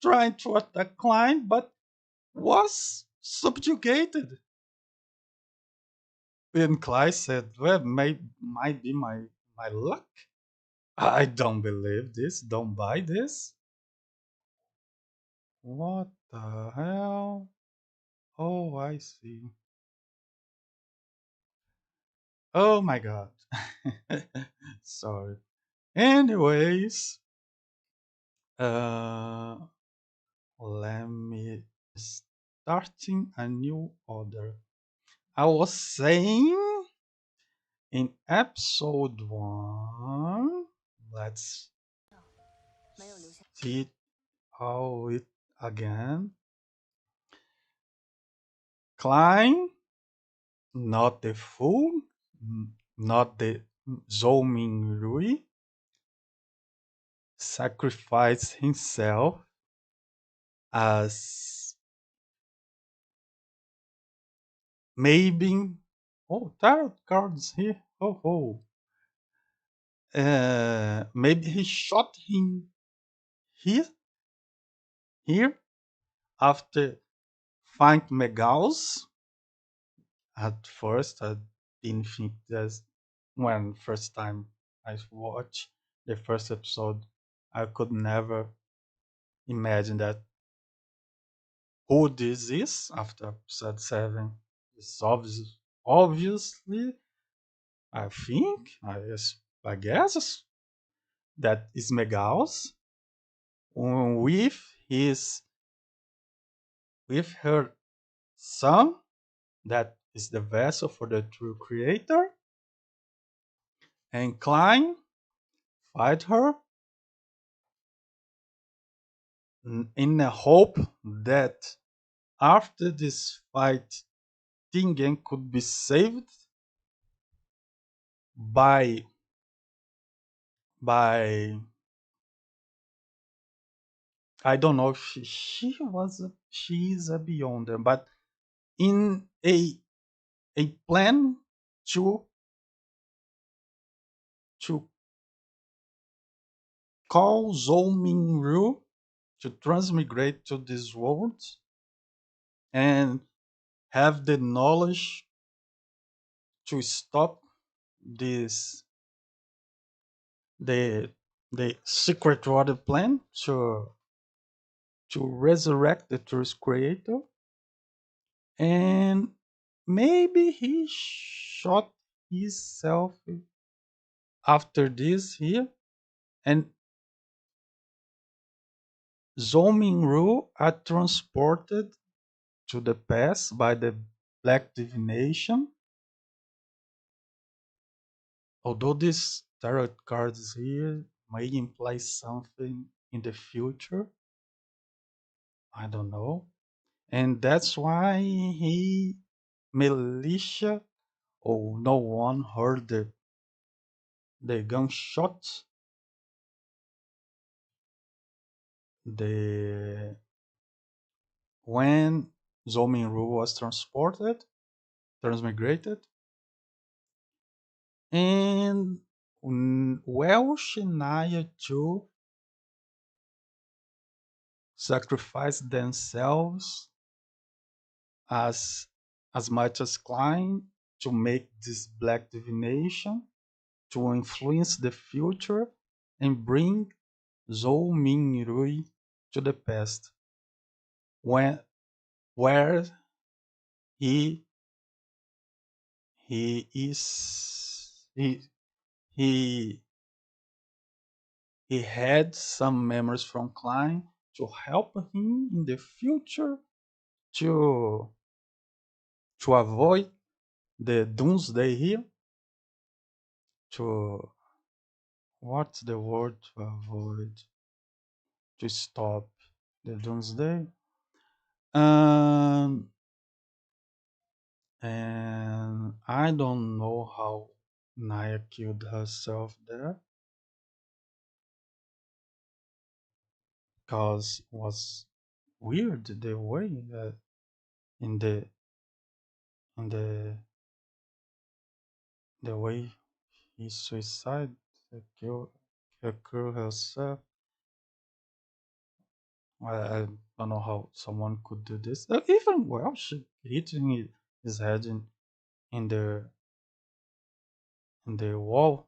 trying to attack Klein, but was subjugated. And Klein said, "Well, might be my luck. I don't believe this. Don't buy this. What the hell? Oh, I see. Oh my god. Sorry. Anyways, uh, let me starting a new order. I was saying in episode one, let's see how it again. Klein, not the fool, not the Zhou Rui, sacrificed himself as maybe. Oh, tarot cards here. Oh, oh. Maybe he shot him here, here after find Megals. At first, I didn't think that's when first time I watched the first episode. I could never imagine that who this is after episode 7. It's obviously, I think, I guess that is Megals with his with her son that is the vessel for the true creator, and Klein fight her in the hope that after this fight Tingen could be saved by by I don't know if she is a beyonder, but in a plan to to call Zhou Mingru to transmigrate to this world and have the knowledge to stop this the the secret order plan to resurrect the truth creator, and maybe he shot himself after this here, and Zhou Mingru are transported to the past by the black divination. Although these tarot cards here may imply something in the future, I don't know. And that's why he militia or no one heard the gunshot, the when Zominru was transmigrated, and well, Shania too sacrificed themselves as as much as Klein to make this black divination to influence the future and bring Zhou Minrui to the past, when where he he is he he had some memories from Klein to help him in the future to avoid the doomsday here, to what's the word, to avoid, to stop the doomsday. um and I don't know how Naya killed herself there, because was weird the way that in the the way he suicide, kill herself I don't know how someone could do this. Even Welsh hitting his head in the wall.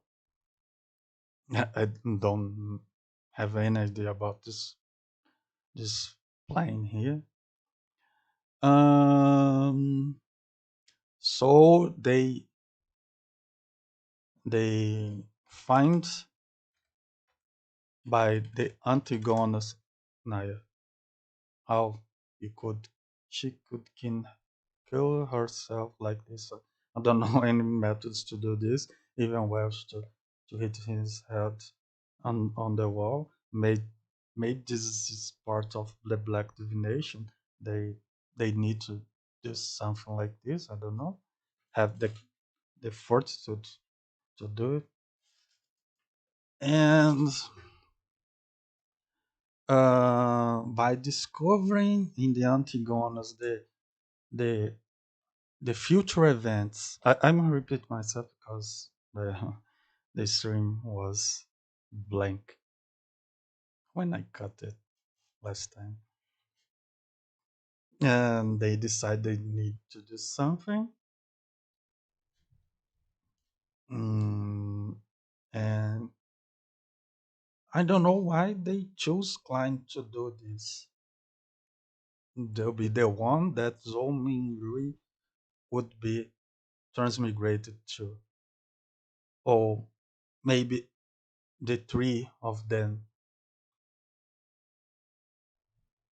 I don't have any idea about this plane here. Um, so they find by the Antigonus Naya how he could she could kill herself like this. I don't know any methods to do this. Even Welsh to hit his head on the wall made this is part of the black divination. They need to do something like this. I don't know. Have the fortitude to do it. And by discovering in the Antigonus the the future events. I'm gonna repeat myself because the stream was blank when I cut it last time. And they decide they need to do something. Mm, and I don't know why they chose Klein to do this. They'll be the one that Zolmin would be transmigrated to. Or maybe the three of them,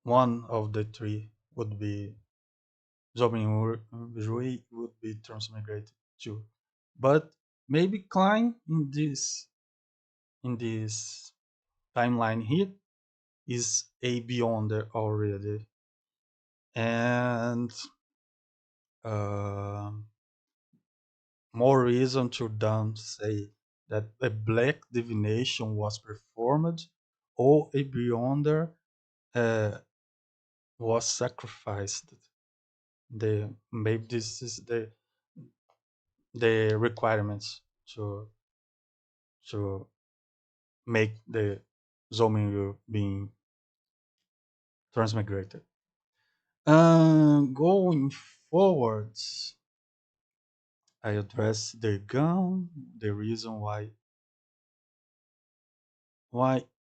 one of the three would be Zolmin Rui would be transmigrated too. But maybe Klein in this timeline here is a beyonder already. And uh, more reason to them say that a black divination was performed or a beyonder uh, was sacrificed. Maybe this is the requirements to make the Zolminyu being transmigrated. Going forwards, I address the gun, the reason why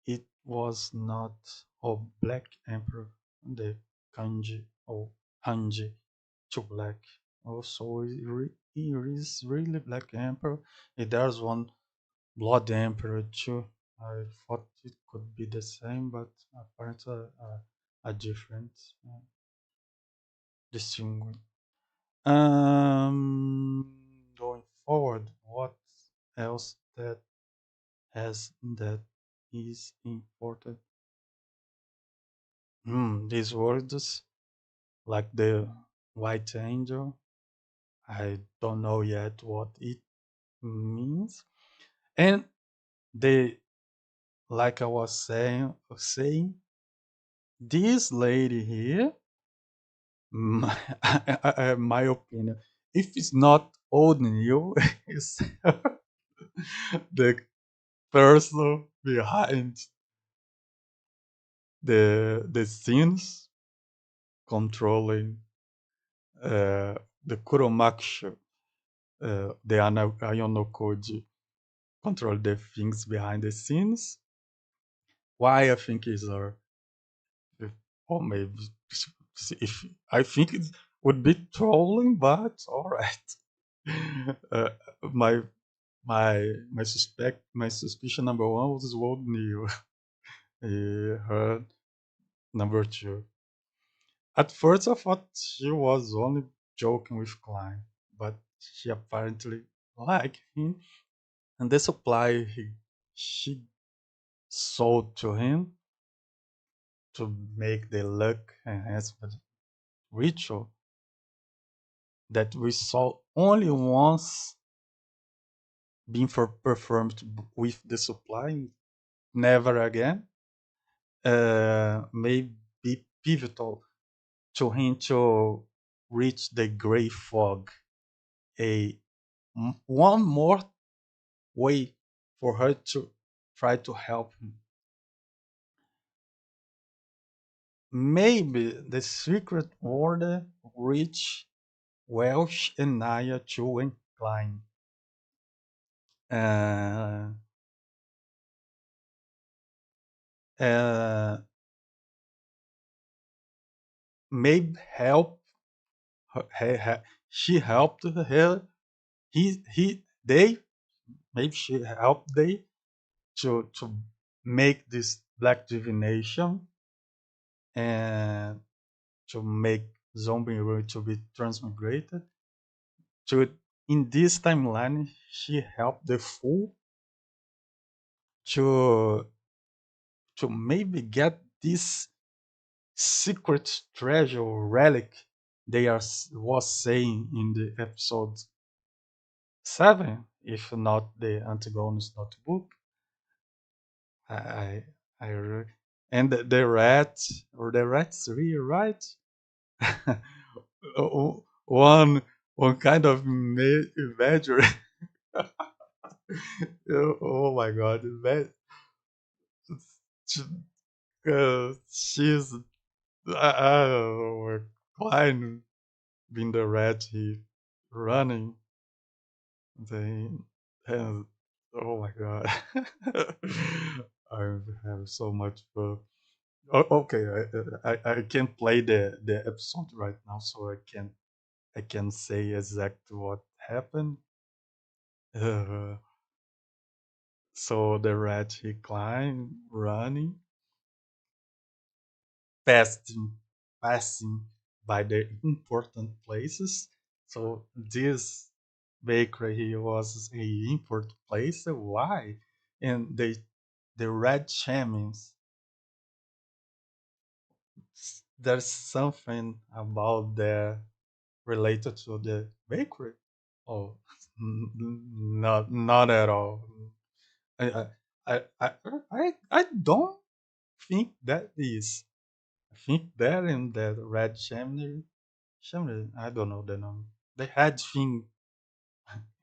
it was not a black emperor, the kanji or hanji to black. Also, it is really black emperor. There's one blood emperor too. I thought it could be the same, but apparently a different distinguish. Going forward, what else that is important? These words, like the white angel, I don't know yet what it means. And the like I was saying, this lady here, my, my opinion, if it's not old new, it's the person behind the scenes controlling the Kuromakushu, the Iono Koji control the things behind the scenes. Why I think is her, or maybe if I think it would be trolling, but all right. uh, my my suspicion number one was World New. Her number two. At first, I thought she was only joking with Klein, but she apparently liked him, and the supply she sold to him to make the luck enhancement ritual that we saw only once being performed with the supply, never again, may be pivotal to him to reach the gray fog. A one more way for her to try to help him. Maybe the secret order reached Welsh and Naya too and Klein. Uh, uh, maybe help her, she helped her. They maybe she helped they to make this black divination and to make zombie to be transmigrated. To in this timeline, she helped the fool to maybe get this secret treasure or relic they are was saying in the episode 7, if not the Antigonus notebook. I and the rat or the rat 3, right? one kind of imagery. Oh my god, she's I don't know, Klein being the rat, he running. They have, oh my god, I have so much fun. Okay, I can't play the episode right now, so I can say exactly what happened. Uh, so the rat he climbed, running, passing, passing by the important places. So this bakery he was a important place. Why? And the red shamans. There's something about there related to the bakery. Oh, not at all. I I I don't think that is. I think that in that red chimney, I don't know the name. They had thing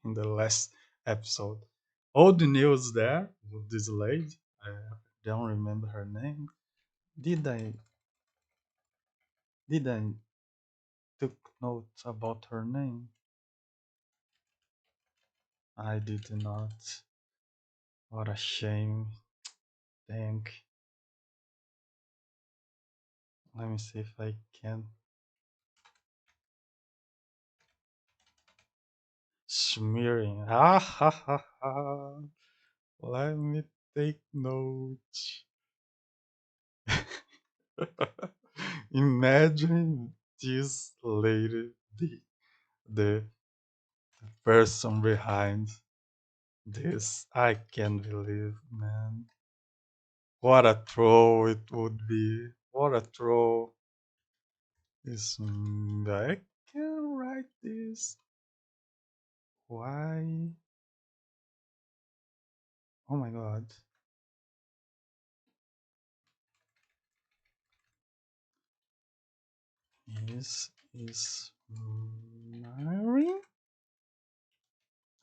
in the last episode. All the news there with this lady. I don't remember her name. Did I took notes about her name? I did not. What a shame. Think. Let me see if I can. Smearing. Ah ha ha ha. Let me take notes. Imagine this lady, the person behind this. I can't believe, man. What a troll it would be. What a troll. Is I can write this. Why? Oh my god. Is Mary?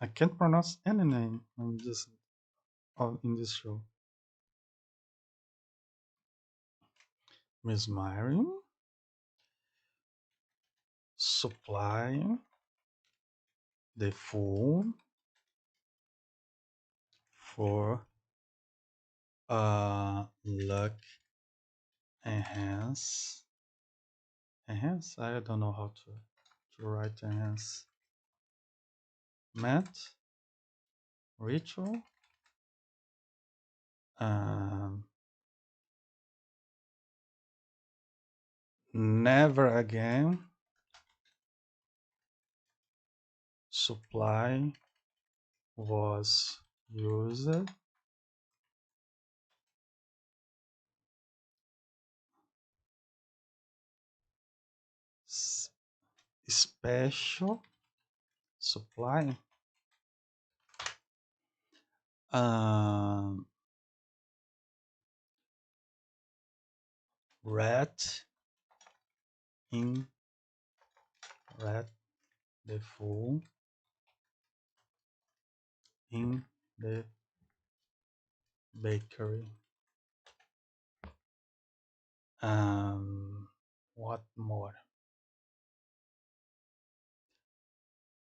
I can't pronounce any name. I'm just in this show. Miss Myron supplying the food for luck enhance. Enhance? I don't know how to write enhance. Met ritual. Um, never again supply was used. Special supply. Um, rat in rat the fool in the bakery. What more?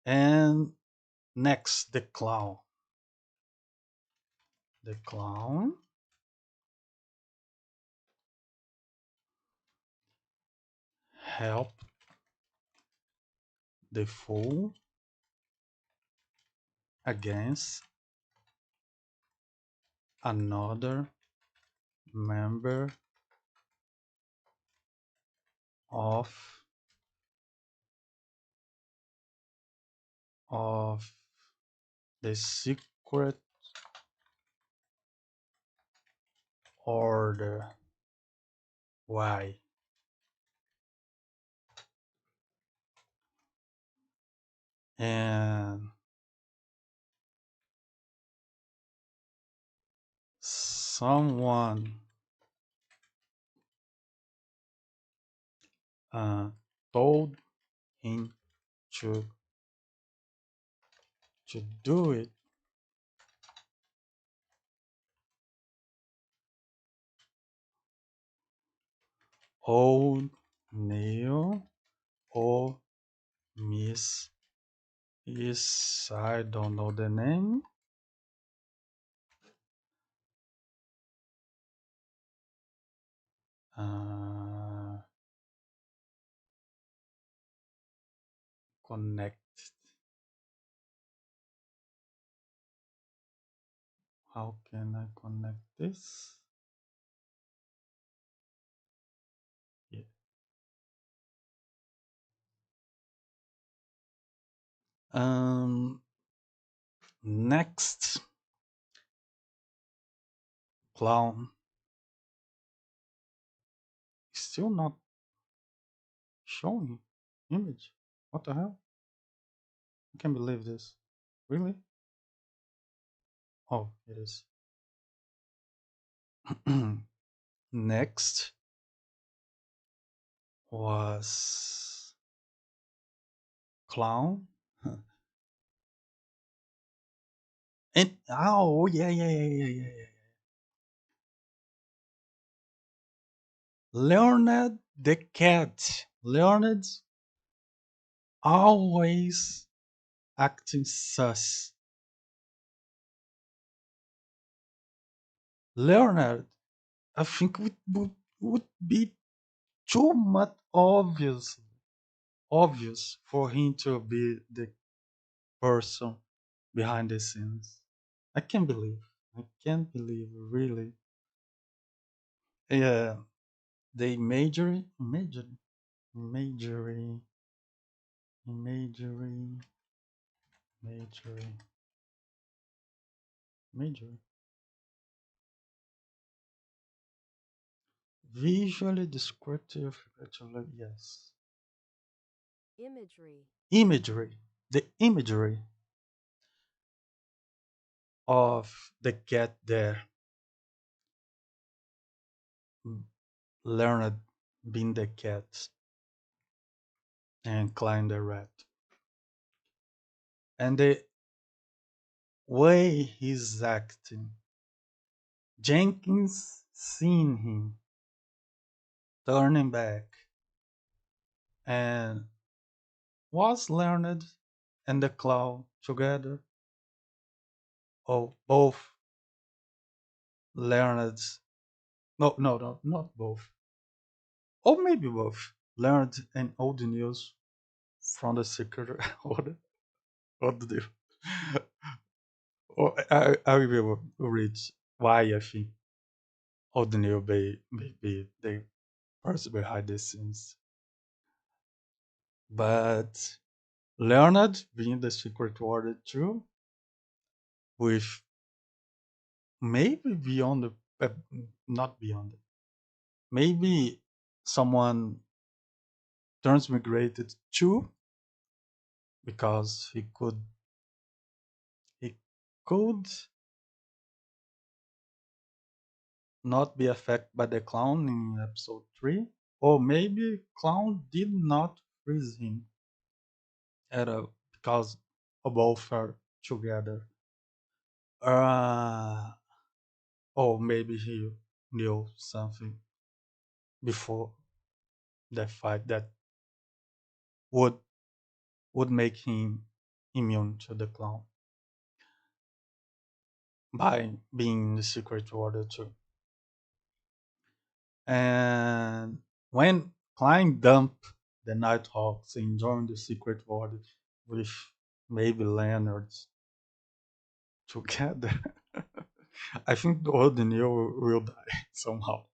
And next, the clown. The clown helped the fool against another member of of the secret order. Why? And someone uh, told him to do it. Old Neil or Miss is, I don't know the name. Uh, Connect. How can I connect this? Yeah. Um, Next, clown. Still not showing image. What the hell? I can't believe this. Really? Oh, it is. Next was clown. And oh yeah, yeah, yeah, yeah, yeah, yeah. Leonard the cat. Leonard's always acting sus. Leonard, I think would be too much obvious for him to be the person behind the scenes. I can't believe. I can't believe really. Yeah, they majoring, majoring, majoring, majoring. Visually descriptive, actually, yes. Imagery. The imagery of the cat there, Learned being the cat and Klein the rat. And the way he's acting, Jenkins seeing him turning back, and was Learned and the clown together? Oh, both Learned's. No, no, no, not both. Or maybe both. Learned and old news from the secret order. What do you? Or I will read why I think old news may be the person behind the scenes. But Leonard being the secret order too, with maybe beyond the not beyond it. Maybe someone transmigrated too because he could not be affected by the clown in episode 3, or maybe clown did not freeze him at all because both are together. Uh, or maybe he knew something before. the fight that would would make him immune to the clown by being in the secret order too. And when Klein dumped the Nighthawks and joined the secret order with maybe Leonard together, I think the old Neil will die somehow.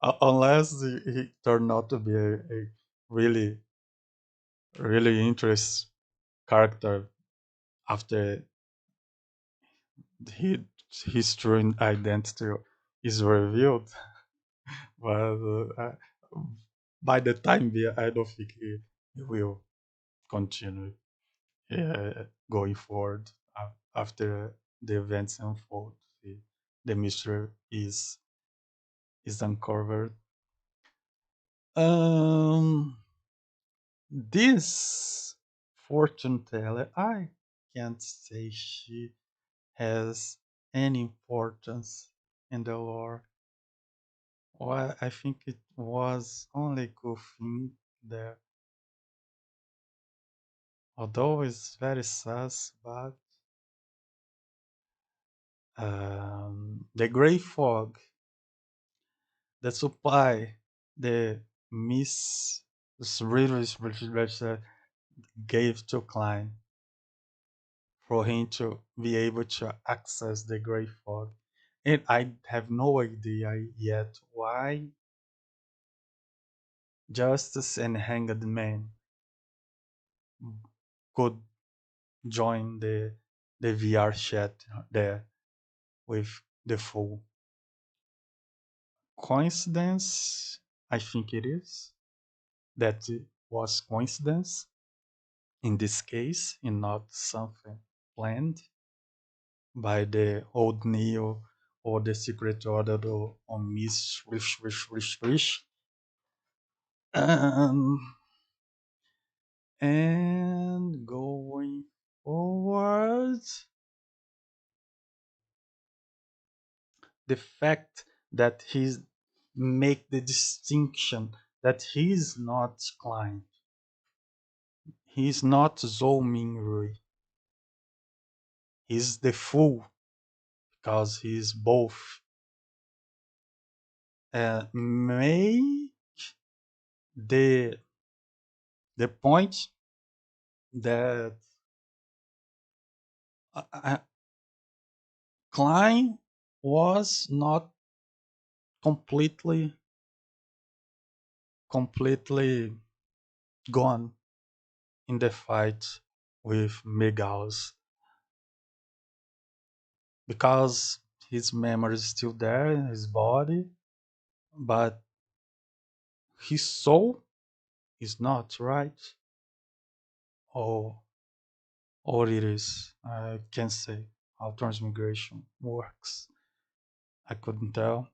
Unless he turned out to be a really, really interesting character after he, his true identity is revealed. But by the time being, I don't think he will continue going forward after the events unfold. The mystery is uncovered. Um, this fortune teller, I can't say she has any importance in the lore. Well, I think it was only good thing there, although it's very sus, but the gray fog, the supply, the miss readers gave to Klein for him to be able to access the gray fog. And I have no idea yet why Justice and Hanged Man could join the VR chat there with the fool. Coincidence? I think it is. That it was coincidence in this case and not something planned by the old Neo or the Secret Order or Miss Wish. Um, and going forward, the fact that he's make the distinction that he's not Klein, he's not Zhou Mingrui, he's the fool because he's both. Make the the point that uh, Klein was not completely completely gone in the fight with Megaus because his memory is still there in his body, but his soul is not, right? Or or it is. I can't say how transmigration works. I couldn't tell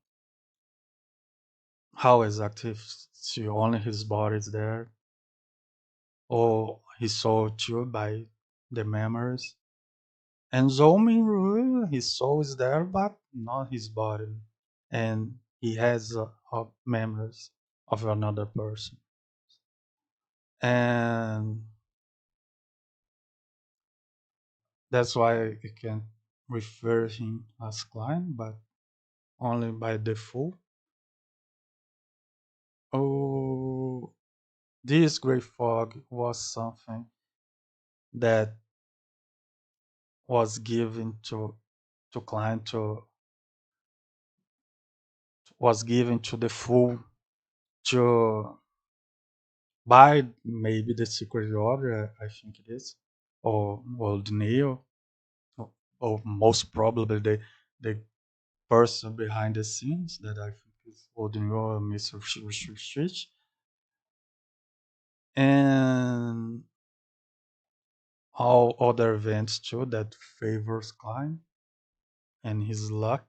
how exactly if only his body is there or his soul too by the memories. And Zolmin, his soul is there, but not his body. And he has memories of another person. And that's why I can refer him as Klein, but only by default. Oh, this great fog was something that was given to Klein to was given to the fool to by maybe the secret order, I think it is, or the Neo, or most probably the person behind the scenes that I think is Odin or Mr. Switch, and all other events too that favors Klein and his luck.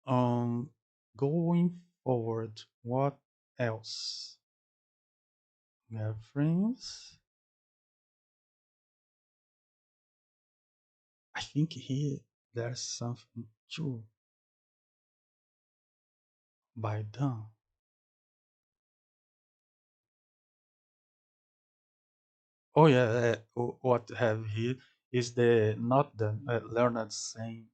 Um, Going forward, what else? We have friends. I think here there's something too. by them. Oh yeah, what have here is the not the learned saying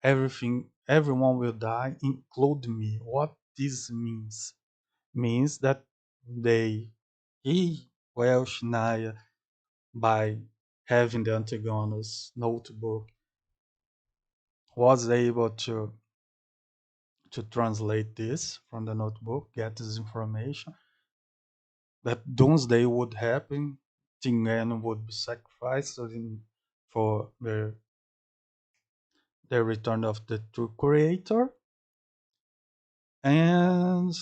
everyone will die, include me. What this means that they he Welsh Naya by having the Antigonus notebook was able to translate this from the notebook, get this information that doomsday would happen, Tingen would be sacrificed for the return of the true creator, and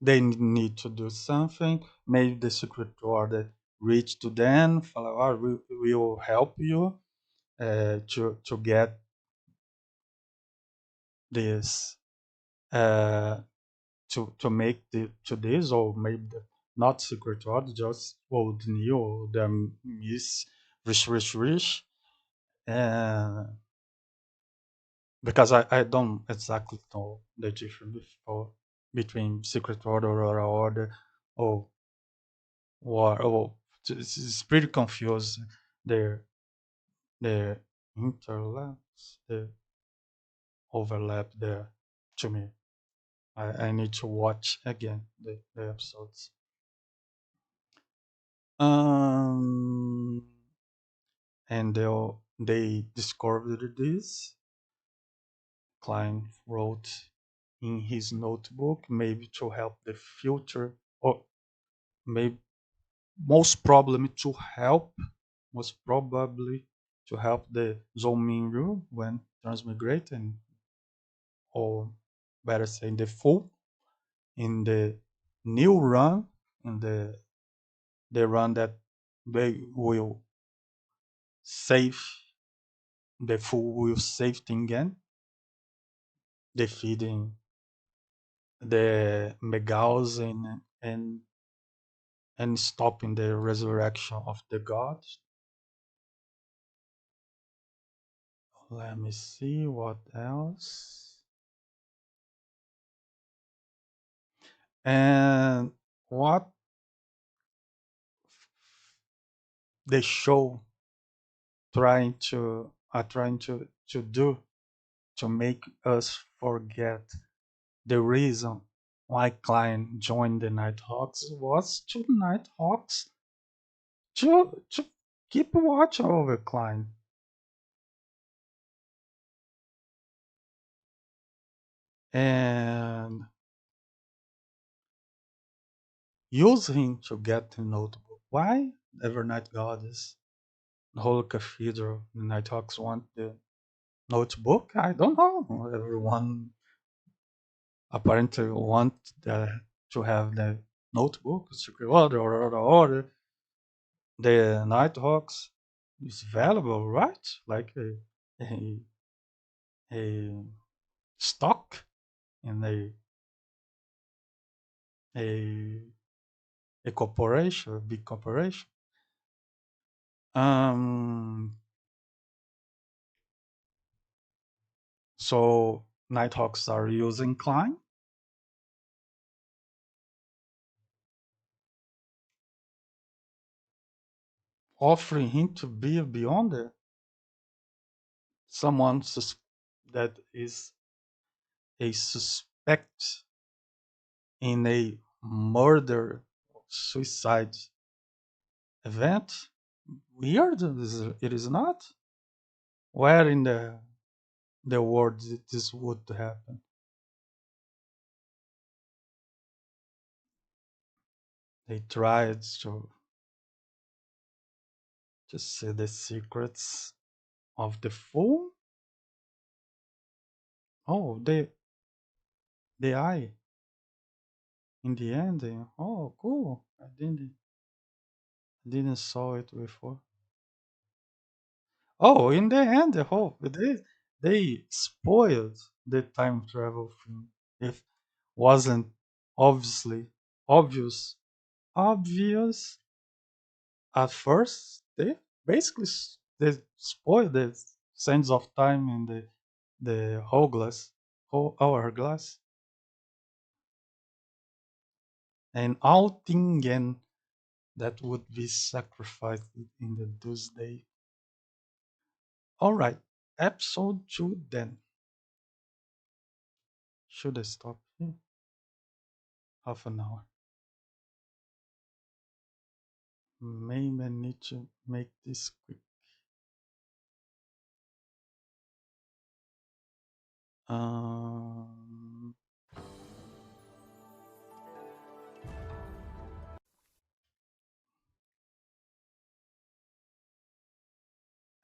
they need to do something. Maybe the secret order reach to them, oh, we will help you to get this to make to this, or maybe not secret order, just old new or the miss rich, and because I don't exactly know the difference between secret order or order or war. Oh, it's pretty confused. The the interlaps, the overlap there to me. I need to watch again the episodes. Um, and they discovered this. Klein wrote in his notebook, maybe to help the future, or maybe most probably to help, most probably to help the Zolminru when transmigrate, and or better say the full in the new run, in the run that they will save, the fool will save Tingen, defeating the Megals and stopping the resurrection of the gods. Let me see what else. And what the show trying to do to make us forget the reason why Klein joined the Nighthawks was to Nighthawks to keep watch over Klein and use him to get the notebook. Why? Evernight Goddess, the whole cathedral, the Nighthawks want the notebook? I don't know. Everyone apparently want to have the notebook, secret order. The Nighthawks is valuable, right? Like a, a stock in a a corporation, a big corporation. Um, so Nighthawks are using Klein, offering him to be beyond it. Someone that is a suspect in a murder suicide event. Weird, it is not. Where in the world this would happen? They tried to see the secrets of the fool. Oh, the eye in the ending. Oh, cool! I didn't saw it before. Oh, in the end, they spoiled the time travel film. If wasn't obviously obvious obvious at first, they basically they spoiled the sense of time in the Hoaglass. Oh, hourglass. And Altingen that would be sacrificed in the Tuesday. All right, episode 2 then. Should I stop here? Half an hour. Maybe I need to make this quick. Um,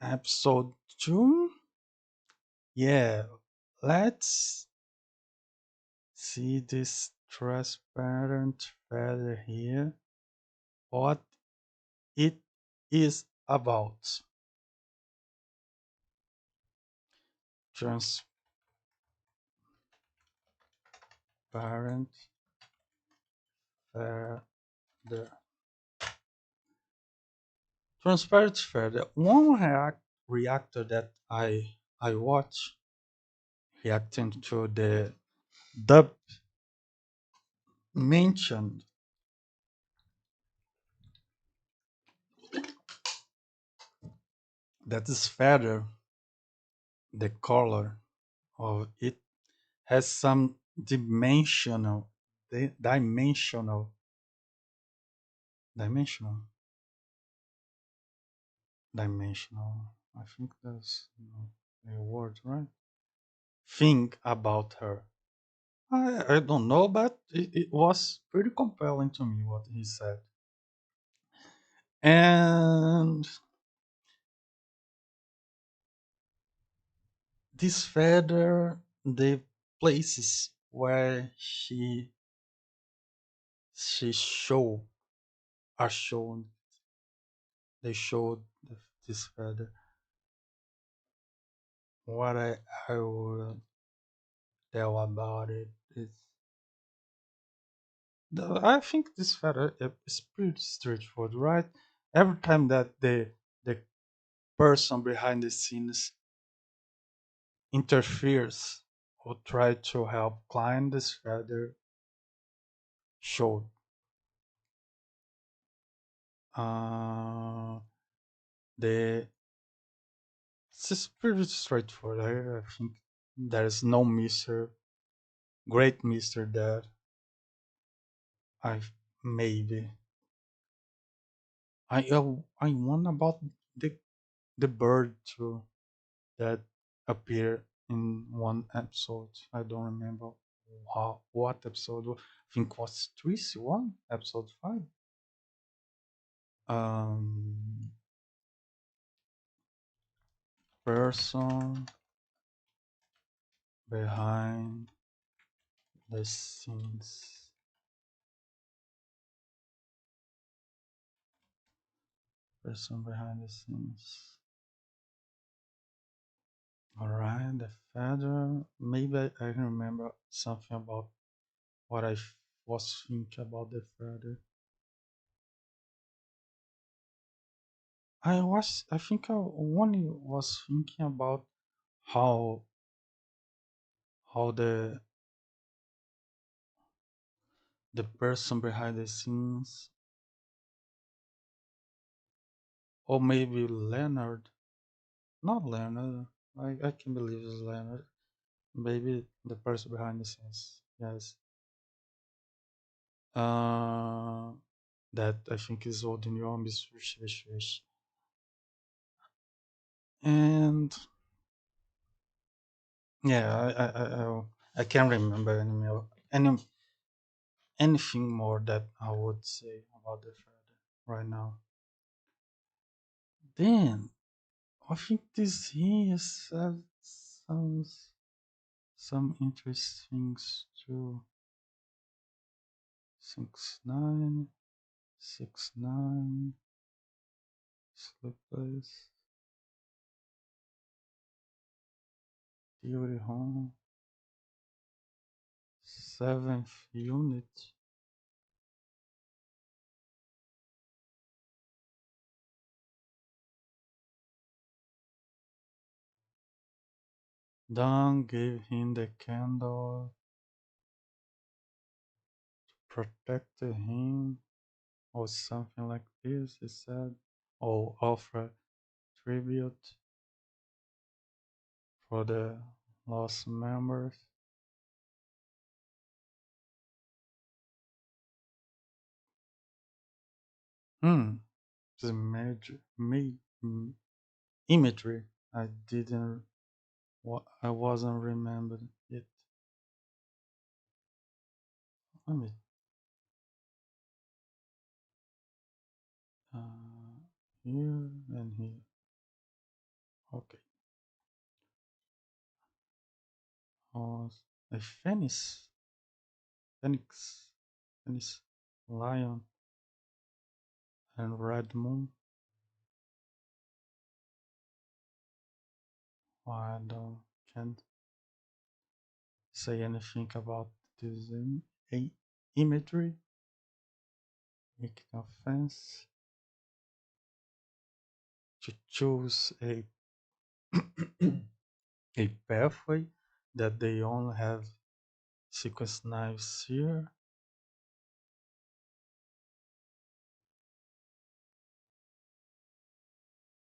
episode 2? Yeah, let's see this transparent feather here. What it is about. Transparent feather. Transparent feather. One reactor that I watch reacting to the dub mentioned that this feather, the color of it has some dimensional dimensional dimensional. I think that's a word, right? Think about her. I don't know, but it was pretty compelling to me what he said. And this feather, the places where she show are shown, they showed this feather. What I will tell about it is I think this feather is pretty straightforward, right? Every time that the person behind the scenes interferes or try to help climb this feather showed. Uh, the It's just pretty straightforward. I think there's no Mister Great Mister there. I maybe I won about the the bird too that appeared in one episode. I don't remember what episode. I think it was 3 1 episode 5. Um, person behind the scenes. Person behind the scenes. Alright, the feather. Maybe I remember something about what was thinking about the feather. I think I only was thinking about how how the person behind the scenes, or maybe Leonard, not Leonard. I can believe it's Leonard. Maybe the person behind the scenes. Yes. Uh, that I think is holding your arms, and yeah, I can't remember anything more that I would say about the Friday right now. Then I think this here sounds some interesting too. 6 9 6 9 slippers theory home 7th unit. Don't give him the candle, protect him, or something like this, he said. Or offer tribute for the lost members. Hmm, the imagery. I didn't, I wasn't remembered it. Let me, uh, here and here. Okay. Oh, a phoenix, phoenix, lion, and red moon. I don't can't say anything about this imagery. Making offense to choose a pathway that they only have sequence knives here,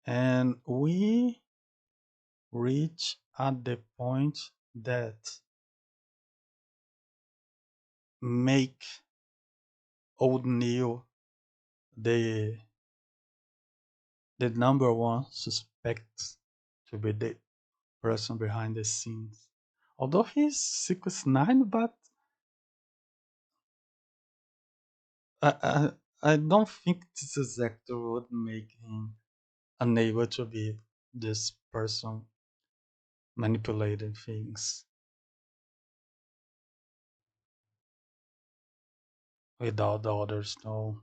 and we reach at the point that make old Neil the number one suspect to be the person behind the scenes. Although he's 6'9", but I, I don't think this actor would make him unable to be this person manipulating things without the others know.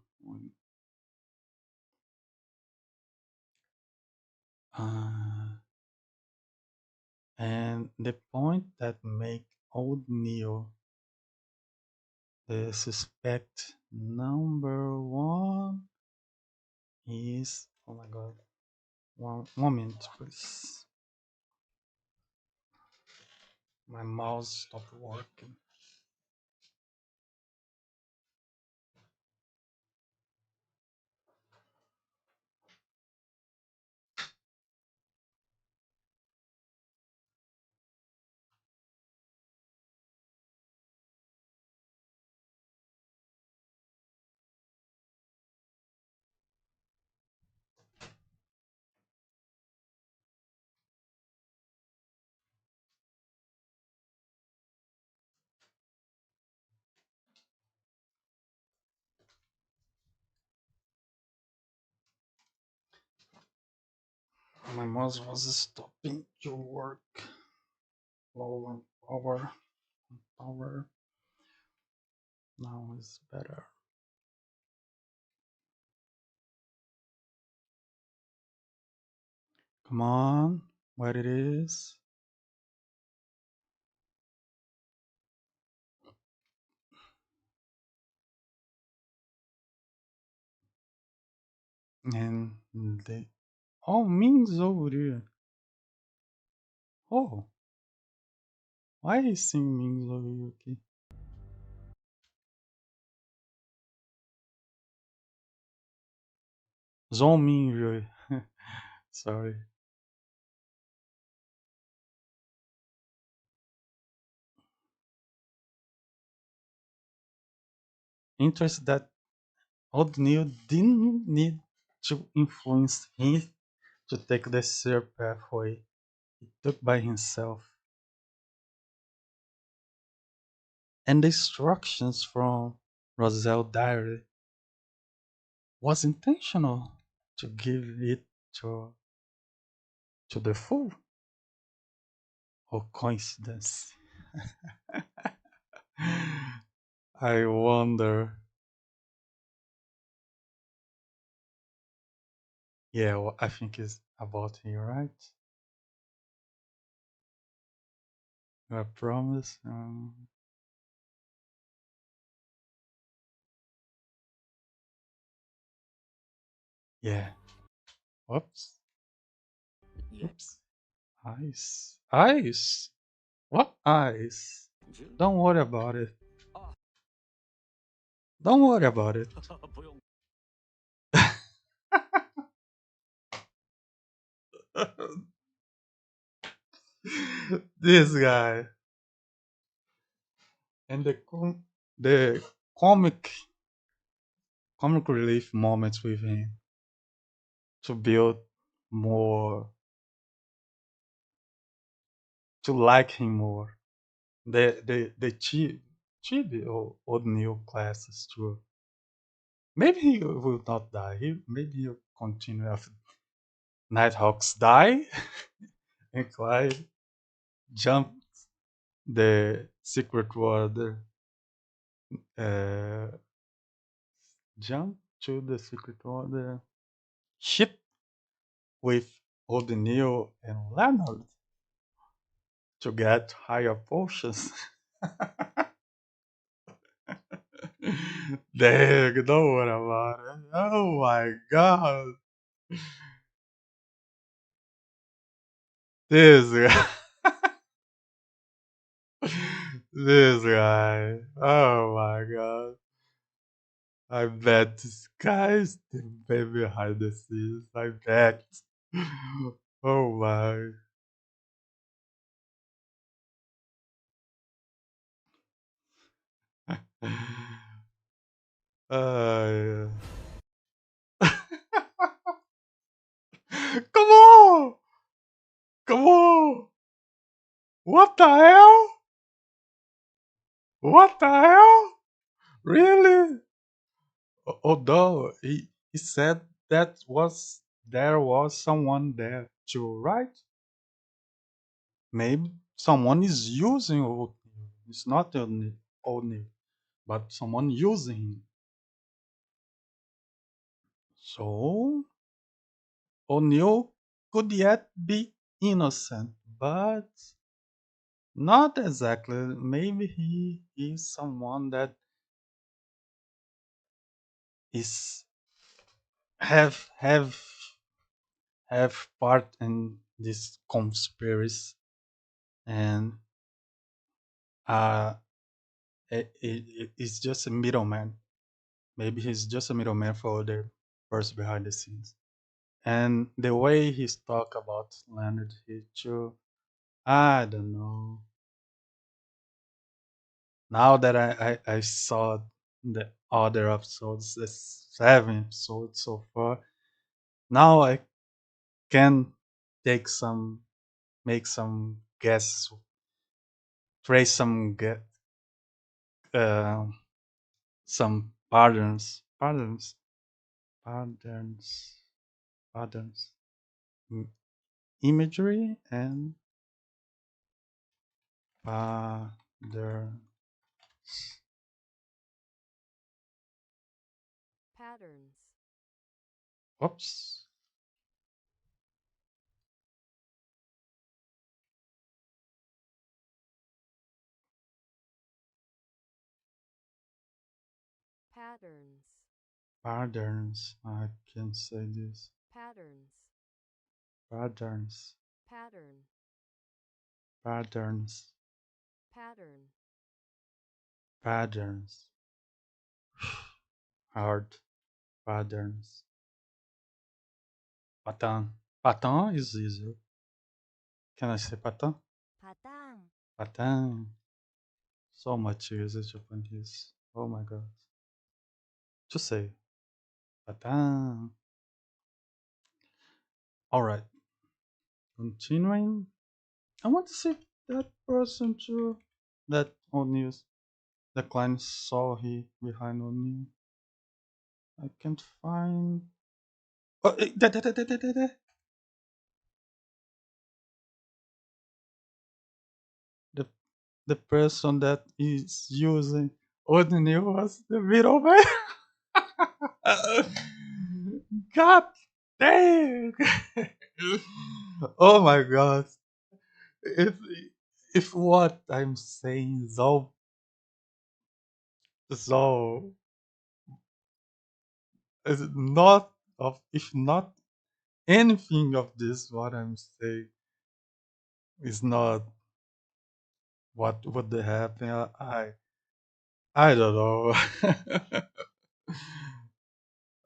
Uh, and the point that make old Neo the suspect number one is, oh my god, one moment please. My mouse stopped working. My mouse was stopping to work. Low power, power. Now it's better. Come on, what it is? And the oh, Ming's over here. Oh, why is seeing Ming's over here? Okay. Zombie really. Sorry. Interest that old Neil didn't need to influence him to take the sheer pathway. He took by himself. And the instructions from Roselle Diary was intentional to give it to the fool or coincidence. I wonder. Yeah, well, I think it's about here, right? I promise. Yeah. Whoops. Yeah. Oops. Ice. Ice? What ice? Don't worry about it. Don't worry about it. This guy. And the comic relief moments with him to build more, to like him more. The chibi old new classes too. Maybe he will not die. Maybe he'll continue after Nighthawks die and Clyde jump the secret world, uh, jump to the secret world ship with old Neil and Leonard to get higher potions. Dang, don't worry about it. Oh my god. This guy. This guy. Oh my god. I bet this guy is the baby behind the scenes. I bet. Oh my. Uh, come on! Come on! What the hell? What the hell? Really? Although he said that was there was someone there too, right? Maybe someone is using O'Neill. It's not O'Neill, but someone using him. So O'Neill could yet be innocent, but not exactly. Maybe he is someone that is have have part in this conspiracy, and uh it's just a middleman. Maybe he's just a middleman for the person behind the scenes. And the way he's talk about Leonard Hitchell, I don't know. Now that I saw the other episodes, the 7 episodes so far, now I can take some, make some guess, trace uh, some patterns, patterns, im- imagery and patterns. Patterns. Oops. Patterns. Patterns. I can say this. Patterns. Patterns. Pattern. Patterns. Pattern. Patterns. Hard. Patterns. Pattern. Pattern is easier. Can I say pattern? Pattern. Pattern. So much easier Japanese. Oh my god. To say. Pattern. Alright. Continuing. I want to see that person too. That on news. The client saw he behind on you. I can't find. Oh, there. The the person that is using ordinary was the middleman. God dang! Oh my god! If if what I'm saying so is not of if not anything of this what I'm saying It's not what would happen. I don't know.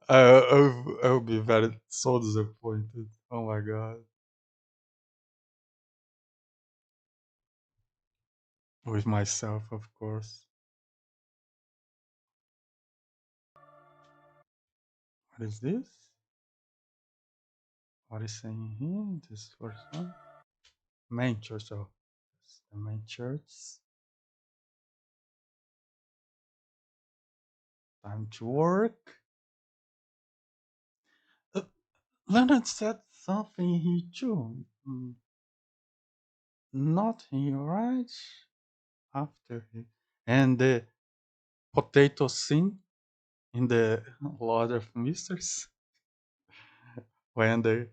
I would be very so disappointed. Oh my god, with myself, of course. What is this? What is saying here? This first one, main church. Oh, it's the main church. Time to work. Uh, Leonard said something here too. Not here, right? After he and the potato scene in the Lord of Mysteries when they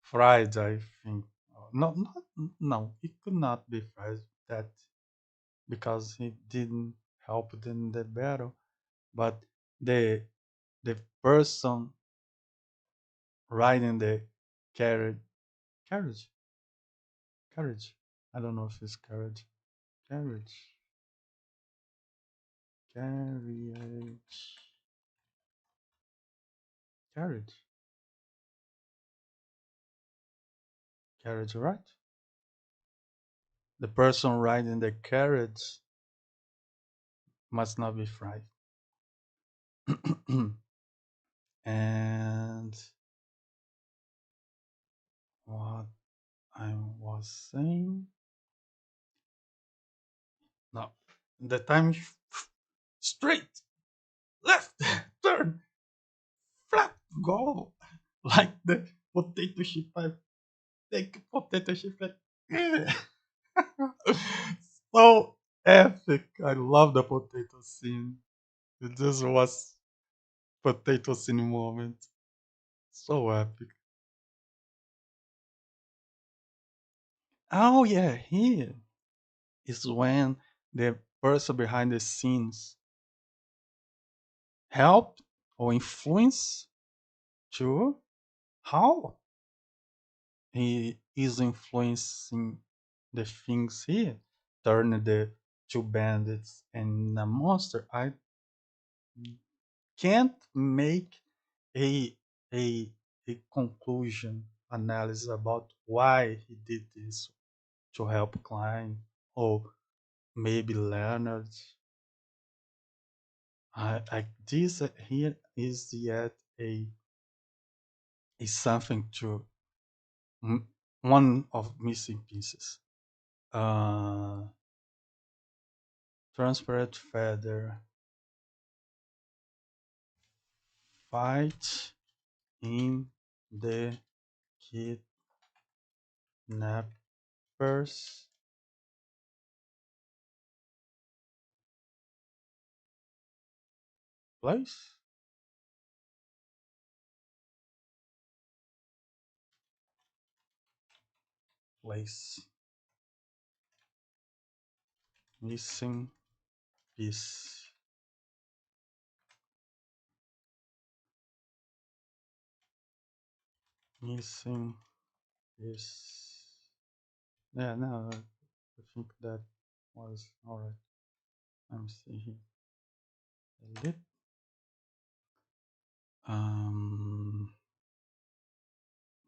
fried, I think. No, not no, it could not be fried that because he didn't help in the battle, but the the person riding the carriage, carriage, carriage. I don't know if it's carriage, carriage, carriage, carriage, carriage, right? The person riding the carriage must not be fried. And what I was saying, no, the time straight, left, turn, flat, go, like the potato chip. I take potato chip like, so epic. I love the potato scene. It just was potato scene moment. So epic. Oh yeah, here is when the person behind the scenes help or influence to how he is influencing the things here, turn the two bandits and a monster. I can't make a a a conclusion analysis about why he did this to help Klein or maybe Leonard. This here is yet a something to one of missing pieces. Uh, transparent feather fight in the kidnappers place. Place missing piece. Missing piece. Yeah, no, I think that was alright. Let me see here. Edit.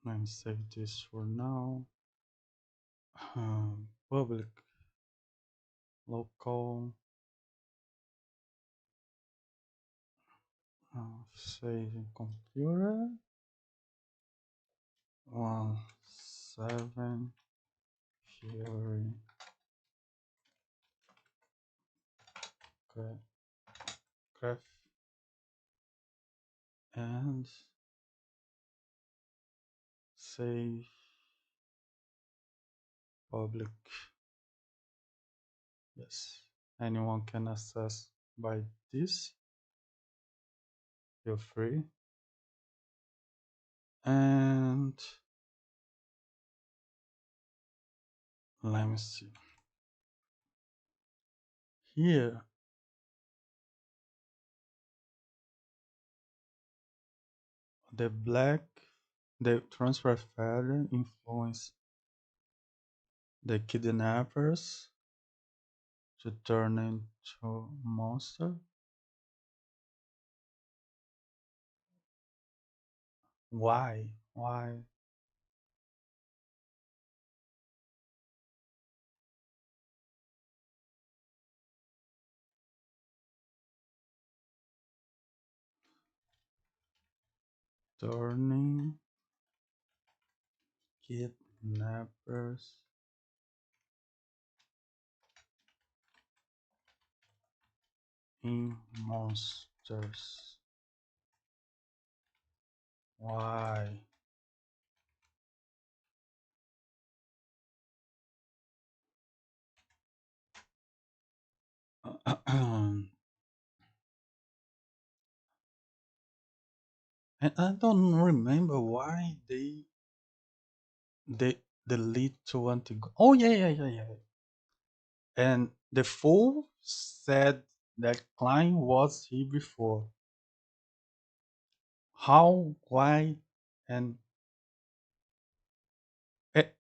Let me save this for now. Public, local, saving computer. 17 Fury Craft and save public. Yes, anyone can access by this. Feel free. And let me see. Here, the black, the transfer feather influence the kidnappers to turn into monster? Why? Why turning kidnappers in monsters? Why? And I don't remember why they lead to Antigua. Oh yeah, yeah, yeah, yeah. And the fool said that Klein was here before. How, why, and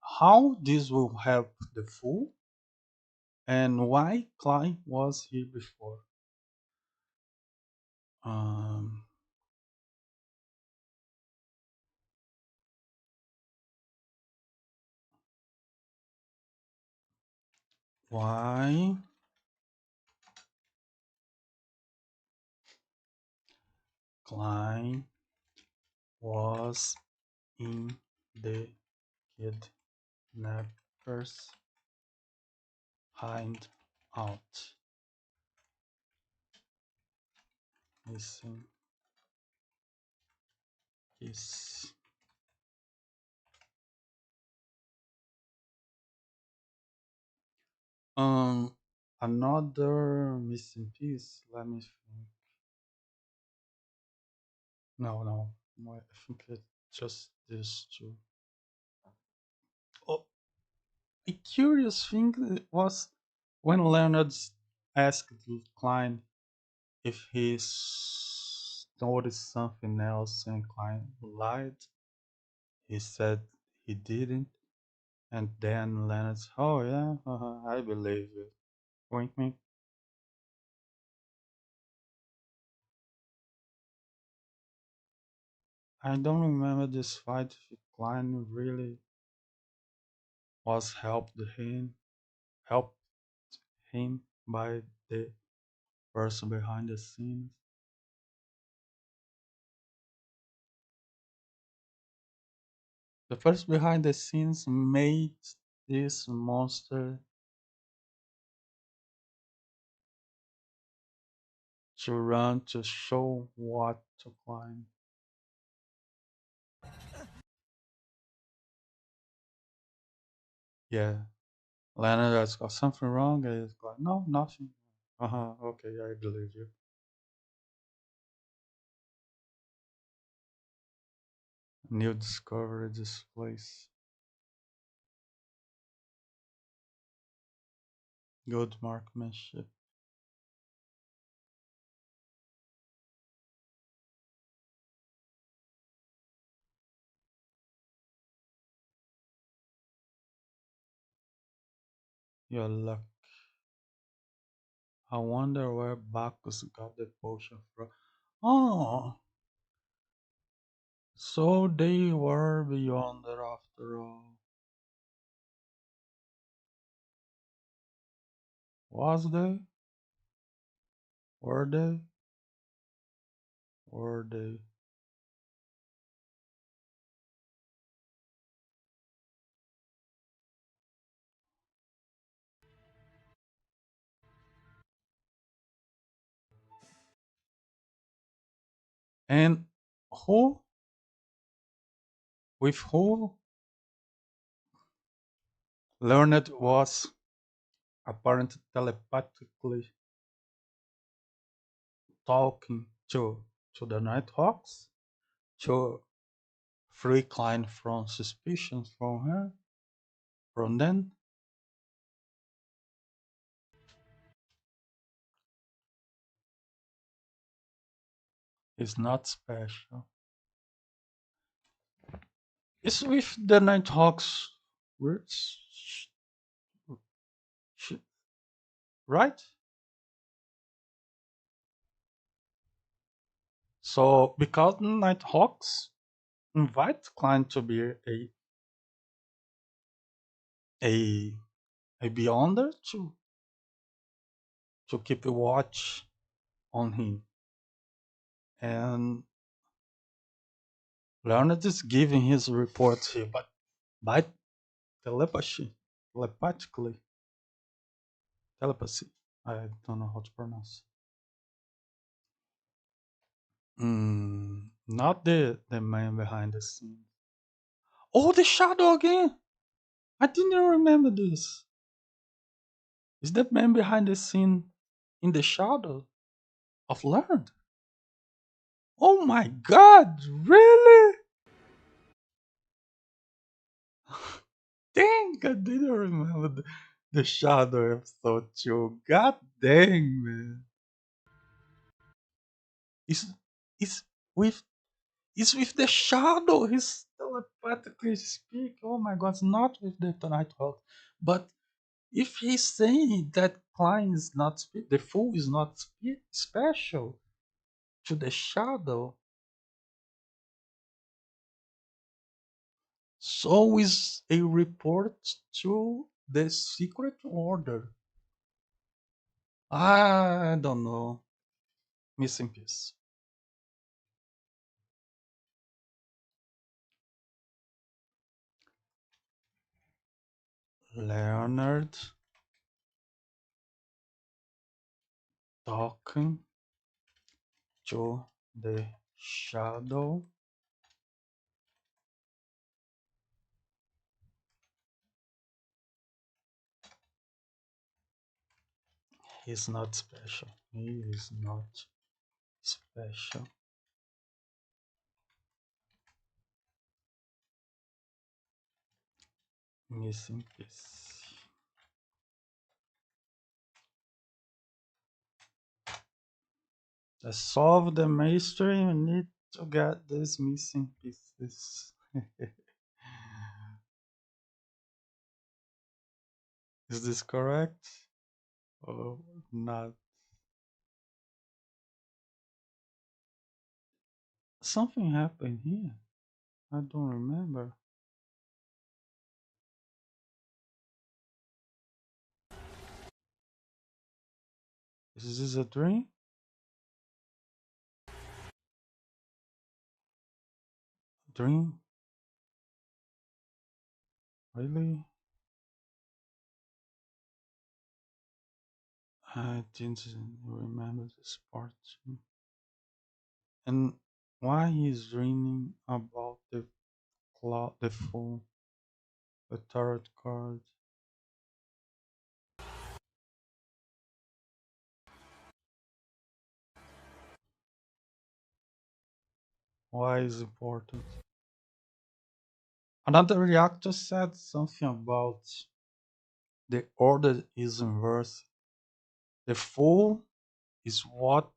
how this will help the fool, and why Klein was here before. Um, why Klein was in the kidnappers hideout. Missing is um another missing piece. Let me think. No, no, I think it's just these two. Oh, a curious thing was when Leonard asked Klein if noticed something else, and Klein lied. He said he didn't, and then Leonard, oh yeah, I believe it. Wink, wink. I don't remember this fight if Klein really was helped him by the person behind the scenes. The person behind the scenes made this monster to run to show what to climb. Yeah, Leonard has got something wrong. And he's like, no, nothing. Uh huh. Okay, I believe you. New discovery this place. Good marksmanship. Your luck. I wonder where Bacchus got the potion from. Oh, so they were beyond it after all. Was they? Were they? Were they? And who, with who Learned was apparently telepathically talking to the Nighthawks to free Klein from suspicions from her. From then, is not special. It's with the Nighthawks. right? So because Nighthawks invite Klein to be a a beyonder to keep a watch on him, and Leonard is giving his report here, but by telepathy, telepathically, telepathy. I don't know how to pronounce. Not the man behind the scene. Oh, the shadow again! I didn't remember this. Is that man behind the scene in the shadow of Leonard? Oh my God! Really? Dang! I didn't remember the shadow episode too. God dang, man! It's it's with it's with the shadow. He's telepathically speak. Oh my God! It's not with the Nighthawk, but if he's saying that Klein is not the fool is not special to the shadow, so is a report to the secret order. I don't know. Missing piece. Leonard talking to the shadow. He's not special. He is not special. Missing piece. To solve the mystery, we need to get these missing pieces. Is this correct? Or not? Something happened here. I don't remember. Is this a dream? Dream? Really? I didn't remember this part. And why he's dreaming about the phone, the tarot card? Why is important? Another reactor said something about the order is inverse. The fool is what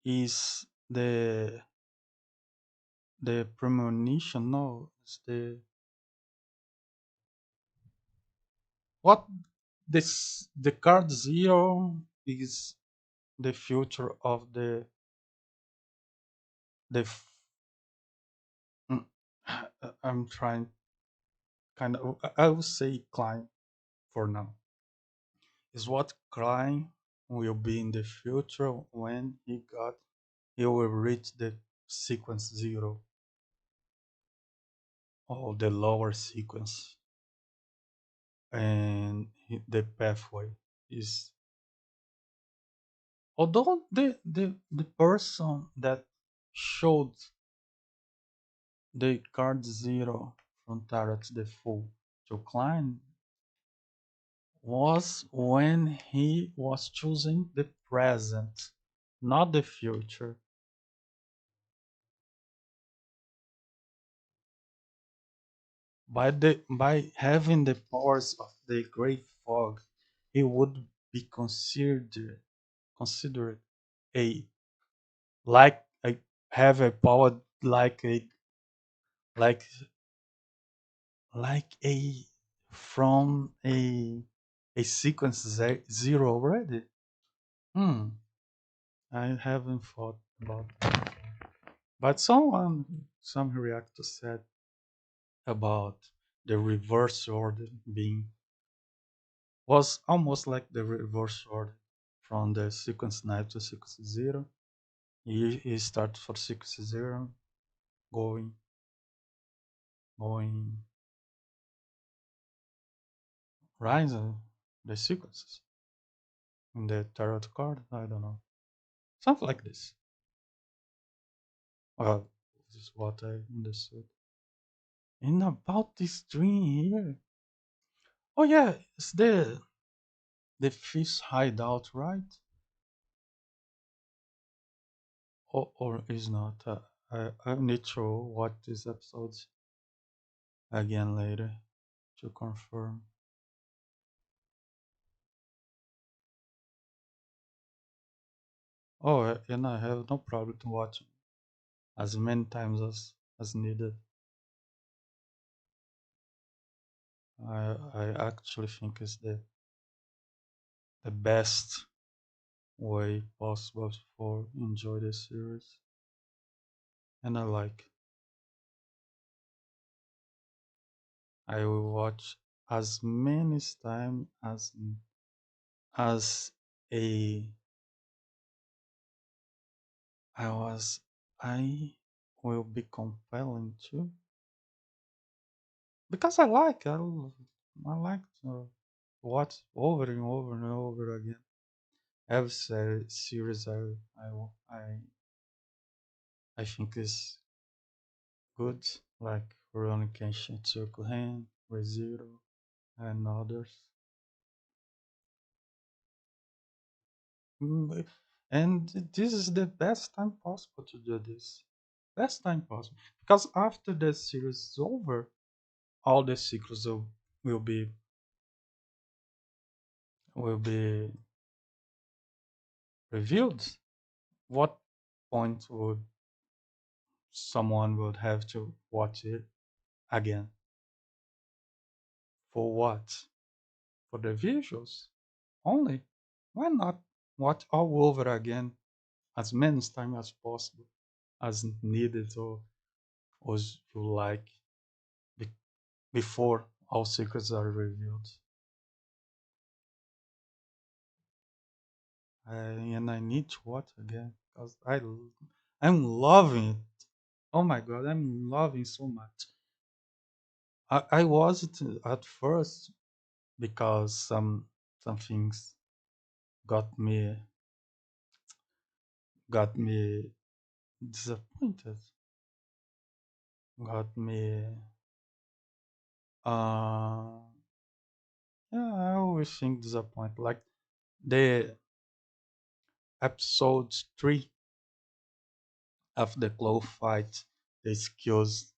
is the premonition. No, it's what the card zero is the future of the mm, I'm trying kind of I will say Klein for now. Is what Klein will be in the future when he will reach the sequence zero or the lower sequence, and the pathway is, although the person that showed the card zero from tarot the full to Klein was when he was choosing the present, not the future. By having the powers of the great fog, he would be considered a like a have a power like like a from a sequence zero already? Hmm. I haven't thought about that. But some reactor said about the reverse order being was almost like the reverse order from the sequence 9 to sequence 0. He starts for sequence 0, going, going, rising the sequences in the tarot card. I don't know. Something like this. Well, this is what I understood. And about this dream here. Oh yeah, it's the fish hideout, right? Or is not. I need to watch these episodes again later to confirm. Oh, and I have no problem to watch as many times as needed. I actually think it's the best way possible for enjoy the series, and I will watch as many times as a I was I will be compelling to because I like to watch over and over and over again. Every series I think is good, like Rurouni Kenshin Tsukuhen, ReZero, and others. Mm, And this is the best time possible to do this. Best time possible. Because after the series is over, all the secrets will be will be revealed. What point would someone would have to watch it again? For what? For the visuals only. Why not watch all over again as many times as possible, as needed or as you like be- before all secrets are revealed? And I need to watch again because I'm loving it. Oh my god, I'm loving so much. I wasn't at first because some things got me got me disappointed. Got me uh yeah, I always think disappointed. Like the episode 3 of the claw fight, the skills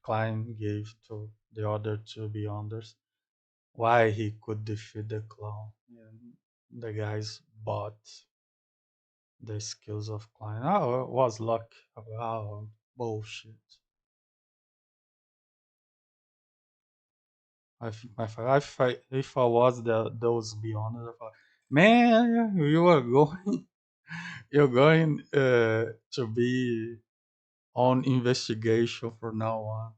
Klein gave to the other two Beyonders, why he could defeat the clown. And the guys bought the skills of Klein. Oh, it was luck. Oh, bullshit. I think if I was those Beyonders, I thought, man, you are going, you're going to be on investigation from now on.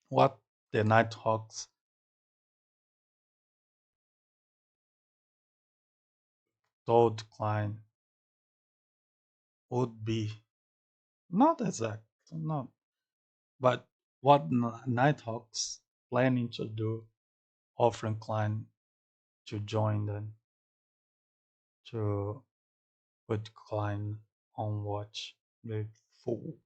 What the Nighthawks told Klein would be not exact, not, but what Nighthawks planning to do, offering Klein to join them to put Klein on watch. The fool.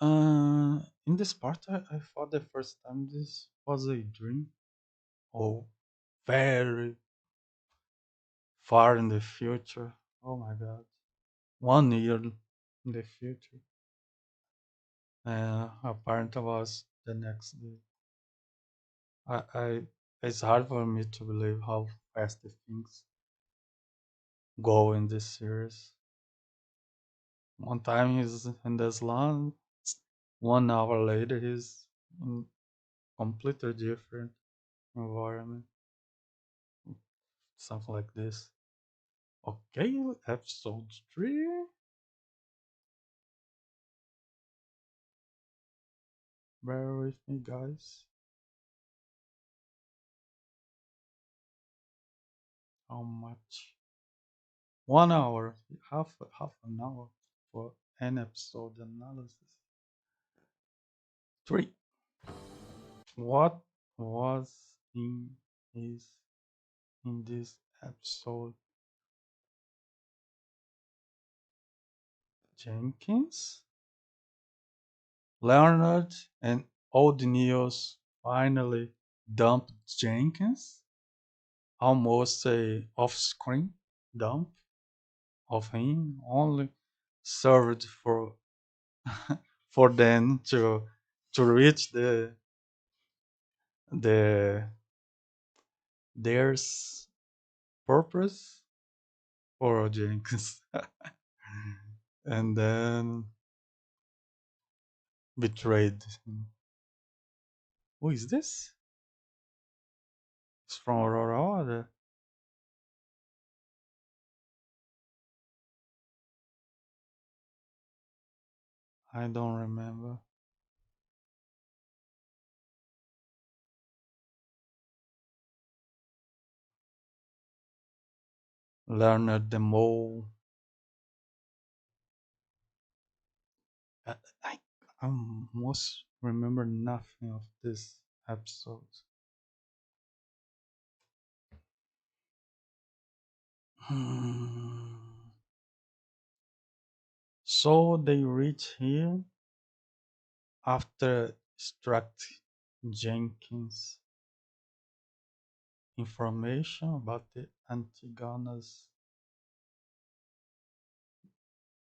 In this part, I thought the first time this was a dream. Oh, very far in the future. Oh my god. 1 year in the future. Apparently was the next day. It's hard for me to believe how fast the things go in this series. One time he's in this land, 1 hour later, he's in completely different environment, something like this. Okay, episode 3. Bear with me, guys. How much? 1 hour, half an hour for an episode analysis. 3. What was his in this episode? Jenkins, Leonard, and Old News finally dumped Jenkins. Almost a off-screen dump of him, only served for for them to reach the there's purpose for Jenkins, and then betrayed him. Who is this? It's from Aurora Order. I don't remember. Leonard the Mole. I, I almost remember nothing of this episode. Hmm. So they reach here after extract Jenkins information about the Antigona's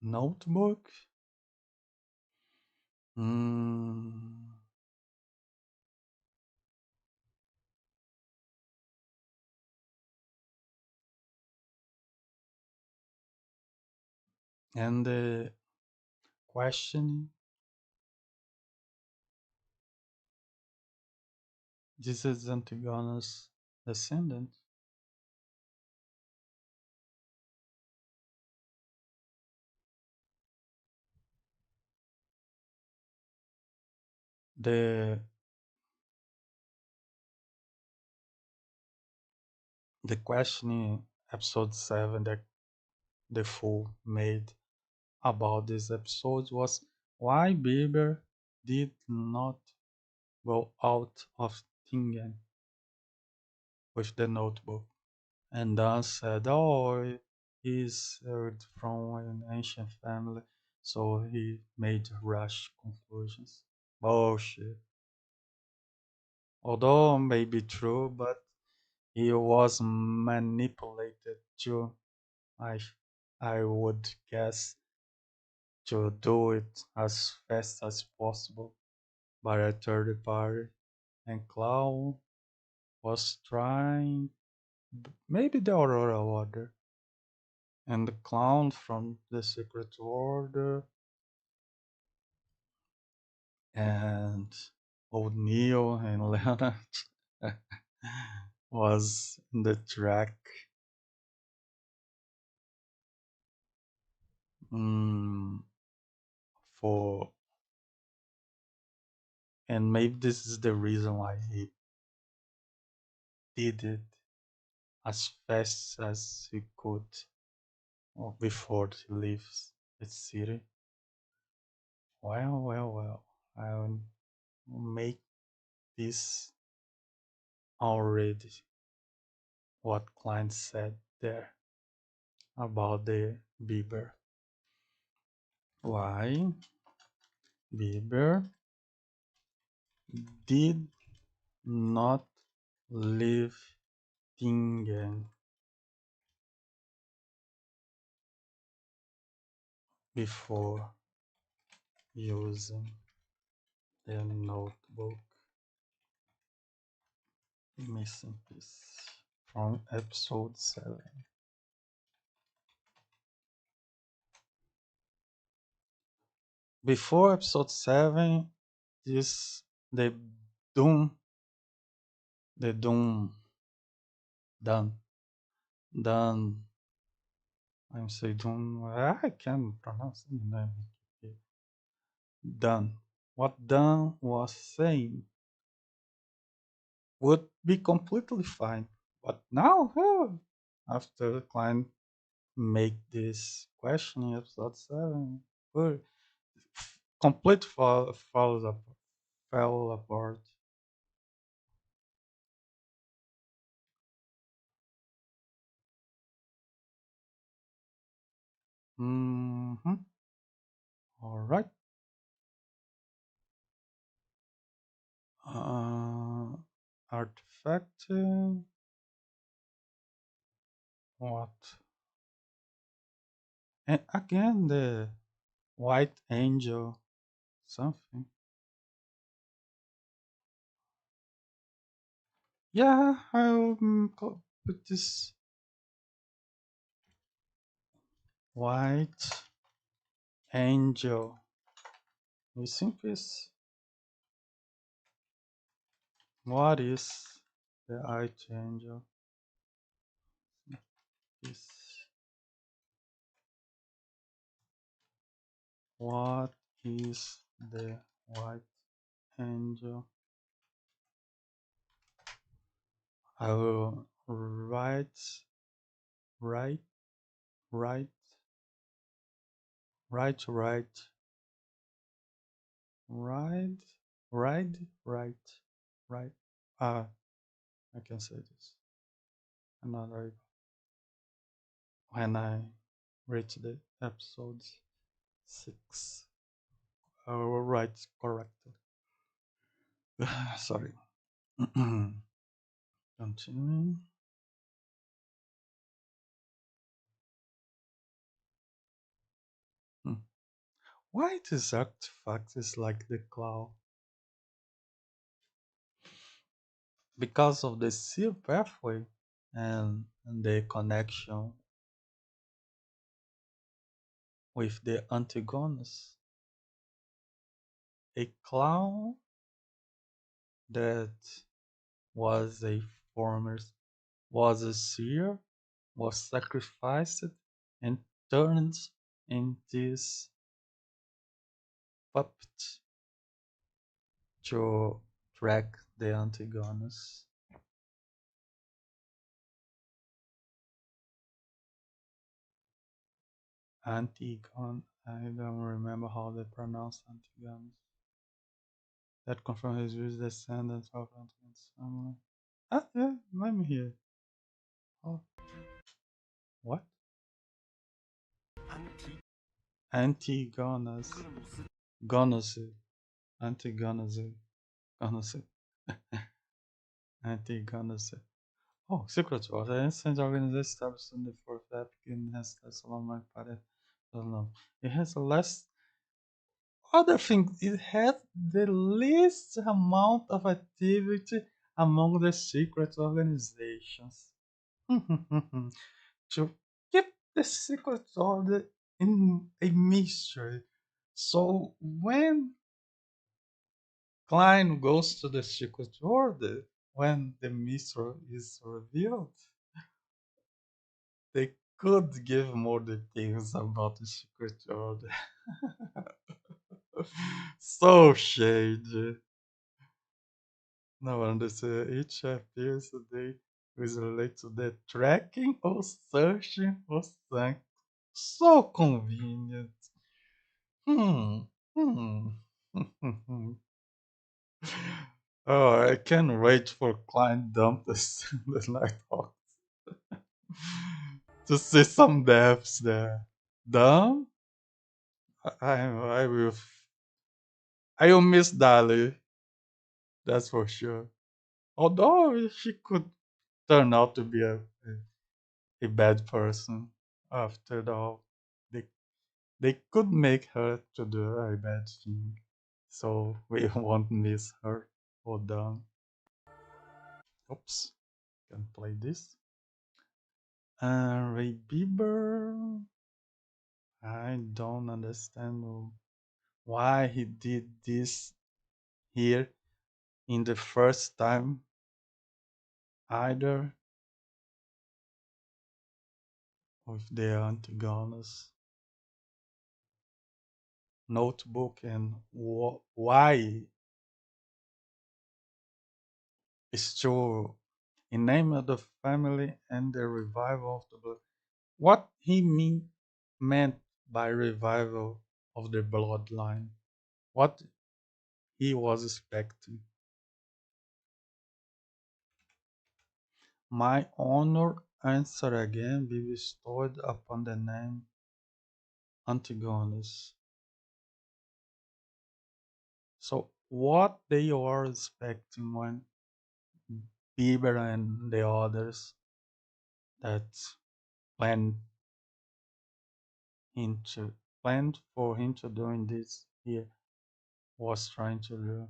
notebook. Hmm. And the questioning. This is Antigona's descendant. The the questioning episode 7 that the fool made about this episode was why Bieber did not go out of Tingen with the notebook. And Dan said, oh, he's from an ancient family, so he made rash conclusions. Bullshit. Although maybe true, but he was manipulated too. I, I would guess to do it as fast as possible by a third party. And Clown was trying, maybe the Aurora Order, and the Clown from the Secret Order, and O'Neill and Leonard was in the track. mm, for and maybe this is the reason why he did it as fast as he could before he leaves the city. Well, I'll make this already what Klein said there about the Bieber. Why Bieber did not leave Tingen before using the notebook. Missing piece from episode 7. before episode 7, this the Doom, the Doom done, done. I'm saying Doom. I can't pronounce the name. Done. What Done was saying would be completely fine, but now, after Klein make this question in episode 7, well, complete fell apart. Mm-hmm. All right. Uh, Artifact. What? And again, the white angel. Something. Yeah, I'll put this white angel. You think is what is the white angel? Is what is the white angel? I will write, write, write, write, write, write, write. Ah, I can say this. Another when I reach the episode 6, I will write correctly. Sorry. Continuing. Hmm. Why this artifact is like the cloud? Because of the seal pathway and the connection with the Antigonus. A clown that was a former was a seer was sacrificed and turned into this puppet to track the Antigonus. Antigon, I don't remember how they pronounce Antigonus. That confirms his rich descendants of Antigonus. Ah, yeah, let me hear. Oh, what? Antigonus. Gonus. Antigonus. Gonus. Antigonus. Oh, Secret Wars. An ancient organization established in the fourth epoch and has less along my party. I don't know. It has a less other thing. It has the least amount of activity among the secret organizations. To keep the secret order in a mystery. So when Klein goes to the secret order, when the mystery is revealed, they could give more details about the secret order. So shady. No wonder each appears today is related to the tracking or searching for something. So convenient. Hmm. Hmm. Oh, I can't wait for client dump this the Nighthawk to see some devs there. Dump? I will. I will miss Dali. That's for sure. Although she could turn out to be a bad person after all. They, they could make her to do a bad thing. So we won't miss her. Hold on. Oops. Can play this. Ray Bieber. I don't understand why he did this here in the first time either with the Antigonus notebook and why is to in name of the family and the revival of the blood. What he meant by revival of the bloodline, what he was expecting. My honor answer again be bestowed upon the name Antigonus. So what they were expecting when Bieber and the others that planned into planned for him to doing this here was trying to do.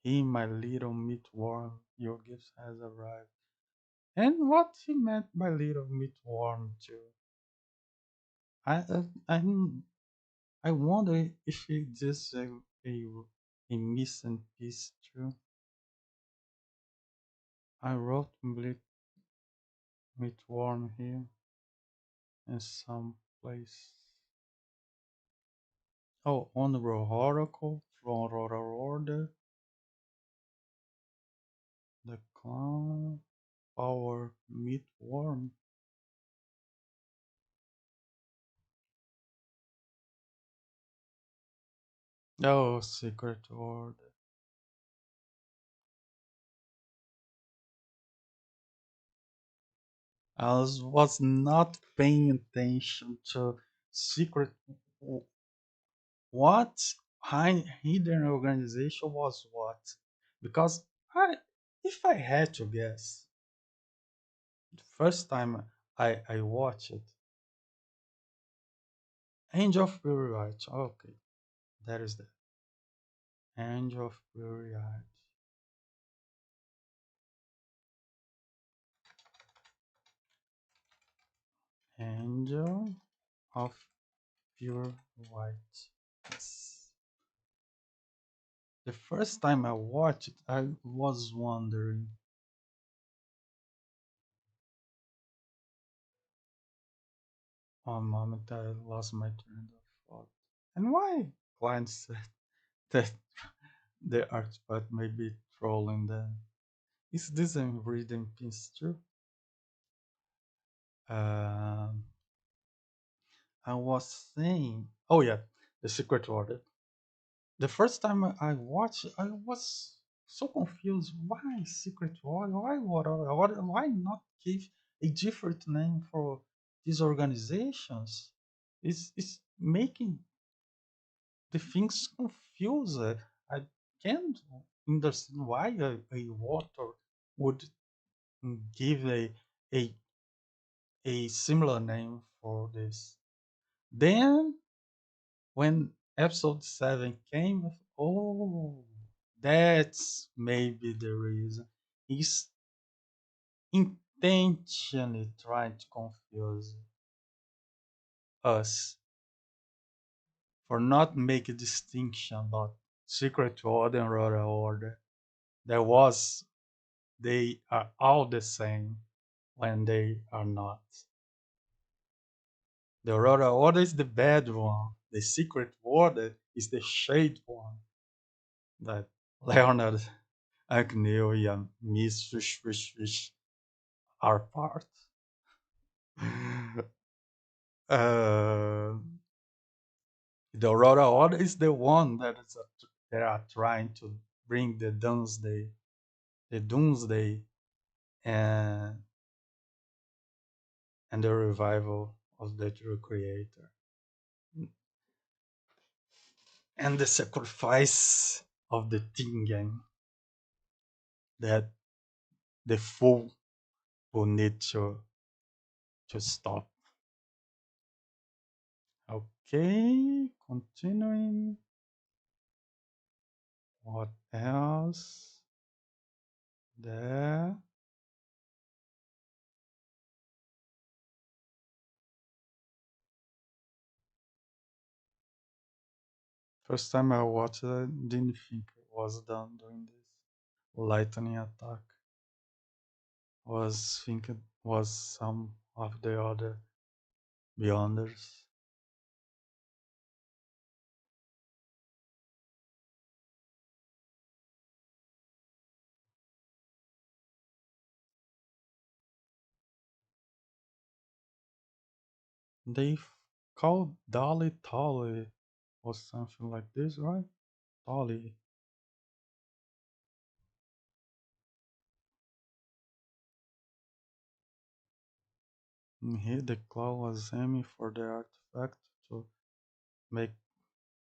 He, my little meatworm, your gift has arrived. And what he meant by little meatworm too. I I I, I wonder if it's just a missing piece too. I wrote meatworm here in some place. Oh, honorable oracle from order, the clown power meatworm. Oh, secret order. Was not paying attention to secret. What hidden organization was what? Because if I had to guess, the first time I watched it, Angel of Purity. Okay, that is the Angel of Purity. Angel of Pure White. Yes. The first time I watched it, I was wondering, one moment I lost my train of thought. And why? Client said that the artifact may be trolling them. Is this a reading piece true? Um, I was saying, oh yeah, the secret order. The first time I watched, I was so confused. Why secret order? Why order? Why not give a different name for these organizations? It's making the things confused. I can't understand why a author would give a a similar name for this. Then when episode 7 came, oh, that's maybe the reason. He's intentionally trying to confuse us for not making a distinction about secret order and royal order. There was they are all the same when they are not. The royal order is the bad one. The secret order is the shade one that Leonard Agnew and Miss Fish are part. Uh, the Aurora Order is the one that are trying to bring the Doomsday, and the revival of the true Creator, and the sacrifice of the Tingen that the fool will need to stop. Okay, continuing. What else? There. First time I watched it, I didn't think it was done doing this lightning attack. Was thinking was some of the other Beyonders. They called Dolly Tolly or something like this, right? Tolly. And here the clown was aiming for the artifact to make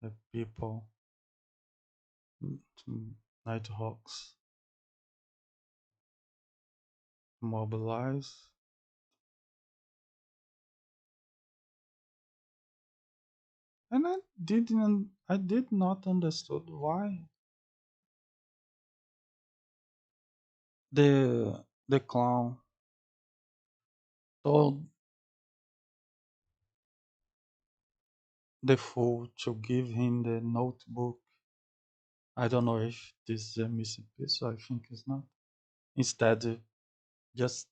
the people to Nighthawks mobilize. And I did not understood why the clown told the fool to give him the notebook. I don't know if this is a missing piece, I think it's not. Instead, just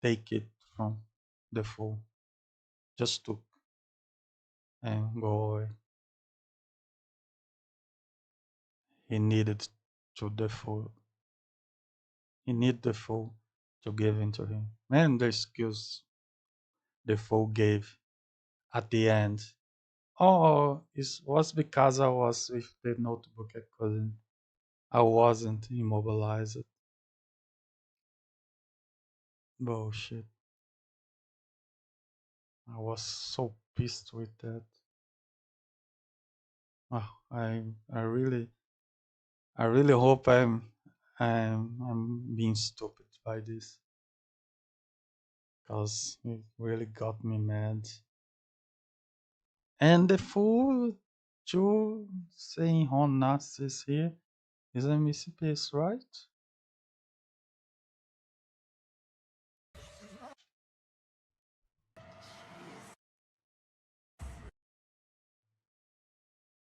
take it from the fool. Just took and go away. He needed to the fool. He needed the fool to give in to him. And the excuse the fool gave at the end. Oh, it was because I was with the notebook. I wasn't immobilized. Bullshit. I was so pissed with that. Oh, I really hope I'm being stupid by this because it really got me mad. And the fool to saying Honassis here is a missing piece, right?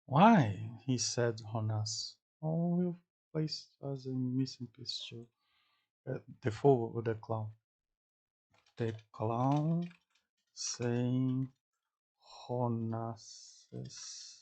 Why? He said Honas. Oh, we'll place as a missing piece too. The fool or the clown. The clown saying Honassis.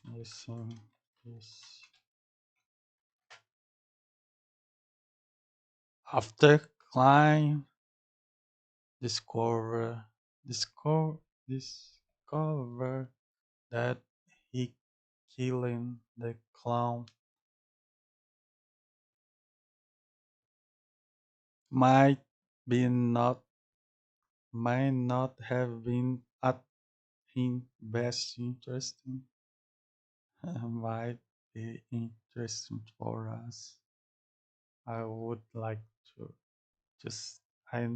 Missing piece. After Klein discover discover discover that he killing the clown might be not might not have been at his best interesting might be interesting for us. I would like to just I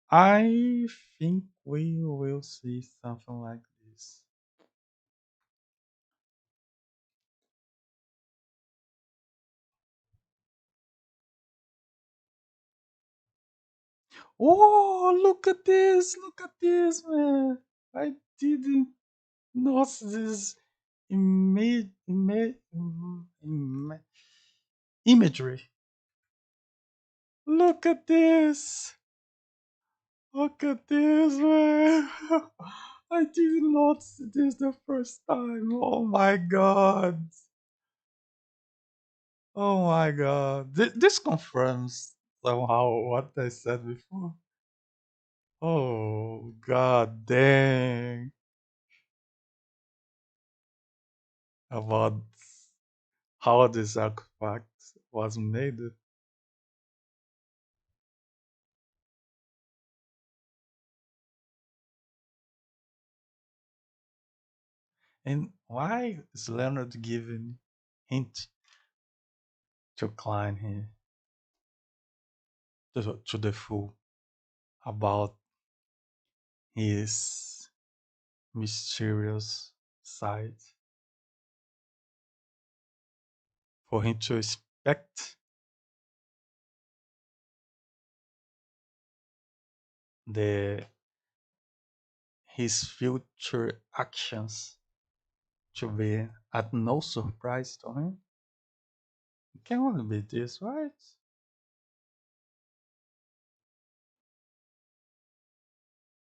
I think we will see something like this. Oh, look at this, man! I didn't notice this imagery. Look at this! Look at this, man! I did not see this the first time. Oh my god! Oh my god! This confirms somehow what I said before. Oh god dang! About how this artifact was made. And why is Leonard giving hint to Klein here to the fool about his mysterious side for him to expect the his future actions to be at no surprise to him. It can only be this, right?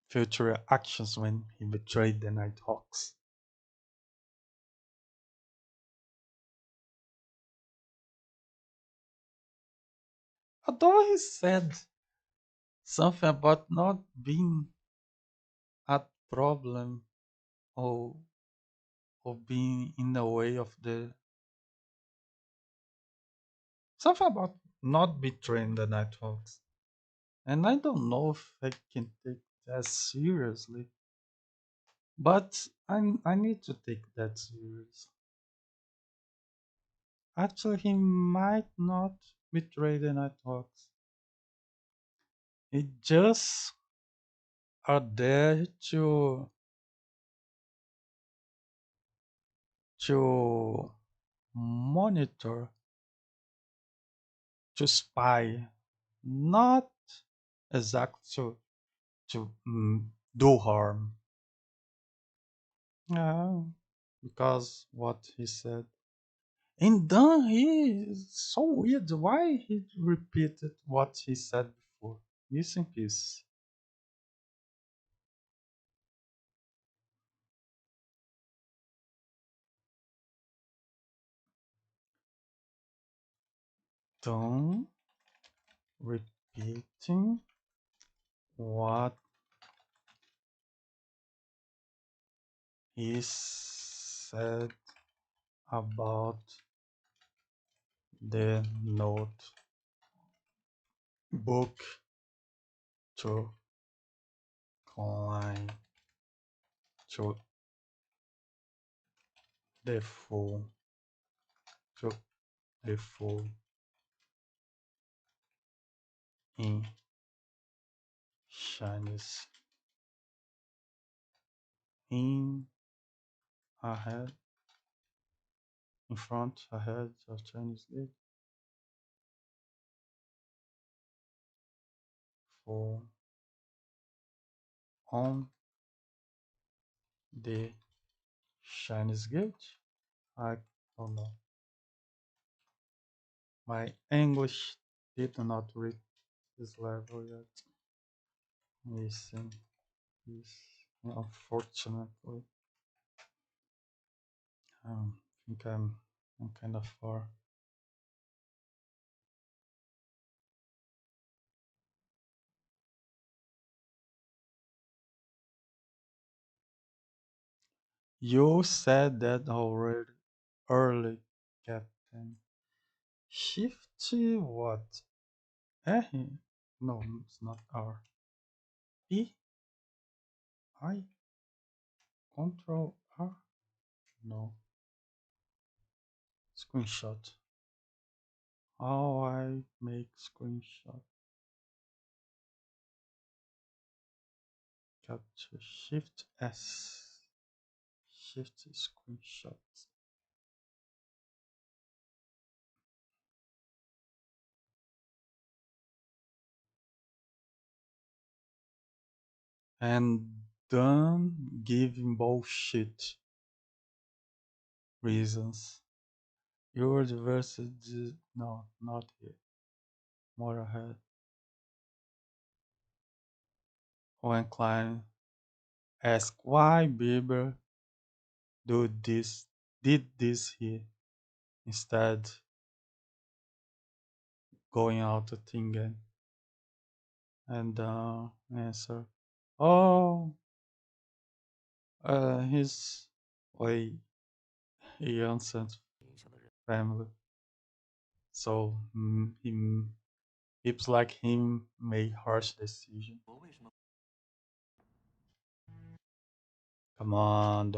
Future actions when he betrayed the Nighthawks. Although he said something about not being a problem or being in the way of the something about not betraying the Nighthawks. And I don't know if I can take that seriously. But I need to take that serious. Actually, he might not betray the Nighthawks. He just are there to monitor, to spy, not exact to do harm. Yeah, because what he said. And then he is so weird. Why he repeated what he said before? Missing piece. Don't repeating what he said about the notebook to climb to the full to the full in Chinese in ahead in front ahead of Chinese gate for on the Chinese gate. I don't know. My English did not reach this level yet. Missing this, unfortunately. I think I'm kind of far. You said that already early, Captain. Shift what? Eh? No, it's not R. E? I? Control R? No. Screenshot. How I make screenshot? Capture Shift S. Shift screenshot. And done giving bullshit reasons. Your diversity, no, not here. More ahead. When client ask why Bieber do this, did this here instead going out to Tingen and answer, oh, his way he answered family. So him it's like him made harsh decision. Come on,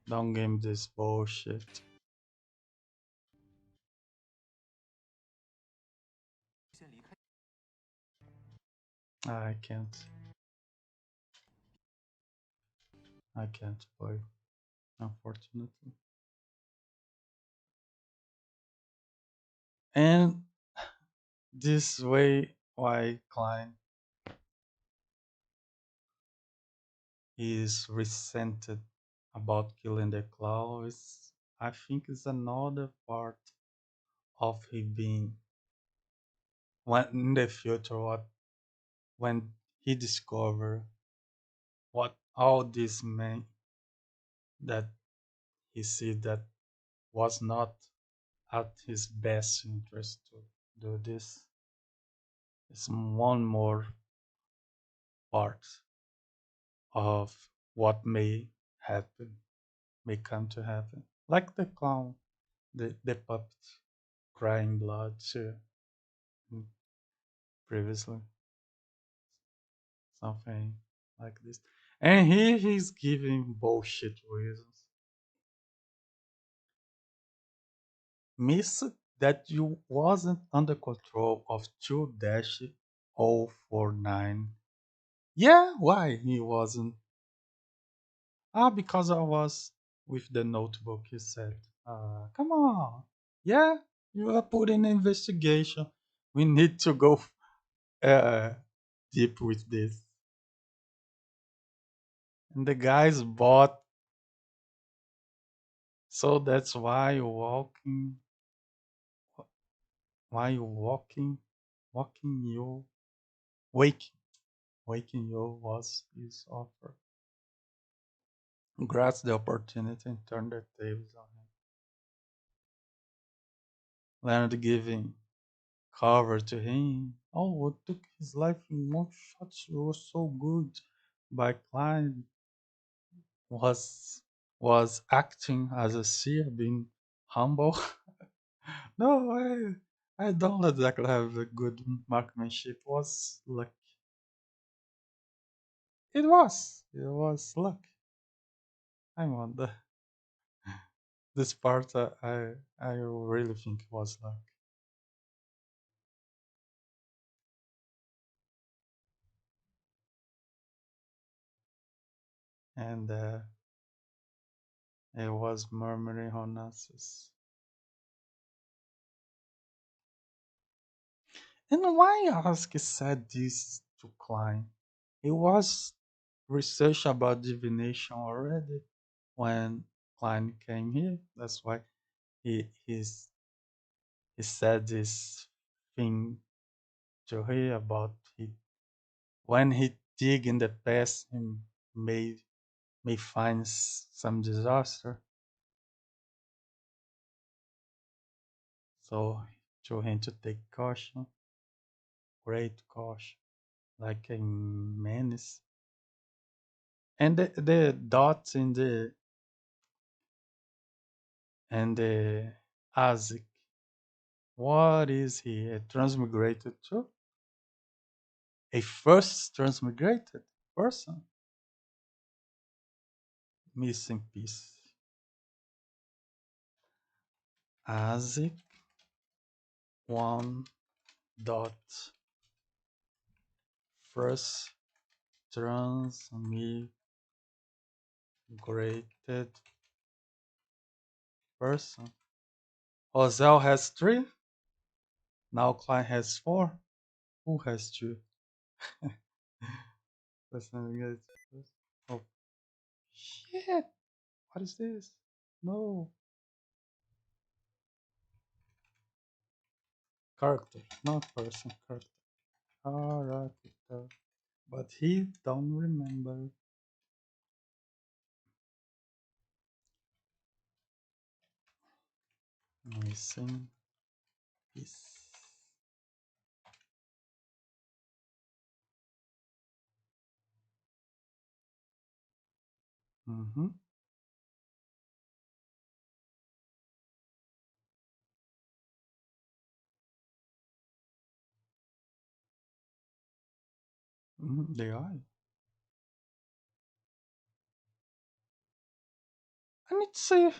don't give this bullshit. I can't. I can't play, unfortunately. And this way, why Klein is resented about killing the clown is, I think, is another part of him being when in the future what when he discover what all this meant that he see that was not at his best interest to do this is one more part of what may happen, may come to happen. Like the clown, the puppet crying blood too, mm, previously, something like this. And here he's giving bullshit reasons. Missed that you wasn't under control of 2-049. Yeah, why he wasn't? Ah, because I was with the notebook, he said. Come on. Yeah, you are putting an investigation. We need to go uh, deep with this. And the guys bought, so that's why you're walking you, waking, waking you was his offer. Grasp the opportunity and turn the tables on him. Leonard giving cover to him. Oh, what took his life in one shot was so good. By Klein was was acting as a seer, being humble. No, I don't exactly have a good marksmanship. Was luck. It was luck. I'm on this part. I really think it was luck. And it was murmuring on us. And why Ask said this to Klein? It was research about divination already when Klein came here. That's why he said this thing to her about when he dig in the past he may may find some disaster. So to him to take caution, great caution, like a menace. And the dots in the Isaac. What is he? A transmigrated too? A first transmigrated person? Missing piece. Isaac one dot first transmigrated person. Ozell has three. Now Klein has four. Who has two? Let's navigate first. Oh shit! What is this? No character, not person. Character. Character. But he don't remember. Missing piece. Mm-hmm. Mm-hmm. They are. I need to see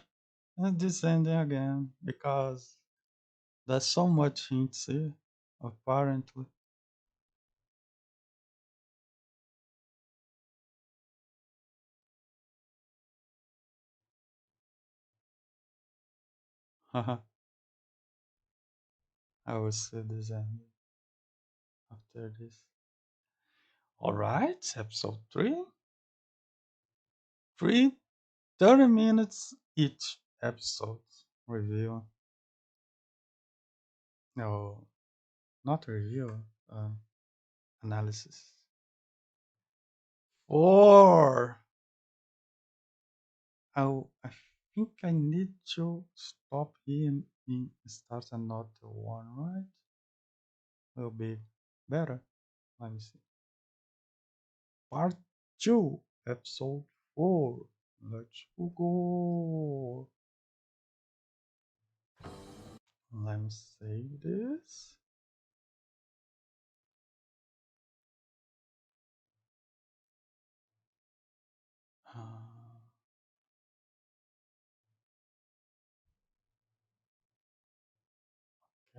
this ending again because there's so much hints here, apparently. I will see this end after this. All right, episode 3. 3 30 minutes each episode review. No, not review, analysis. 4. I think I need to stop here and start another one, right? Will be better. Let me see. Part 2, episode 4. Let's go. Let me save this. Uh,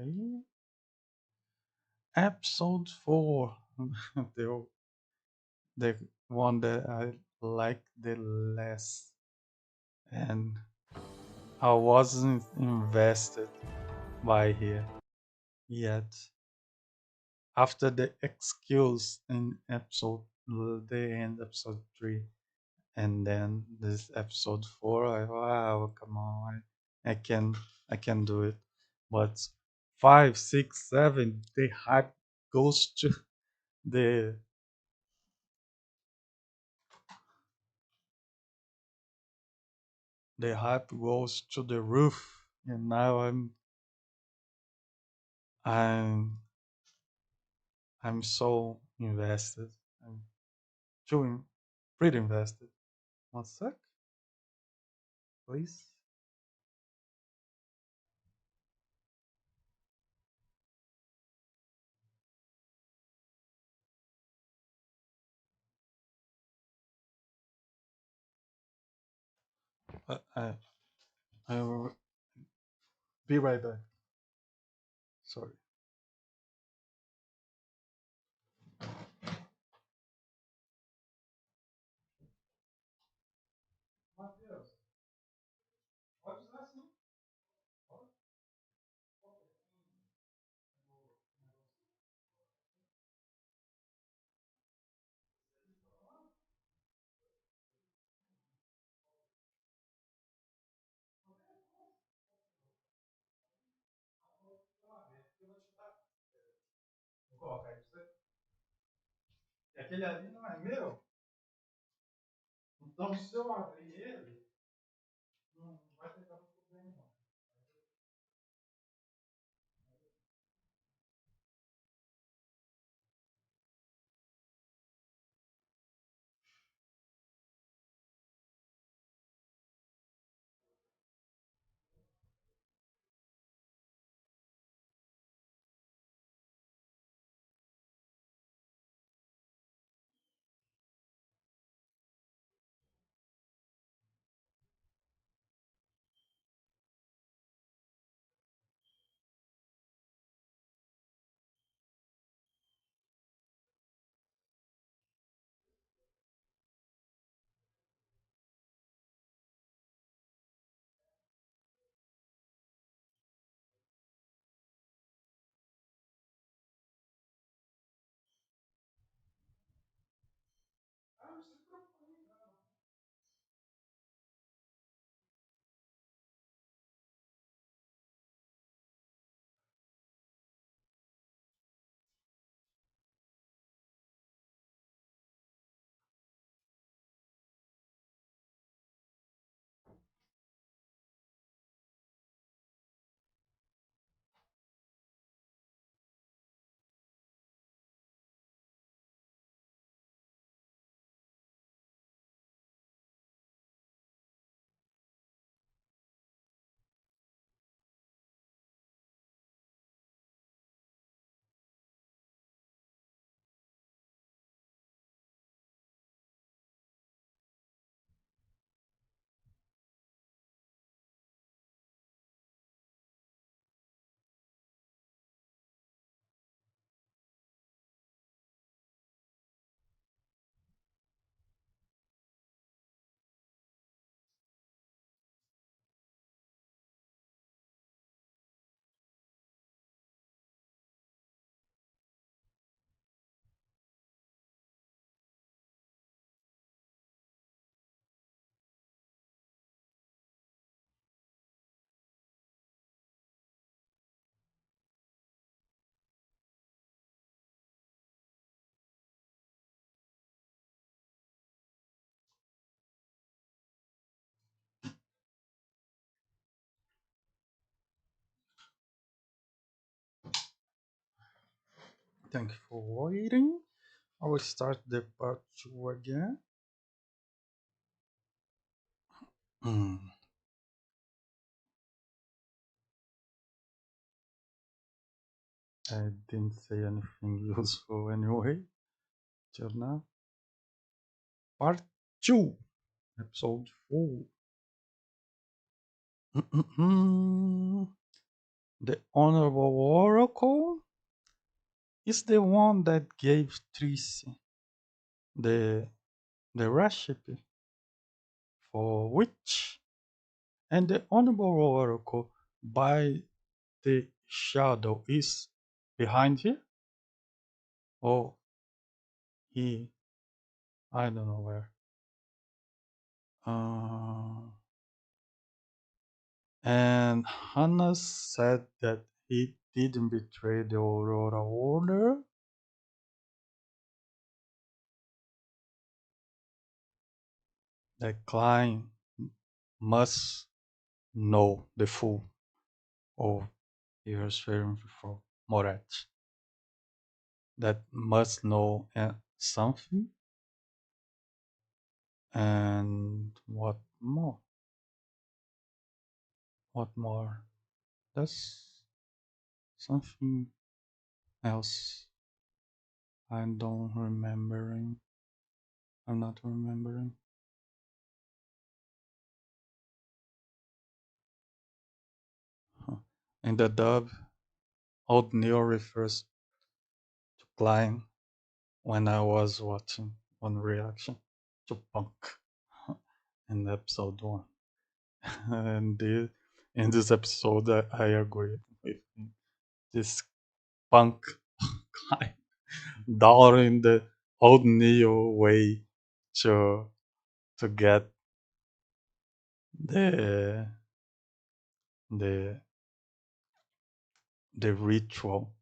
okay. Episode 4. the, the one that I like the less. And I wasn't invested by here yet. After the excuse in episode the end episode 3 and then this episode 4, wow, come on, I can do it. But 5, 6, 7, the hype goes to the the hype goes to the roof, and now I'm I'm so invested. I'm too pretty invested. One sec, please. I will be right back. Sorry. Matheus, pode usar sim. Vou colocar aí pra você. E aquele ali não é meu, então se eu abrir ele, não vai ter tanto problema não. Thank you for waiting. I will start the part two again. Hmm, I didn't say anything useful anyway till now. Part two, episode four. The Honorable Oracle is the one that gave Tracy the the recipe for witch, and the Honorable Oracle by the shadow is behind here. Oh, he, I don't know where. Uh, and Hannah said that he didn't betray the Aurora Order. That Klein must know the full. Oh, he was referring for Morat. That must know something. And what more? What more? That's something else. I don't remembering. I'm not remembering. Huh. In the dub, old Neil refers to Klein when I was watching one reaction to Punk in episode one. and in this episode, I agree with him. This Punk Klein down in the old Neo way to to get the the the ritual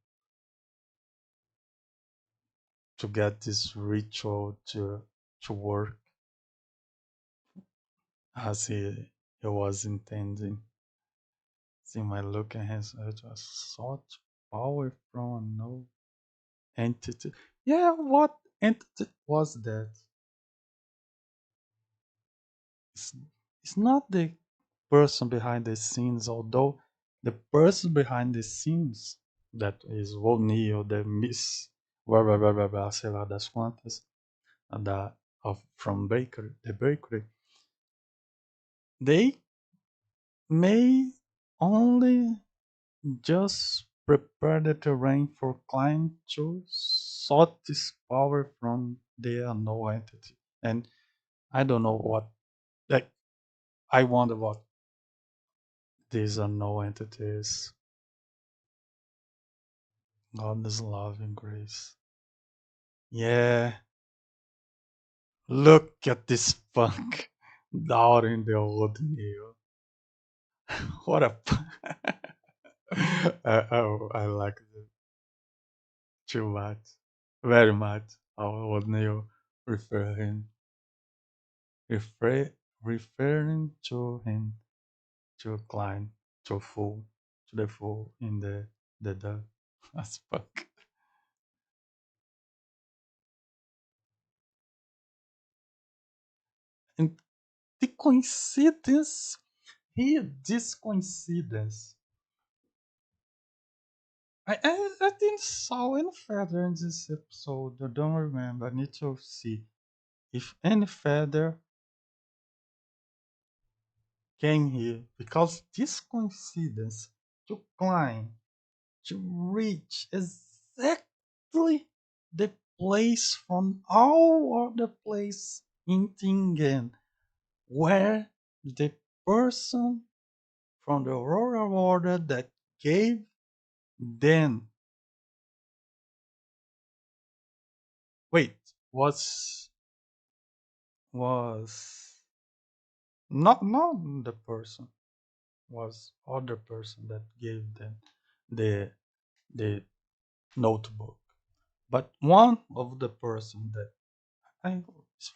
to get this ritual to work as he was intending. See my look at his it was such power from a no entity. Yeah, what entity was that? It's, it's not the person behind the scenes, although the person behind the scenes that is o Neo, the Miss sei lá das quantas, da of from bakery, the bakery, they may only just prepare the terrain for Klein to sort this power from the unknown entity. And I don't know what, like, I wonder what these unknown entities, God's love and grace. Yeah, look at this punk down in the old Neo. What a. I like it too much, very much. How old Neo referring refer, referring to him to Klein to fool to the fool in the as fuck. And the coincidence here, this coincidence. I didn't saw any feather in this episode. I don't remember. I need to see if any feather came here because this coincidence to climb to reach exactly the place from all other place in Tingen where the person from the Aurora Order that gave them wait was not the person was other person that gave them the the notebook, but one of the person that I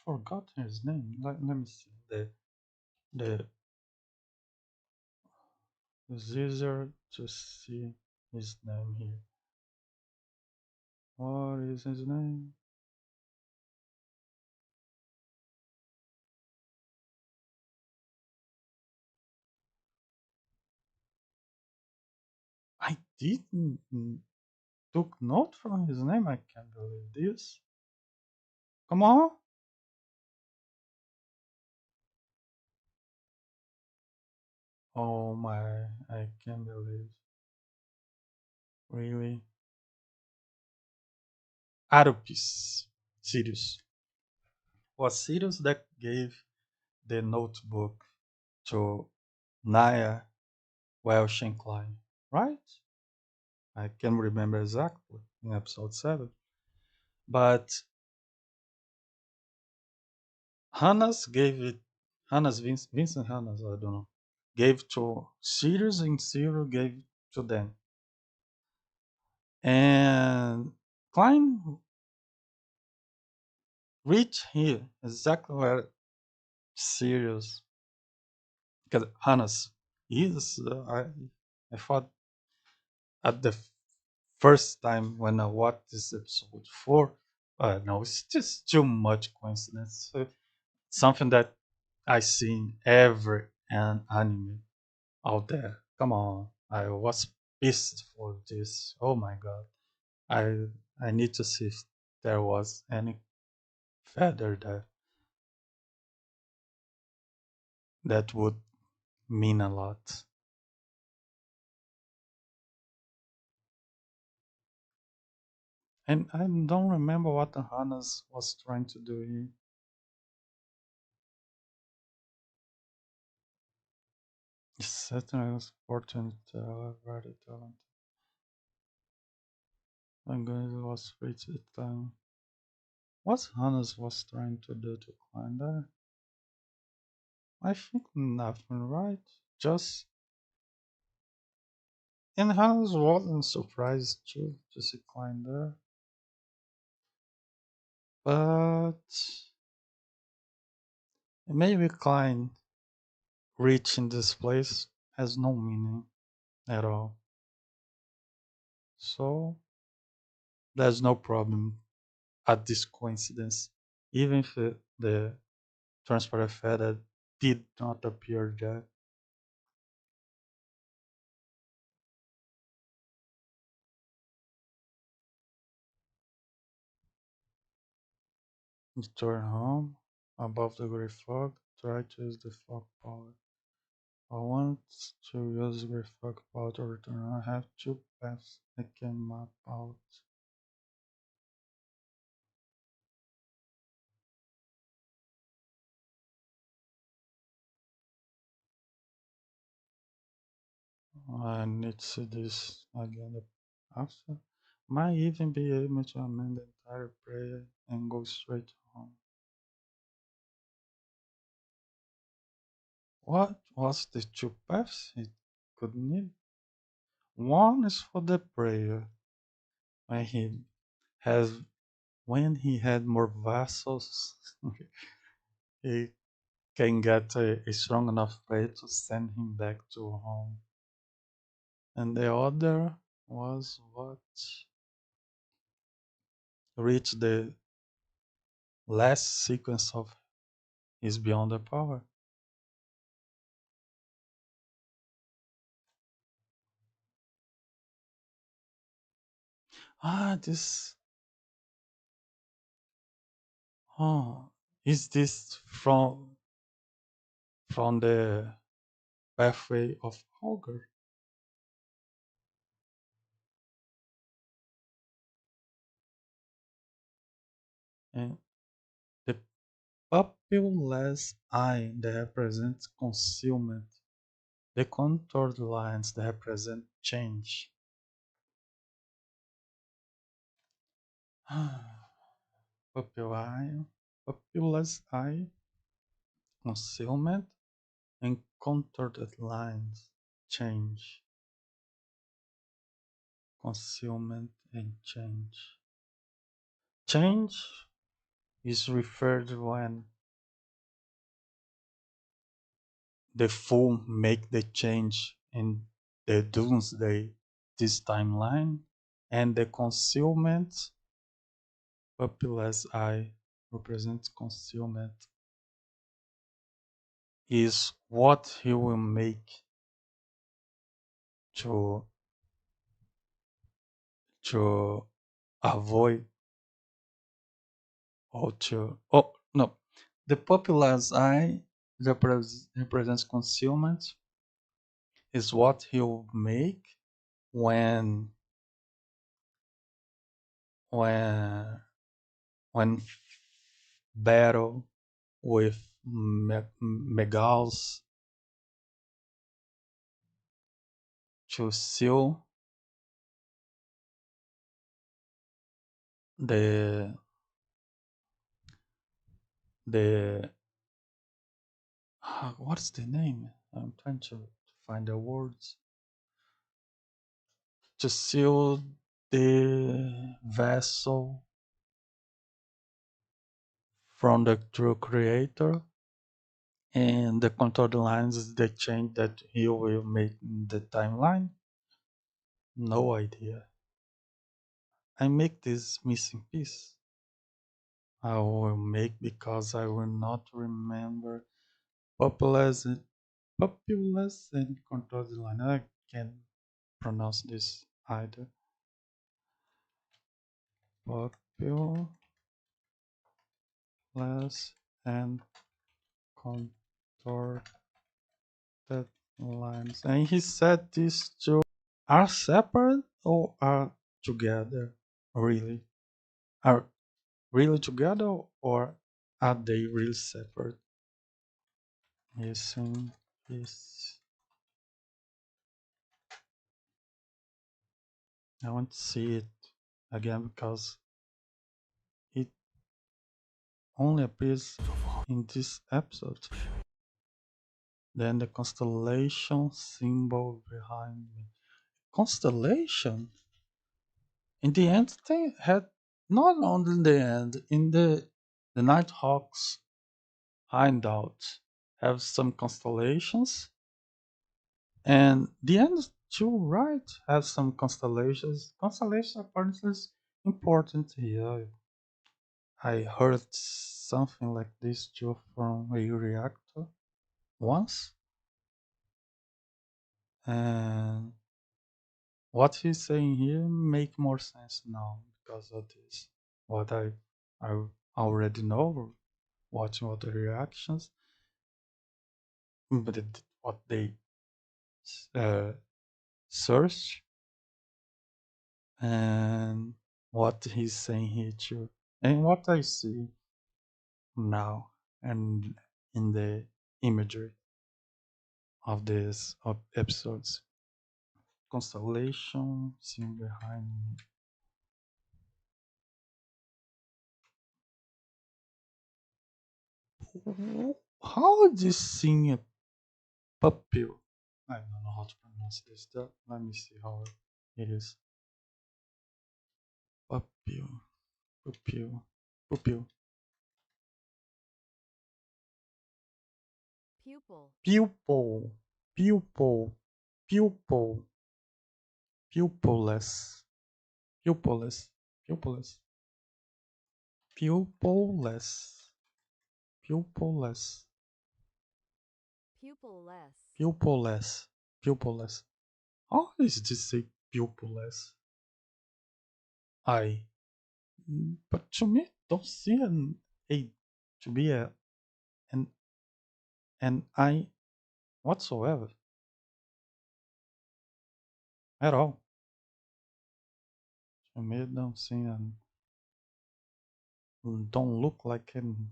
forgot his name. Let me see the it's easier to see his name here. What is his name? I didn't took note from his name. I can't believe this. Come on. Oh my, I can't believe. Really? Aropis. Sirius. Was Sirius that gave the notebook to Naya Welsh and Klein, right? I can't remember exactly in episode 7. But Hannah's gave it, Vincent Hannah's, I don't know, gave to Sirius and Sirius gave to them. And Klein reached here exactly where Sirius, because Hannah's is, I thought at the first time when I watched this episode 4, no, it's just too much coincidence. Something that I see in every anime out there. Come on, I was pissed for this. Oh my god, I I need to see if there was any feather there that would mean a lot. And I don't remember what the Hannes was trying to do here. Certainly was important, very talented. And it was reached the time. What Hannes was trying to do to climb there? I think nothing, right? Just and Hannes wasn't surprised to see climb there, but maybe Klein reaching this place has no meaning at all. So there's no problem at this coincidence, even if the transparent feather did not appear there. Return home, above the grey fog, try to use the fog power. I want to use grey fog power to return. I have two paths I can map out. I need to see this again after. Might even be able to amend the entire prayer and go straight home. What was the two paths it could need? One is for the prayer when has when he had more vassals, he can get a strong enough prayer to send him back to home. And the other was what reached the last sequence of his Beyond the Power. This. Oh, is this from the pathway of Holger? And the pupilless eye that represents concealment, the contoured lines that represent change. Pupil eye, pupilless eye, concealment, and contoured lines, change, concealment, and change. Change is referred when the fool make the change in the doomsday this timeline, and the concealment Pupilless eye represents concealment, is what he will make to to avoid or to oh no, the pupilless eye represents concealment, is what he'll make when when when battle with megals to seal the the what's the name? I'm trying to find the words to seal the vessel from the true creator, and the control lines is the change that he will make in the timeline. No idea. I make this missing piece. I will make because I will not remember populous populous and control line. I can't pronounce this either. Populous and contorted lines. And he said these two are separate or are together? Really? Are really together or are they really separate? Missing piece. I want to see it again because it only appears in this episode. Then the constellation symbol behind me. Constellation? In the end, they had not only in the end, in the Nighthawks hideout have some constellations, and the end too, right? Have some constellations. Constellations apparently is important here. I heard something like this too from a reactor once, and what he's saying here make more sense now because of this. What I already know, watching other reactions, but what they uh, search and what he's saying here too, and what I see now and in the imagery of these episodes. Constellation seen behind me. How is this thing a pupil? I don't know how to pronounce this. Let me see how it is. Pupil, pupil, pupil, Pupil. pupil, pupil, pupil, pupilless, pupilless, pupilless, pupilless, pupilless, Pupilless. pupilless, pupilless. How is this a pupilless? I, but to me, don't see a to be an an I whatsoever at all. To me, don't see don't look like an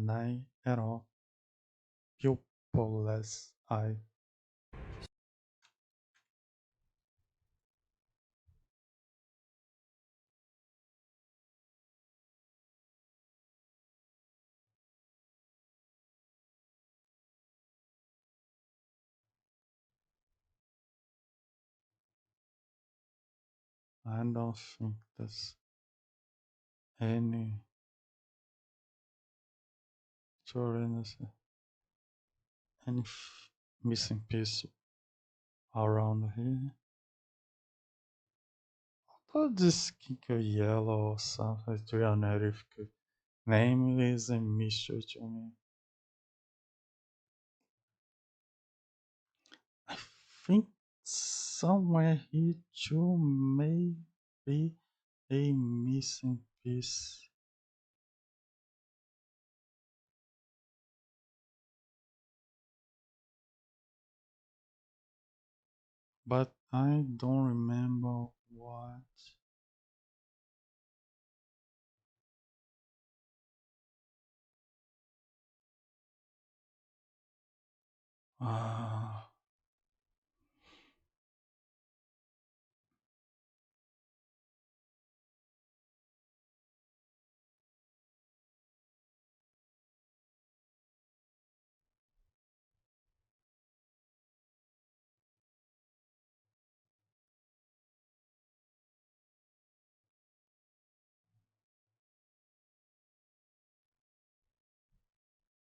eye at all. Pupilless eye. I don't think there's any foreigners, any missing piece around here. But this kinker yellow or something generic name is a mystery to me. I think somewhere here too may be a missing piece, but I don't remember what. Ah,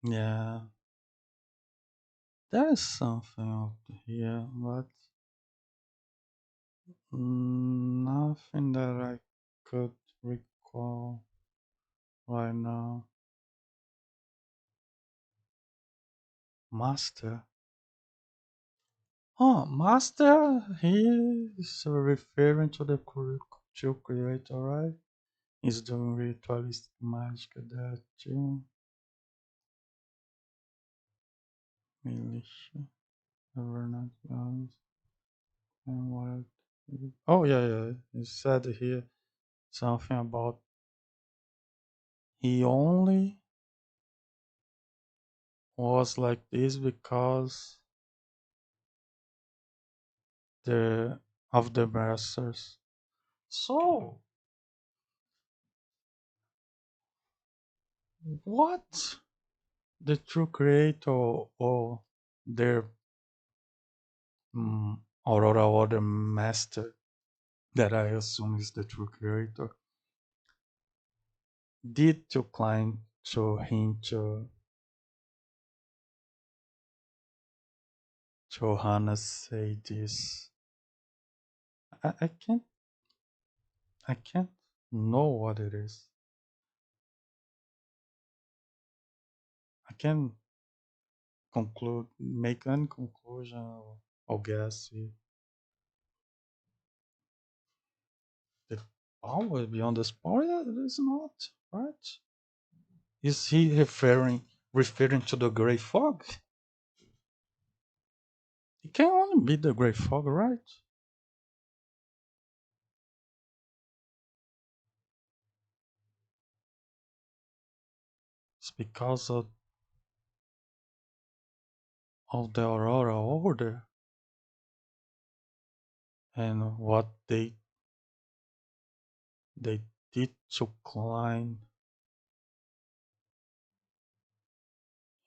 yeah, there is something out here, but nothing that I could recall right now. Master. Oh, master, he is referring to the true creator, right? He's doing ritualistic magic there too. Militia, Evernight Guns, and what? Oh, yeah, yeah. He said here something about he only was like this because the of the masters. So, what the true creator or their Aurora or the master that I assume is the true creator did to Klein to him to Hannah say this? I can't know what it is. I can't make any conclusion or guess it. The power beyond the spoiler is not, right? Is he referring to the gray fog? It can only be the gray fog, right? It's because of the aurora over there and what they did to Klein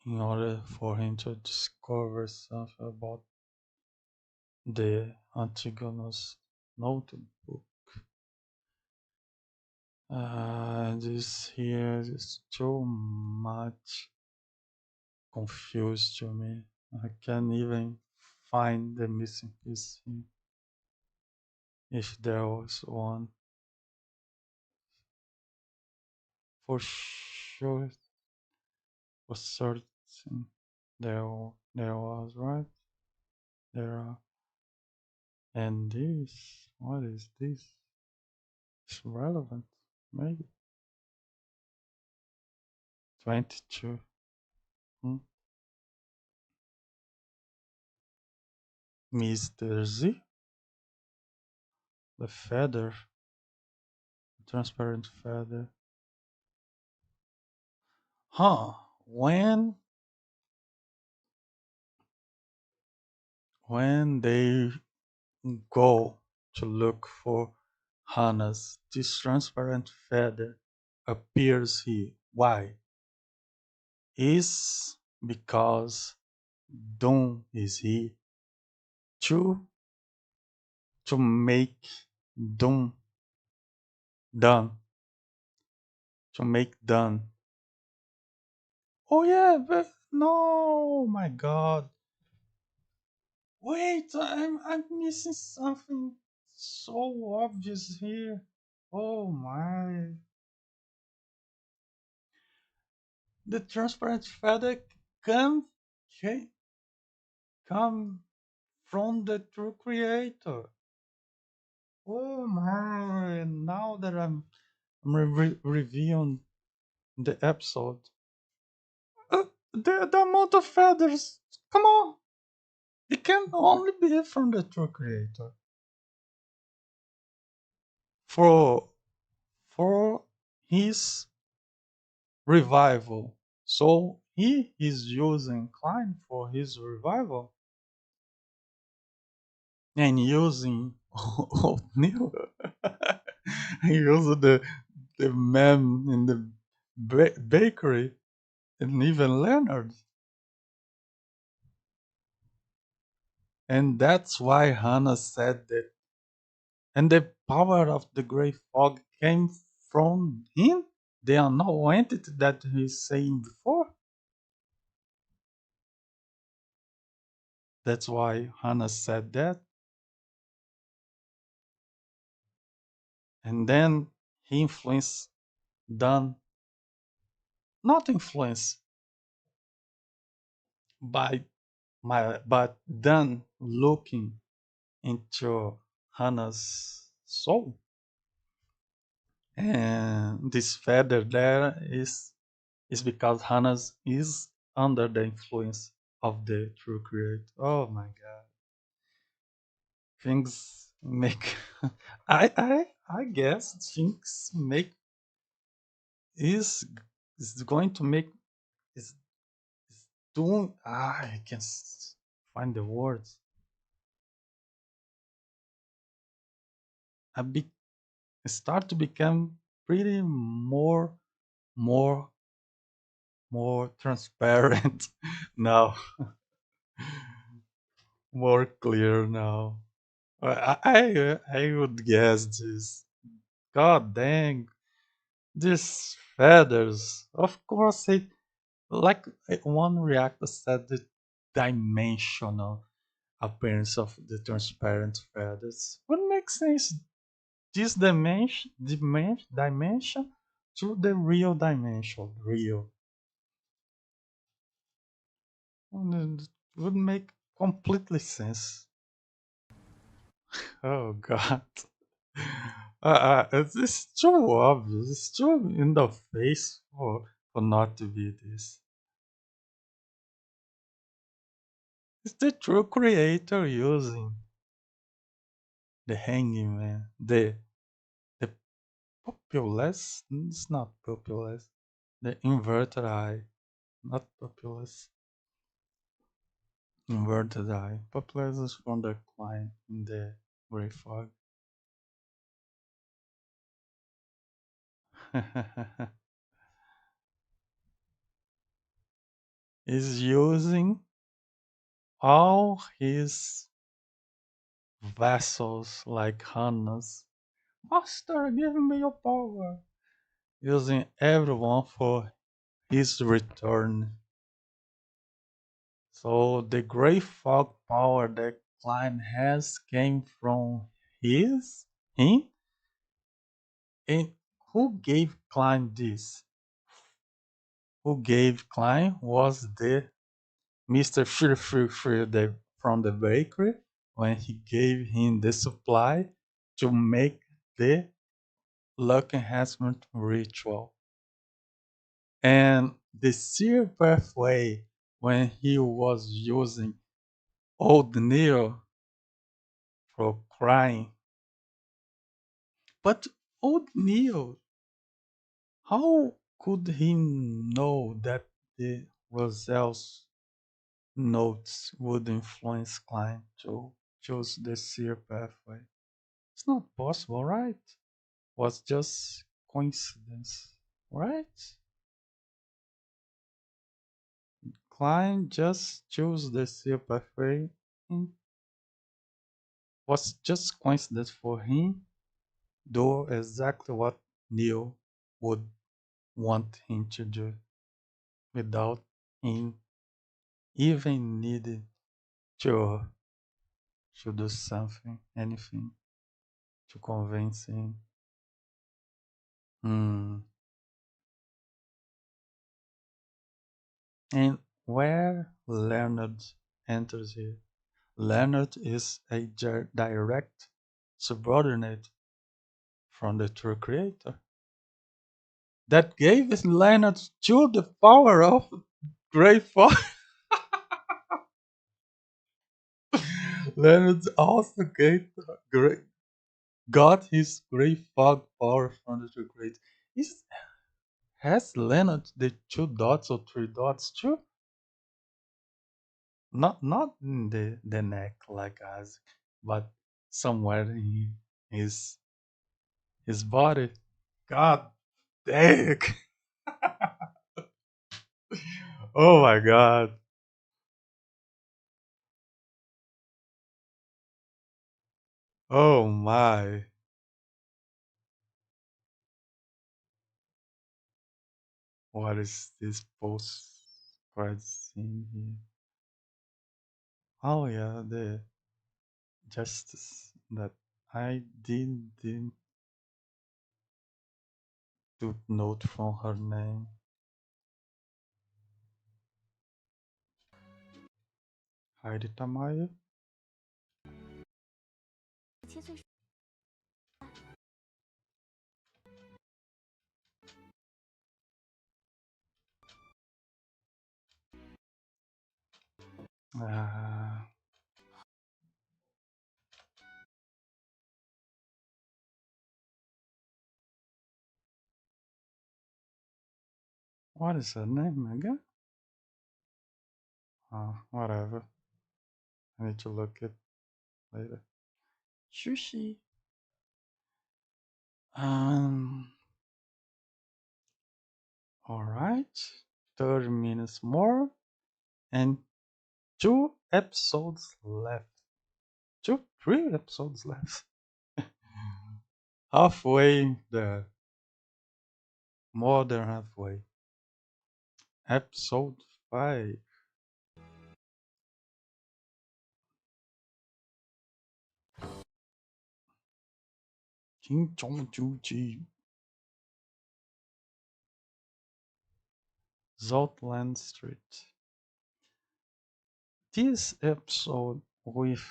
in order for him to discover something about the Antigonus notebook. This here is too much confused to me. I can't even find the missing piece here, if there was one. For sure, for certain, there was, right? There are. And this, what is this? It's relevant, maybe. 22. Hmm? Mr. Z, the feather, transparent feather. Huh? When they go to look for Hannah's, this transparent feather appears here. Why? Is because Doom is here to make Doom done, to make done. Oh yeah, but no, my God. Wait, I'm missing something so obvious here. Oh my. The transparent feather come, ca- come from the true creator. Oh my. Now that I'm reviewing the episode, the amount of feathers, come on. It can only be from the true creator. For for his revival. So he is using Klein for his revival and using O'Neill. He used the man in the bakery and even Leonard. And that's why Hannah said that. And the power of the great fog came from him. They are no entity that he's saying before. That's why Hannah said that. And then he influenced Dan, not influenced by but Dan looking into Hannah's soul. And this feather there is because Hannah's is under the influence of the true creator. Oh my god. Things make I guess things make is is going to make is is doing I can find the words. I be, start to become pretty more more transparent now, more clear now. I would guess this. God dang, these feathers. Of course, it like one reactor said the dimensional appearance of the transparent feathers would make sense. This dimension to the real dimension, real. And it would make completely sense. Oh God. It's too obvious. It's too in the face for not to be this. It's the true creator using the hanging man. The populace. It's not populace. The inverted eye. Not populace. Inverted eye. Populace is from the client in the gray fog. Is using all his vessels like Hannah's. Master, give me your power. Using everyone for his return. So the great fog power that Klein has came from him. And who gave Klein this? Who gave Klein was the Mr. from the bakery when he gave him the supply to make the luck enhancement ritual. And the seer pathway when he was using old Neil for crying. But old Neil, how could he know that the Roselle's notes would influence Klein to choose the seer pathway? It's not possible, right? Was just coincidence, right? Klein just chose the seer pathway and was just coincidence for him, do exactly what Neil would want him to do without him even needing to do something, anything. to convince him. Hmm. And where Leonard enters here, Leonard is a direct subordinate from the true creator that gave Leonard to the power of great fog. Leonard also got his great fog power from the true creator. Is Has Leonard the two dots or three dots too? Not in the neck like us, but somewhere in his body. God dang. Oh my god. Oh my. What is this post credit scene here? Oh yeah, the justice that I didn't took note from her name. Heidi Tamayo. 啊 what is her name again? Whatever. I need to look it later. Sushi. Um. All right. 30 minutes more, and two episodes left. Two, three episodes left. Halfway there. More than halfway. Episode 5. Ching chong chu chi. Zotland Street. This episode with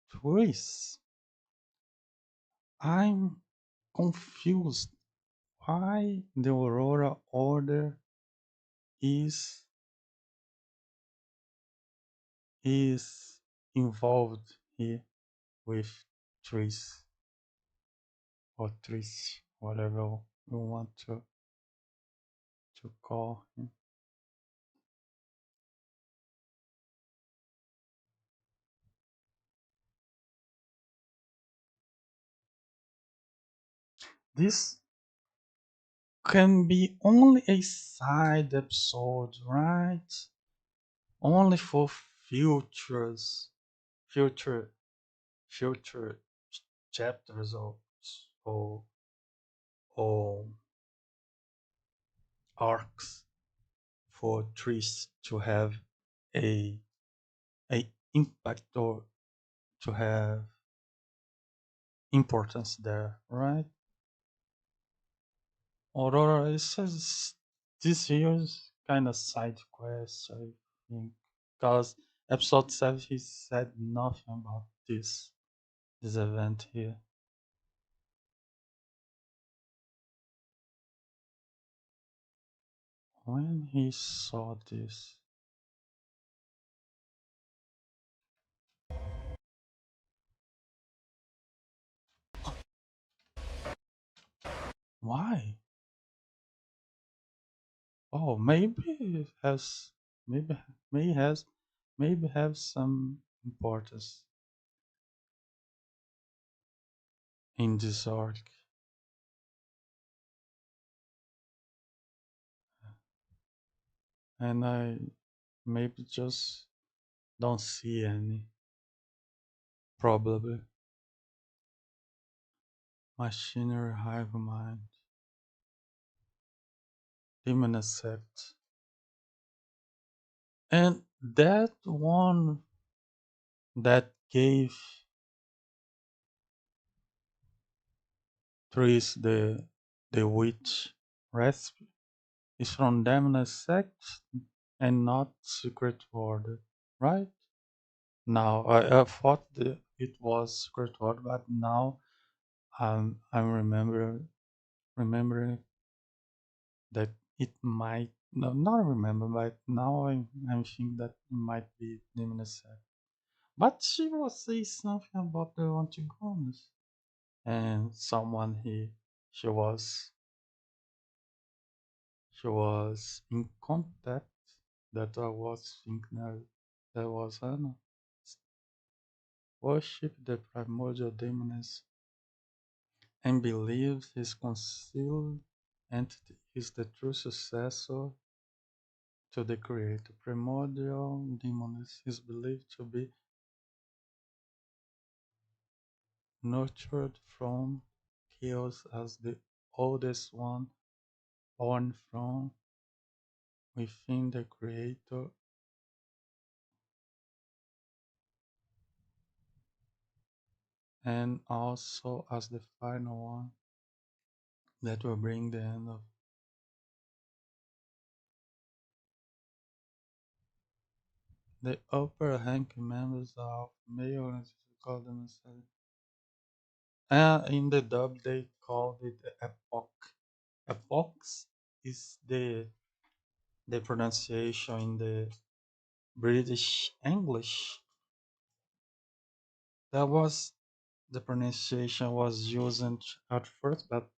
twists. I'm confused why the Aurora Order is is involved here with trees or trees, whatever you want to call him. This can be only a side episode, right? Only for future, future chapters or, or arcs for trees to have a a impact or to have importance there, right? Aurora is this year's kind of side quest, I think, because episode 7 he said nothing about this event here. When he saw this, why? Oh, maybe it has, maybe may has, maybe have some importance in this arc, and I maybe just don't see any. Probably machinery, hive mind, demon sect, and that one that gave Tris, the witch recipe, is from Demon sect and not secret word, right? Now I thought it was secret word, but now I'm remembering that it might no not remember, but now I'm thinking that it might be Demon sect. But she was saying something about the Antigonus and someone she was she was in contact that I was thinking that was Anna. Worship the primordial demoness and believes his concealed entity is the true successor to the creator. Primordial demoness is believed to be nurtured from chaos as the oldest one born from within the creator and also as the final one that will bring the end of the upper ranking members of male organizations call themselves. In the dub they called it epoch. Epochs is the pronunciation in the British English. That was the pronunciation was used at first, but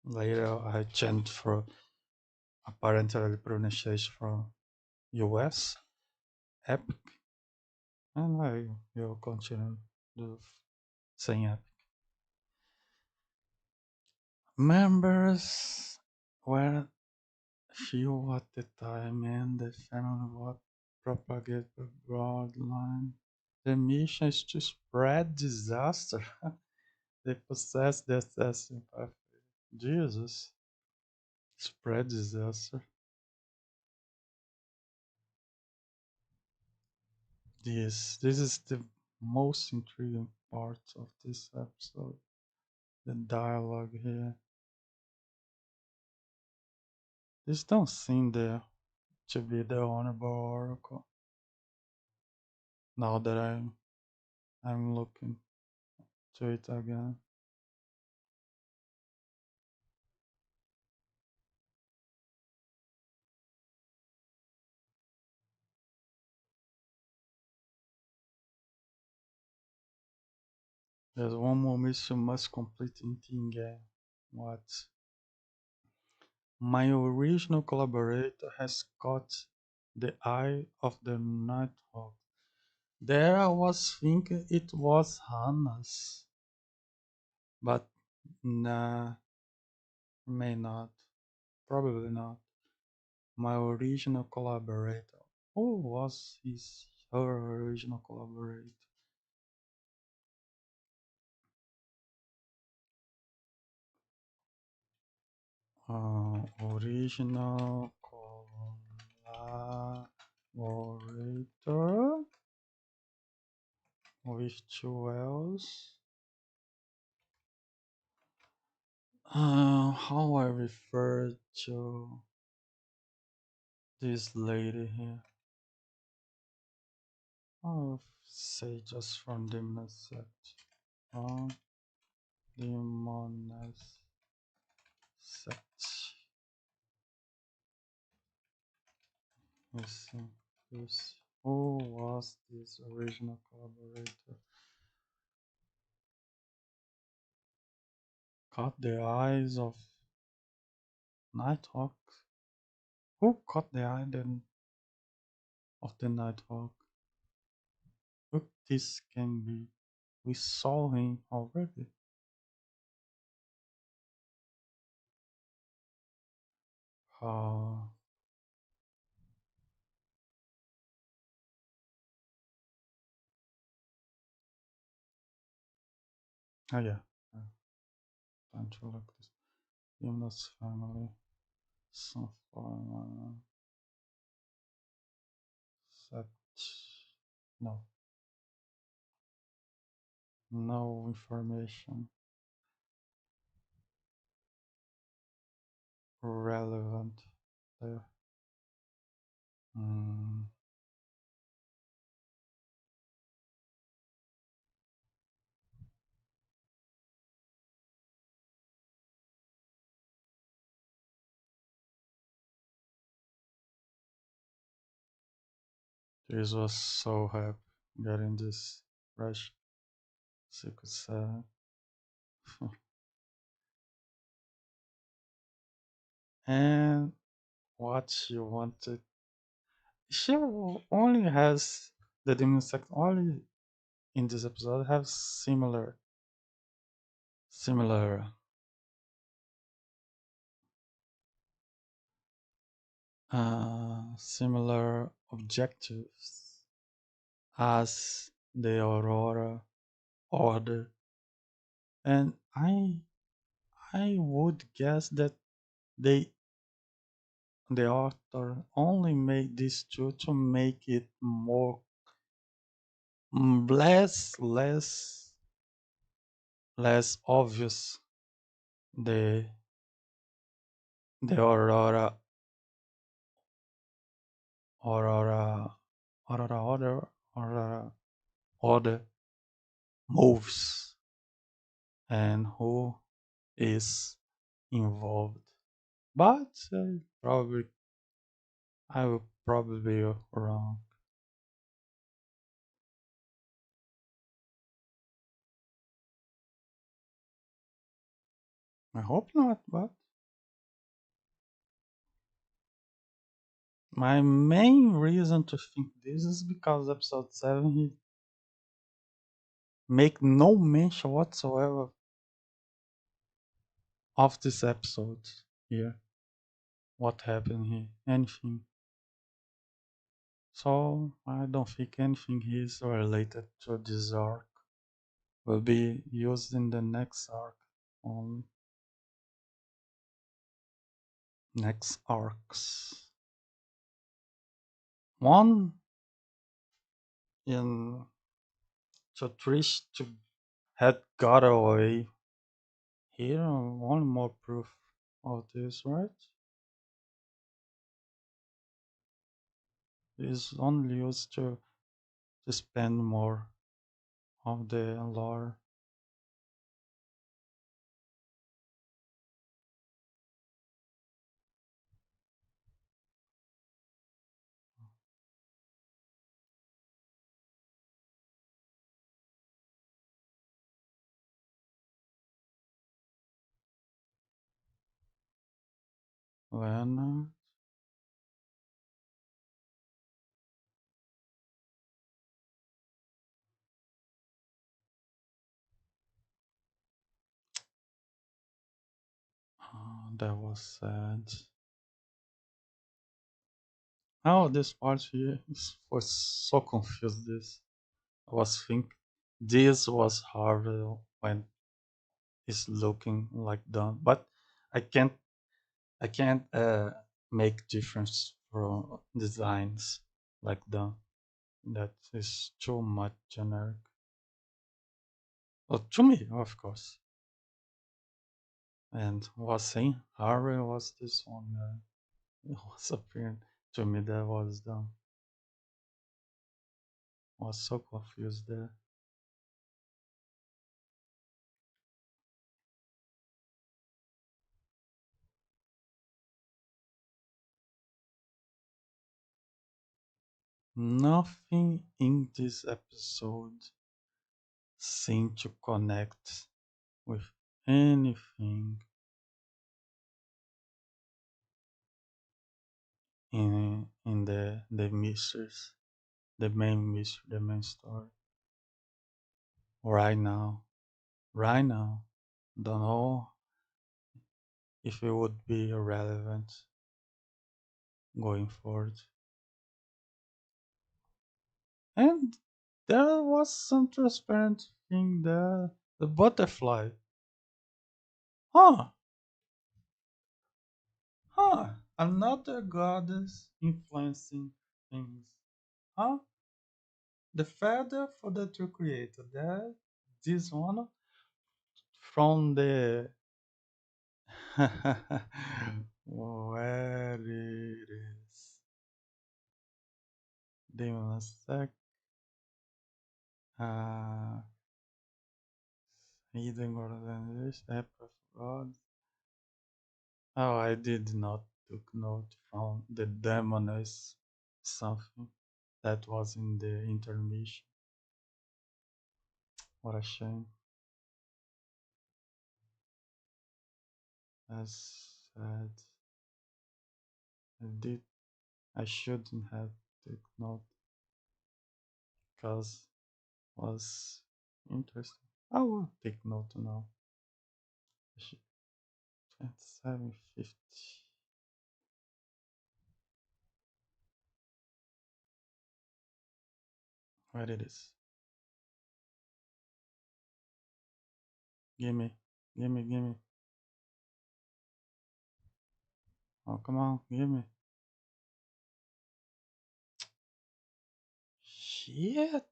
later I changed for apparently pronunciation from US epic, and I will continue the same epic. Members were few at the time, and the family would propagate the bloodline. The mission is to spread disaster. They possess the assassin of Jesus. Spread disaster. This is the most intriguing part of this episode. The dialogue here. This don't seem there to be the honorable oracle. Now that I'm looking to it again. There's one more mission must complete in team game. What? My original collaborator has caught the eye of the Nighthawk. There I was thinking it was Hannah's, but nah, may not. Probably not. My original collaborator. Who was her original collaborator? Original collaborator with two L's. How I refer to this lady here? I'll say just from Demoness Sect. From Demoness Sect. Let's see. Who was this original collaborator? Caught the eyes of Nighthawk. Who caught the eye then of the Nighthawk? Who this can be? We saw him already. Uh, oh yeah. Uh, Time to look this. Yunus family. Some form set. No. No information. relevant there. Mm, this was so happy getting this rush Secret 7. And what she wanted. She only has the demon sect only in this episode have similar similar objectives as the Aurora Order, and I would guess that they the author only made these two to make it more less obvious the the Aurora Aurora Order moves and who is involved. But probably I will probably be wrong. I hope not, but my main reason to think this is because episode 7 he make no mention whatsoever of this episode here. What happened here? Anything. So I don't think anything is related to this arc will be used in the next arc on next arcs. One in so Trish to had got away. Here, one more proof of this, right? Is only used to spend more of the lore. When that was sad. Oh, this part here was so confused. This I was think this was harder when it's looking like done, but I can't I can't make difference from designs like done. That is too much generic. Well, to me, of course. And was saying Harry was this one. It was appearing to me that was done. Was so confused there. Nothing in this episode seemed to connect with anything in the mysteries, the main mystery, the main story. Right now, right now, don't know if it would be relevant going forward. And there was some transparent thing there. The butterfly. Huh, huh. Another goddess influencing things. Huh? The feather for the true creator. That this one from the Where it is. Demon a sec. Uh, Hidden organization. App of God. Oh, I did not took note from the demon is something that was in the intermission. What a shame. As said, I did. I shouldn't have took note because was interesting. I will take note now. 2750. Where it is? Gimme, gimme. Oh, come on, gimme. Shit.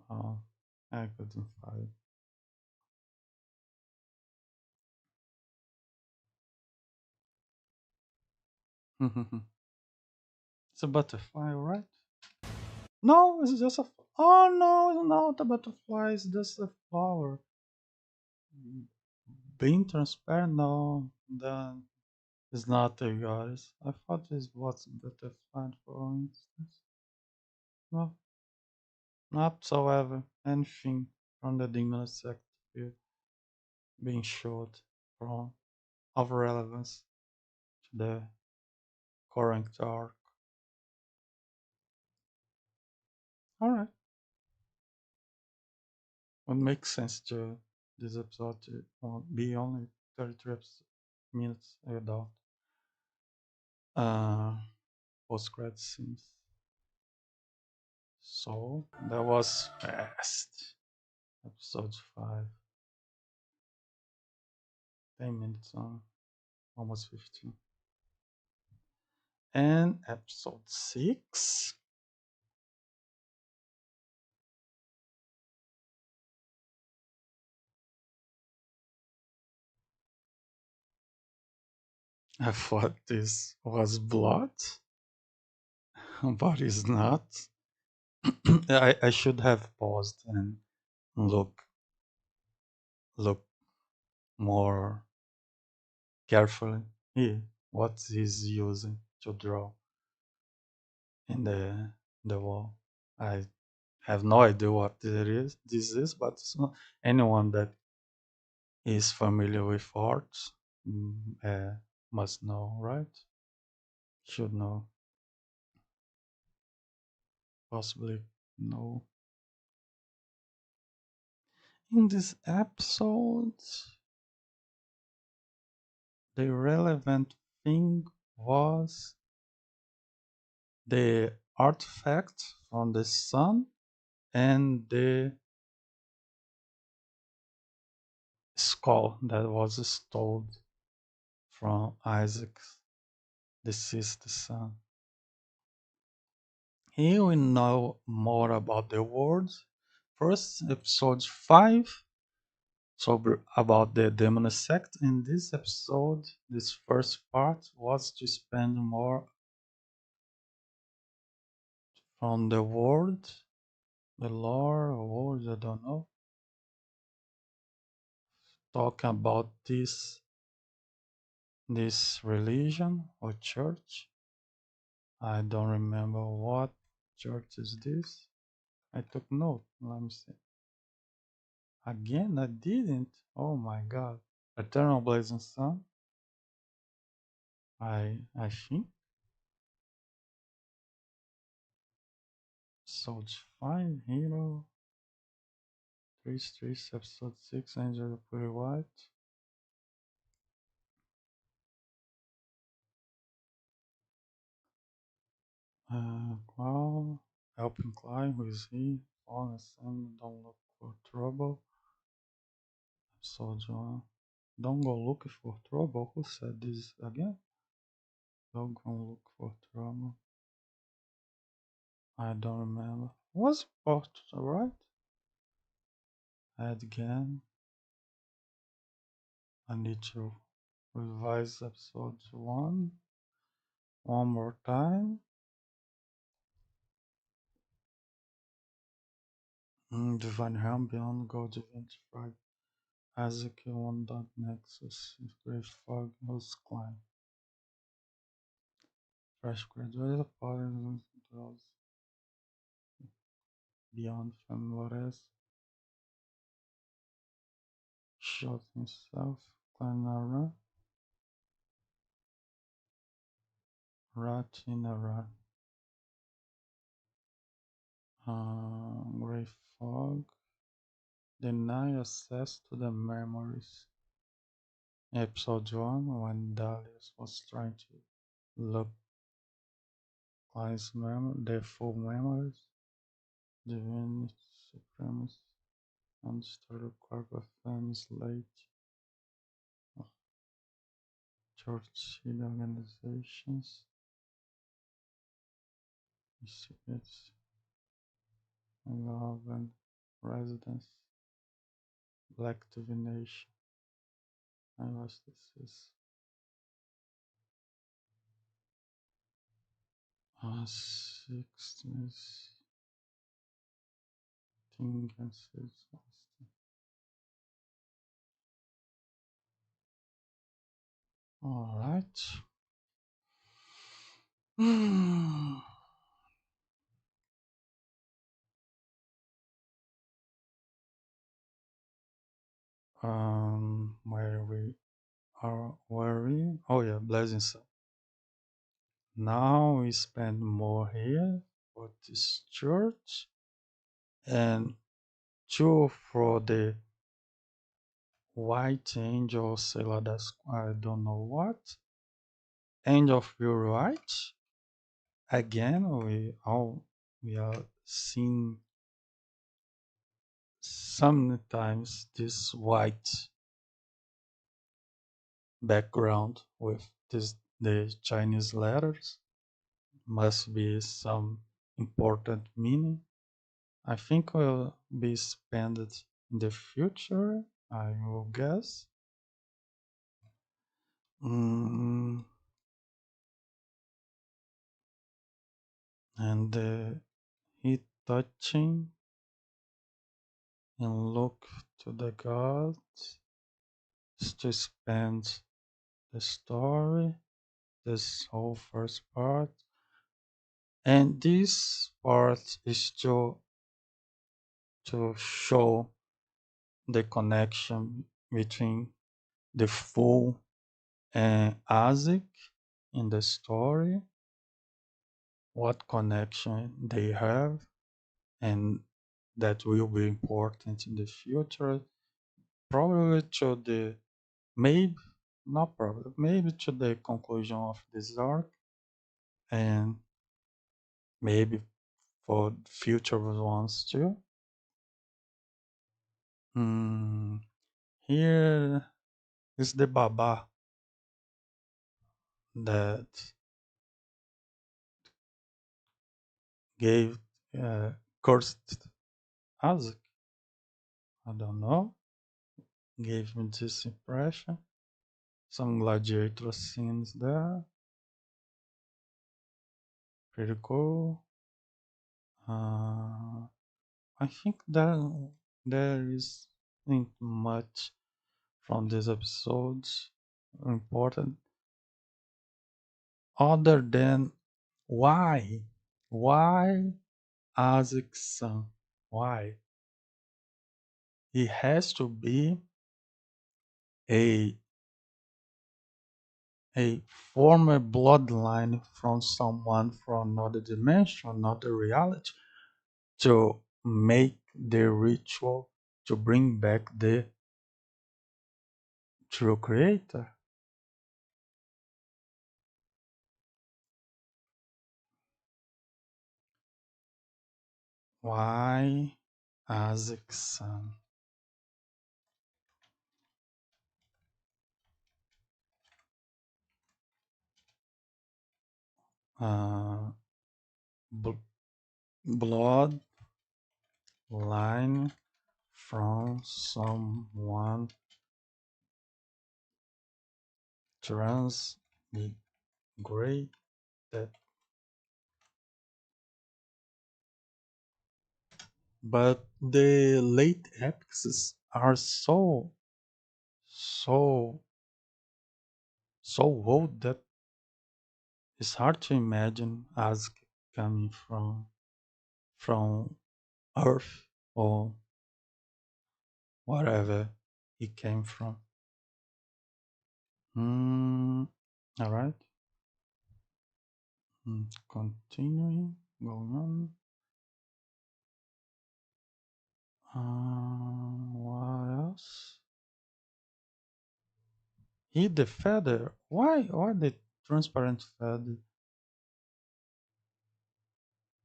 Oh, I couldn't find. It's a butterfly, right? No, it's just a. Oh no, it's not a butterfly. It's just a flower. Being transparent, no, then it's not a goddess. I thought this was a butterfly, for instance. No, not whatsoever. Anything from the demon sect here being showed from of relevance to the current arc. All right, would make sense to this episode to be only 33 minutes without uh, post credit scenes. So that was fast. Episode 5, 10 minutes on, almost 15. And episode 6. I thought this was blood, but it's not. I should have paused and look look more carefully here what he's using to draw in the wall. I have no idea what it is. This is, but anyone that is familiar with art must know, right? Should know, possibly know. In this episode, the relevant thing was the artifact from the sun and the skull that was stolen from Isaac's deceased son. Here we know more about the world. First, episode 5, so about the demon sect. In this episode, this first part was to spend more on the world, the lore or words, I don't know. Talk about this religion or church. I don't remember what church is this. I took note. Let me see. Again, I didn't. Oh my god. Eternal Blazing Sun. I think. Episode 5, Hero. 3 Streets, Episode 6, Angel of Pretty White. Well, helping Klein, who is he? Fallen Sun, don't look for trouble. Episode 1. Don't go looking for trouble. Who said this again? Don't go look for trouble. I don't remember. Was part right? Add again. I need to revise episode one more time. Divine Helm Beyond God Identified. Isaac one dot Nexus. Great Fog Nose Climb. Fresh graduated Power Beyond Flores. Shot himself. Clanara. Rat in a rat. Grey Fog. Deny access to the memories. Episode 1, when Darius was trying to look Klein's their full memories, Divinity Supremacy, and started Quark Family's late church organizations, institutes, love and residence, black divination. I was this is 60s thing and six. All right. Where we are, where we? Oh yeah, blessings. Now we spend more here for this church and two for the white angel Celadas. I don't know what. Angel of pure white. Again, we are seeing sometimes this white background with this the Chinese letters. Must be some important meaning. I think will be spent in the future, I will guess. Mm, and he touching and look to the gods to spend the story, this whole first part. And this part is to show the connection between the fool and Isaac in the story, what connection they have, and that will be important in the future. Probably to the maybe not probably maybe to the conclusion of this arc, and maybe for future ones too. Mm, here is the Baba that gave cursed Isaac. I don't know. Gave me this impression. Some gladiator scenes there. Pretty cool. Uh, I think there isn't much from these episodes important other than why why Isaac's son, why he has to be a a former bloodline from someone from another dimension, another reality, to make the ritual to bring back the true creator. Why Isaac's son? Uh, Blood line from someone transmigrated. But the late epics are so, so old that it's hard to imagine us coming from Earth or wherever he came from. Mm, all right. Continuing, going on. What else? He the feather. Why the transparent feather?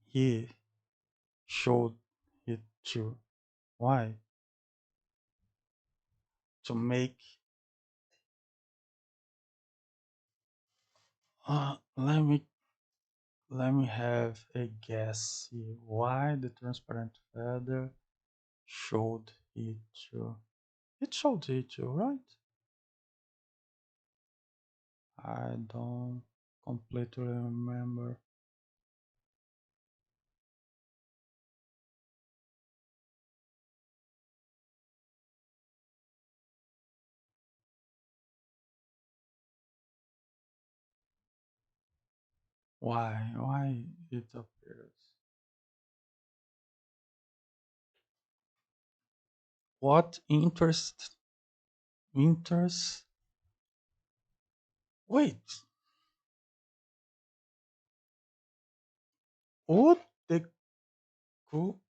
He showed it to. Why? To make. Let me have a guess here. Why the transparent feather showed it to? It showed it to, right? I don't completely remember. Why it appears. What interest? Wait, would the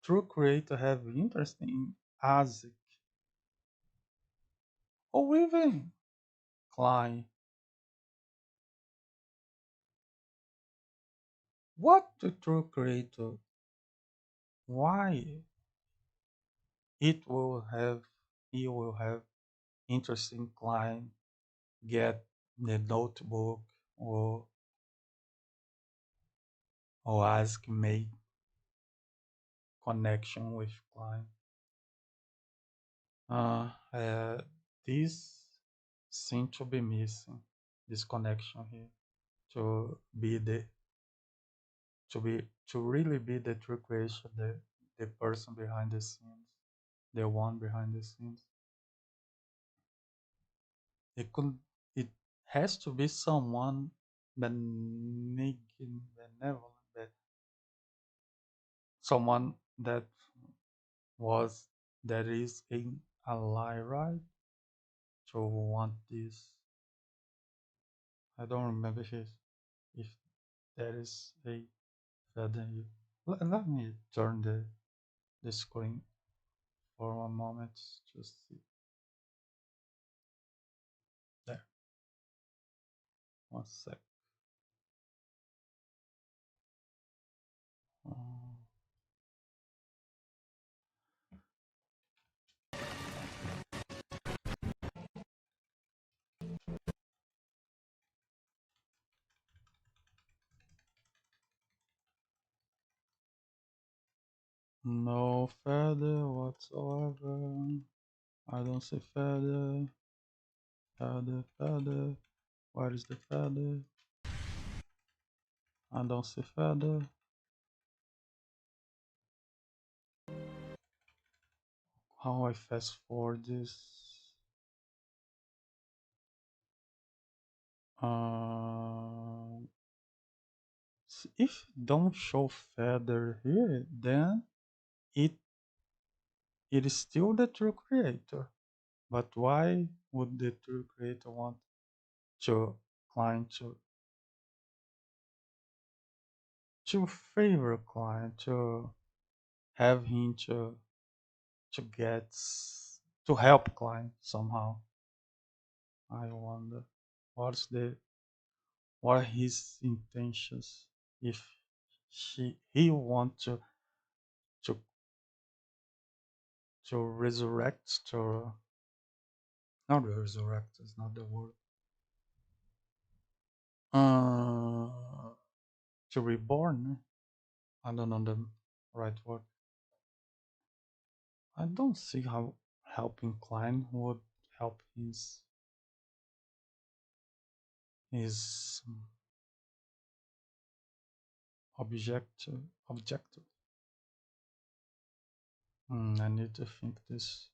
true creator have interest in Isaac or even Klein? What the true creator? Why it will have he will have interest in Klein, get the notebook or Isaac made connection with Klein. Uh, this seem to be missing this connection here to be the to really be the true creation, the person behind the scenes, the one behind the scenes. It could it has to be someone benevolent, someone was that is in a lie, right? To want this. I don't remember if there is a feather here. Let me turn the screen for a moment to see. There, one sec. Uh, no feather whatsoever. I don't see feather. Feather. Where is the feather? I don't see feather. How I fast forward this? Uh, if don't show feather here, then it it is still the true creator. But why would the true creator want to client to favor client to have him to get to help client somehow? I wonder what's the what are his intentions if he want to to resurrect to not resurrect is not the word uh to reborn. I don't know them. right word. I don't see how helping Klein would help his objective. I need to think this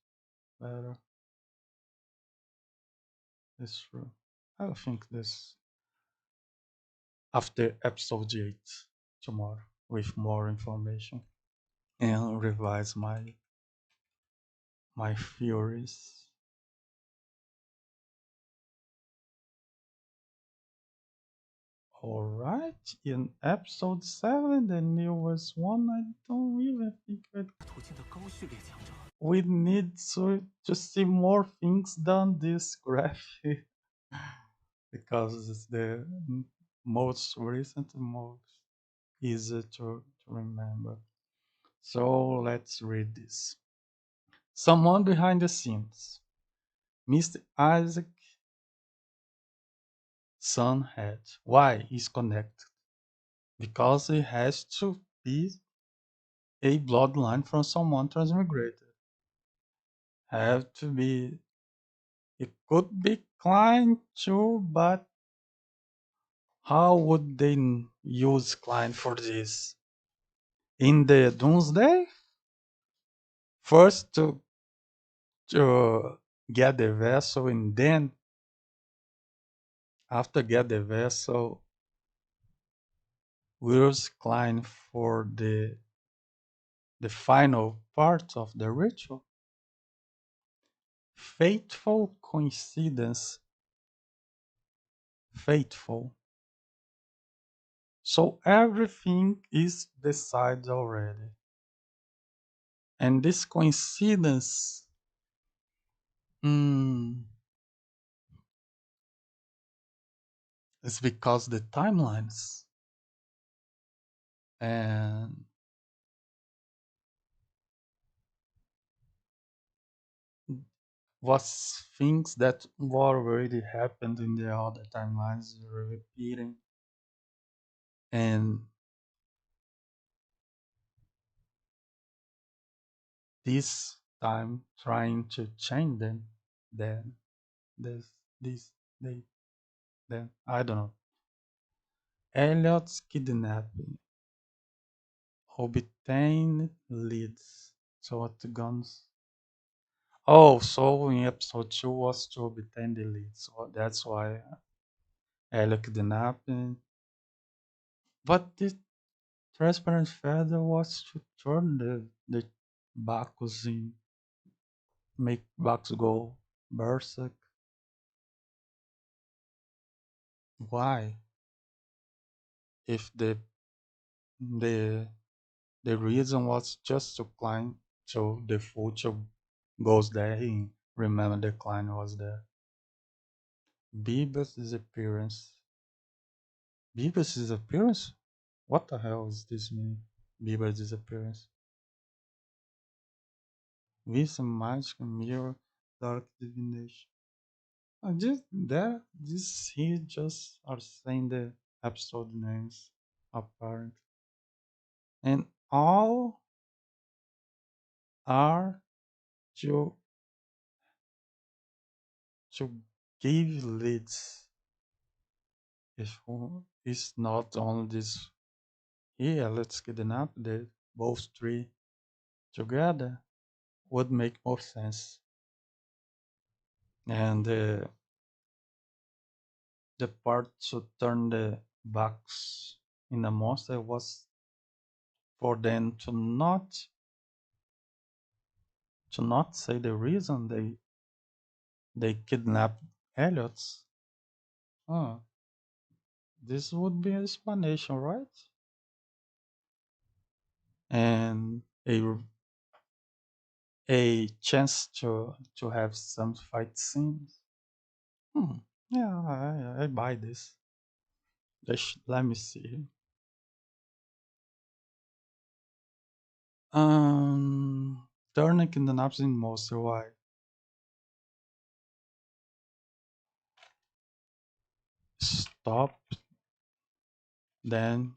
better. It's true. I'll think this after episode 8 tomorrow with more information and revise my theories. Alright, in episode 7, the newest one, I don't even think that we need to see more things than this graphic because it's the most recent and most easy to remember. So let's read this. Someone behind the scenes. Mr. Isaac son had. Why is connected? Because it has to be a bloodline from someone transmigrated. Have to be. It could be Klein too, but how would they use Klein for this? In the Doomsday? First to get the vessel, and then after get the vessel, use Klein for the final part of the ritual. Fateful coincidence. Fateful. So everything is decided already. And this coincidence mm, is because the timelines and was things that were already happened in the other timelines repeating, and this time trying to change them, then this they then I don't know. Elliot's kidnapping obtained leads. So what the guns? Oh, so in episode 2 was to obtain the leads. So that's why Elliot kidnapping. But the transparent feather was to turn the Bacchus in, make Bacchus go berserk. Why? If the the reason was just to climb, so the future goes there and remember the client was there. Bieber's disappearance. Bieber's disappearance? What the hell is this mean? Bieber's disappearance. With a magic mirror, dark divination. Just that this here just are saying the episode names apparent. And all are to to give leads. If it's not only this here, let's kidnap the both three together would make more sense. And the part to turn the backs in the monster was for them to not say the reason they kidnapped Elliot's. Huh. This would be an explanation, right? And a chance to have some fight scenes. Hmm. Yeah, I buy this. Let me see. Turning in the naps in most why stop then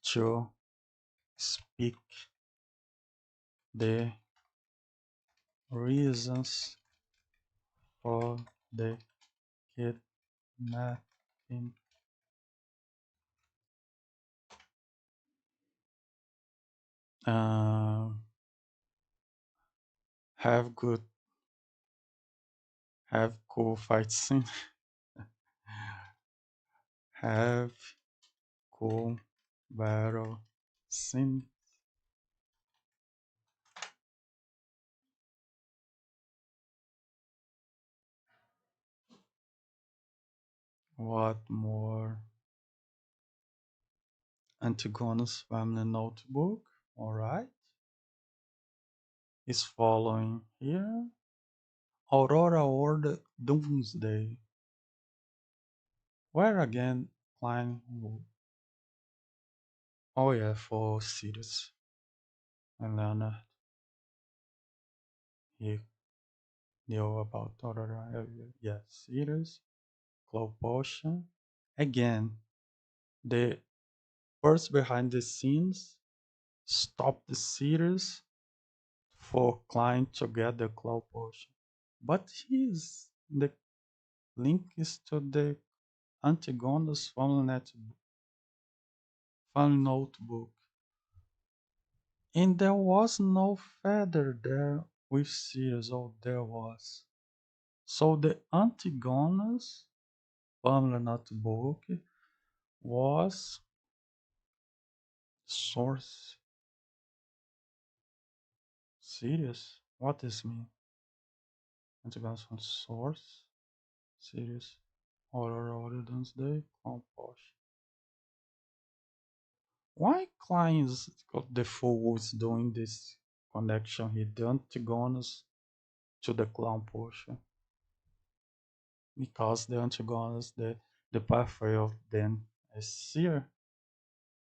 to speak the reasons for the kidnapping. Uh, have good, have cool fight scene. Have cool battle scene. What more? Antigonus family notebook. Alright. Is following here. Aurora Order Doomsday. Where again Klein? Oh yeah, for Sirius and Leonard. He knew about Aurora. Yes, Sirius. Claw Potion. Again, the person behind the scenes stopped the Sirius for Klein to get the Claw Potion. But the link is to the Antigonus family notebook. And there was no feather there with Sirius. Oh, there was. So the Antigonus family notebook was source. Sirius? What does mean? Antigonus from source? Sirius? Aurora Origins Day? Compost. Why Klein is got the fools doing this connection here? The Antigonus to the clown portion. Because the Antigonus, the pathway of them is here.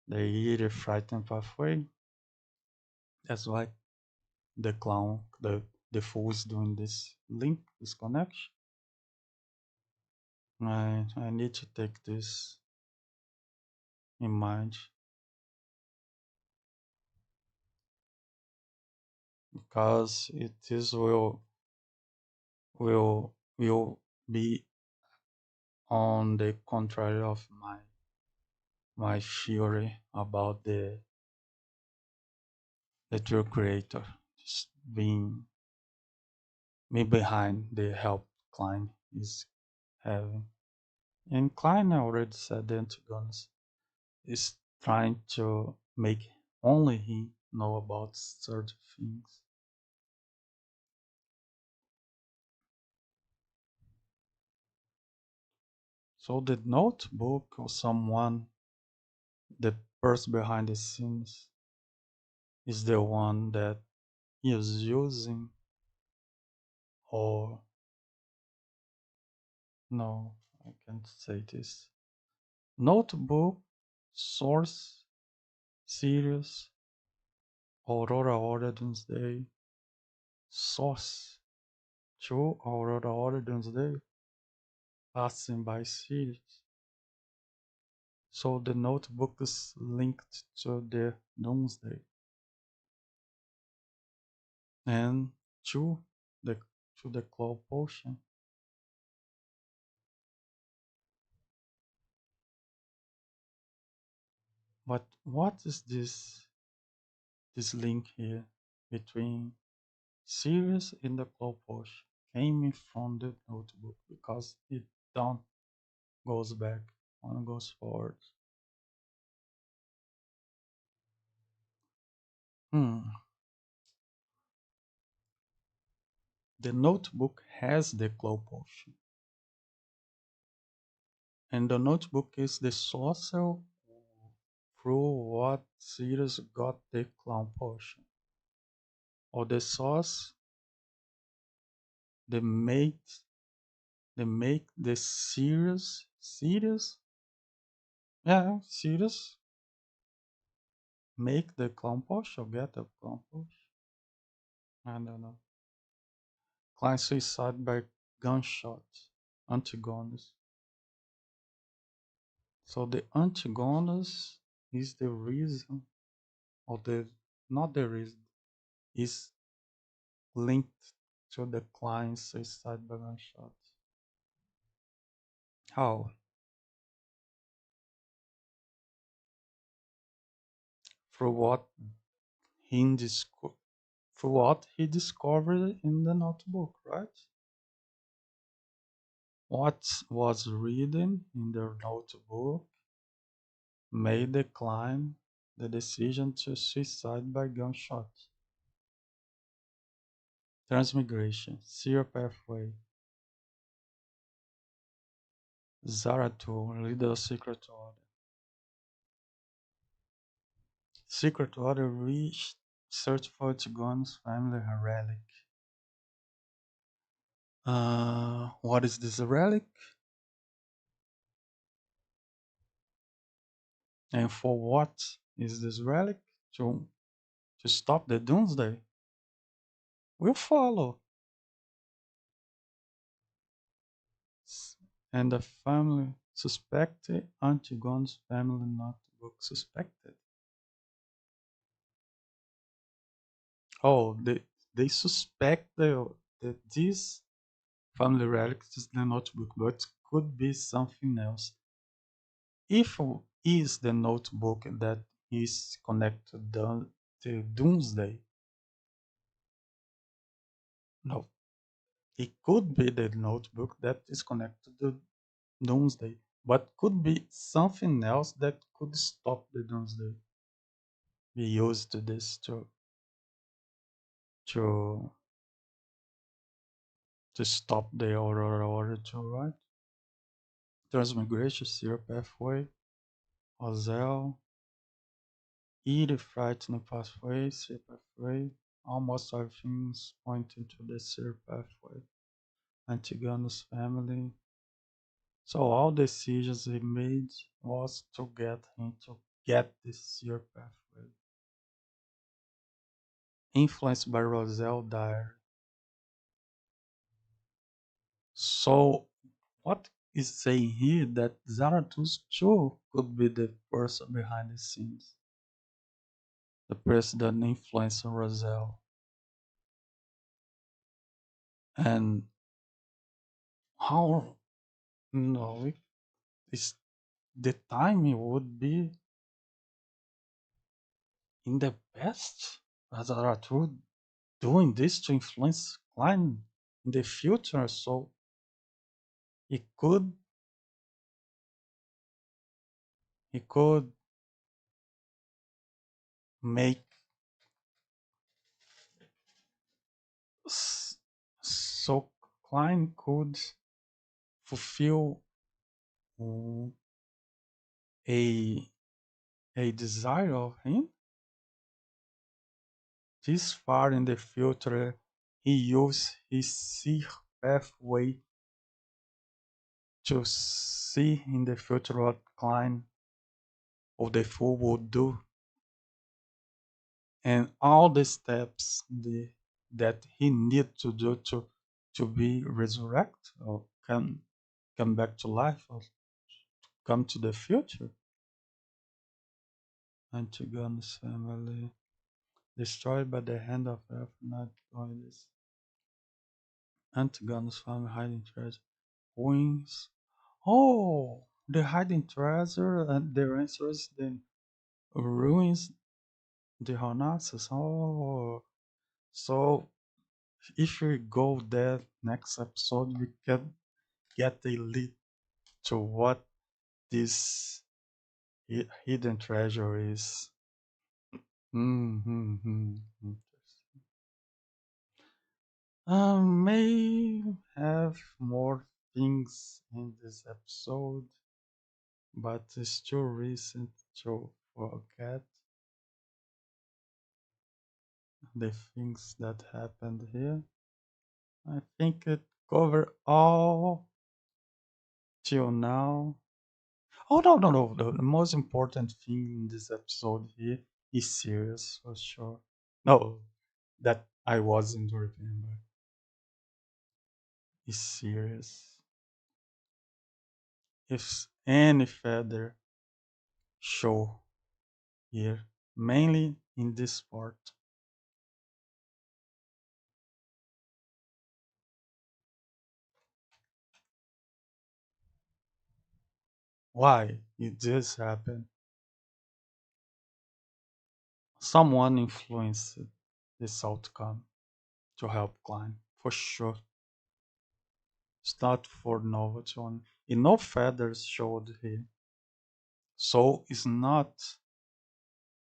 The eerie frightened pathway. That's why the clown, the fool is doing this link, this connection. I need to take this in mind because it is will be on the contrary of my theory about the true creator just being me behind the help Klein is having. And Klein already said the Antigonus is trying to make only he know about certain things. So the notebook or someone, the person behind the scenes, is the one that is using or no, I can't say this. Notebook, source, Sirius, Aurora Origins Day, source, to Aurora Origins Day, passing by Sirius. So the notebook is linked to the Doomsday and to the to the Claw Potion. But what is this link here between Sirius and the Claw Potion? Came from the notebook because it down goes back, one goes forward. Hmm. The notebook has the Claw Potion, and the notebook is the sorcerer through what Sirius got the Clown Potion, or the source they make the Sirius, yeah, Sirius make the Clown Potion or get the Clown Potion. I don't know. Klein suicide by gunshot. Antigonus. So the Antigonus is the reason or the not the risk is linked to the client's suicide by gunshot. How? Through what he disco- through what he discovered in the notebook, right? What was written in the notebook made the client the decision to suicide by gunshot. Transmigration, Zero Pathway, Zarathustra, Leader of Secret Order. Secret Order reached search for Chigon's family relic. What is this relic? And for what is this relic? To to stop the doomsday? We'll follow. And the family suspected Antigone's family notebook suspected. Oh, they suspect that this family relic is the notebook, but could be something else. If is the notebook that is connected to Doomsday, no, it could be the notebook that is connected to Doomsday, but could be something else that could stop the Doomsday. We used this to to stop the order to right. Transmigration, Zero Pathway, Ozel, E the frightening pathway, Zero Pathway. Almost everything's pointing to the Zero Pathway. Antigonus family. So all decisions he made was to get him to get this Zero Pathway. Influenced by Roselle Dyer. So what is saying here that Zarathustra too could be the person behind the scenes, the person that influenced Roselle, and how no, it's the timing would be in the best. Zarathustra doing this to influence Klein in the future, so he could he could make so Klein could fulfill uh, a a desire of him. This far in the future, he used his seer pathway to see in the future what Klein or the fool would do, and all the steps that he need to do to be resurrect or come back to life or come to the future. Antigonus family destroyed by the hand of Earth, not goddess. Antigonus family hiding treasure. Wings. Oh, the hiding treasure and the answer is the ruins the Hornassus. Oh, so if we go there next episode, we can get a lead to what this hidden treasure is. Mm-hmm. May have more things in this episode, but it's too recent to forget the things that happened here. I think it covered all till now. Oh no! The most important thing in this episode here is serious for sure. No, that I wasn't remember is serious. If any further show here, mainly in this part. Why did this happen? Someone influenced this outcome to help Klein, for sure. It's not for novelty only. In no feathers showed here. So it's not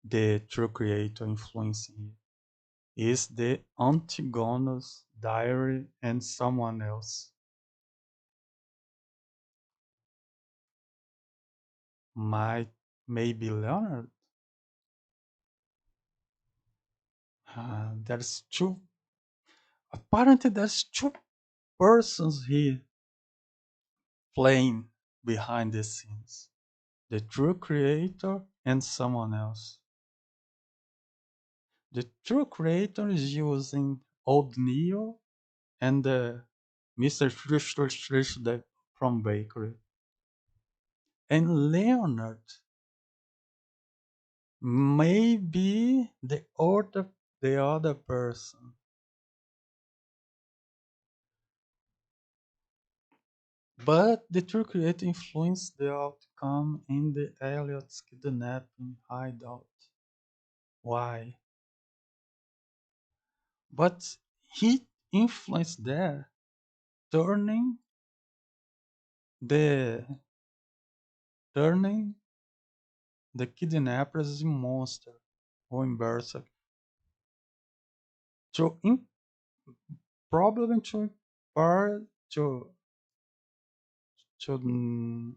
the true creator influencing it. It's the Antigone's diary and someone else. Might maybe Leonard. There's two. Apparently, there's two persons here playing behind the scenes. The true creator and someone else. The true creator is using old Neo and Mr. Frisch from Bakery. And Leonard may be the other person. But the true creator influenced the outcome in the Elliot's kidnapping hideout. Why? But he influenced there, turning the turning the kidnappers in monster or in berserk to probably to par to to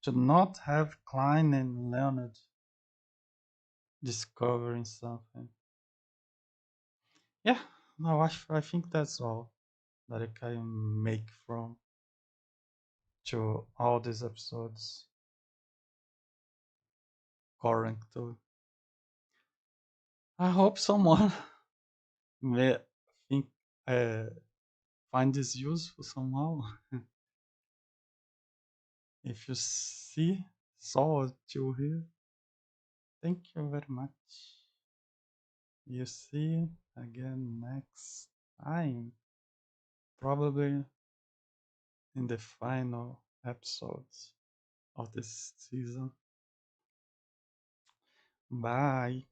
to not have Klein and Leonard discovering something. Yeah, no, I think that's all that I can make from to all these episodes currently. I hope someone may think uh, find this useful somehow. If you saw it till here, thank you very much. You see again next time, probably in the final episodes of this season. Bye.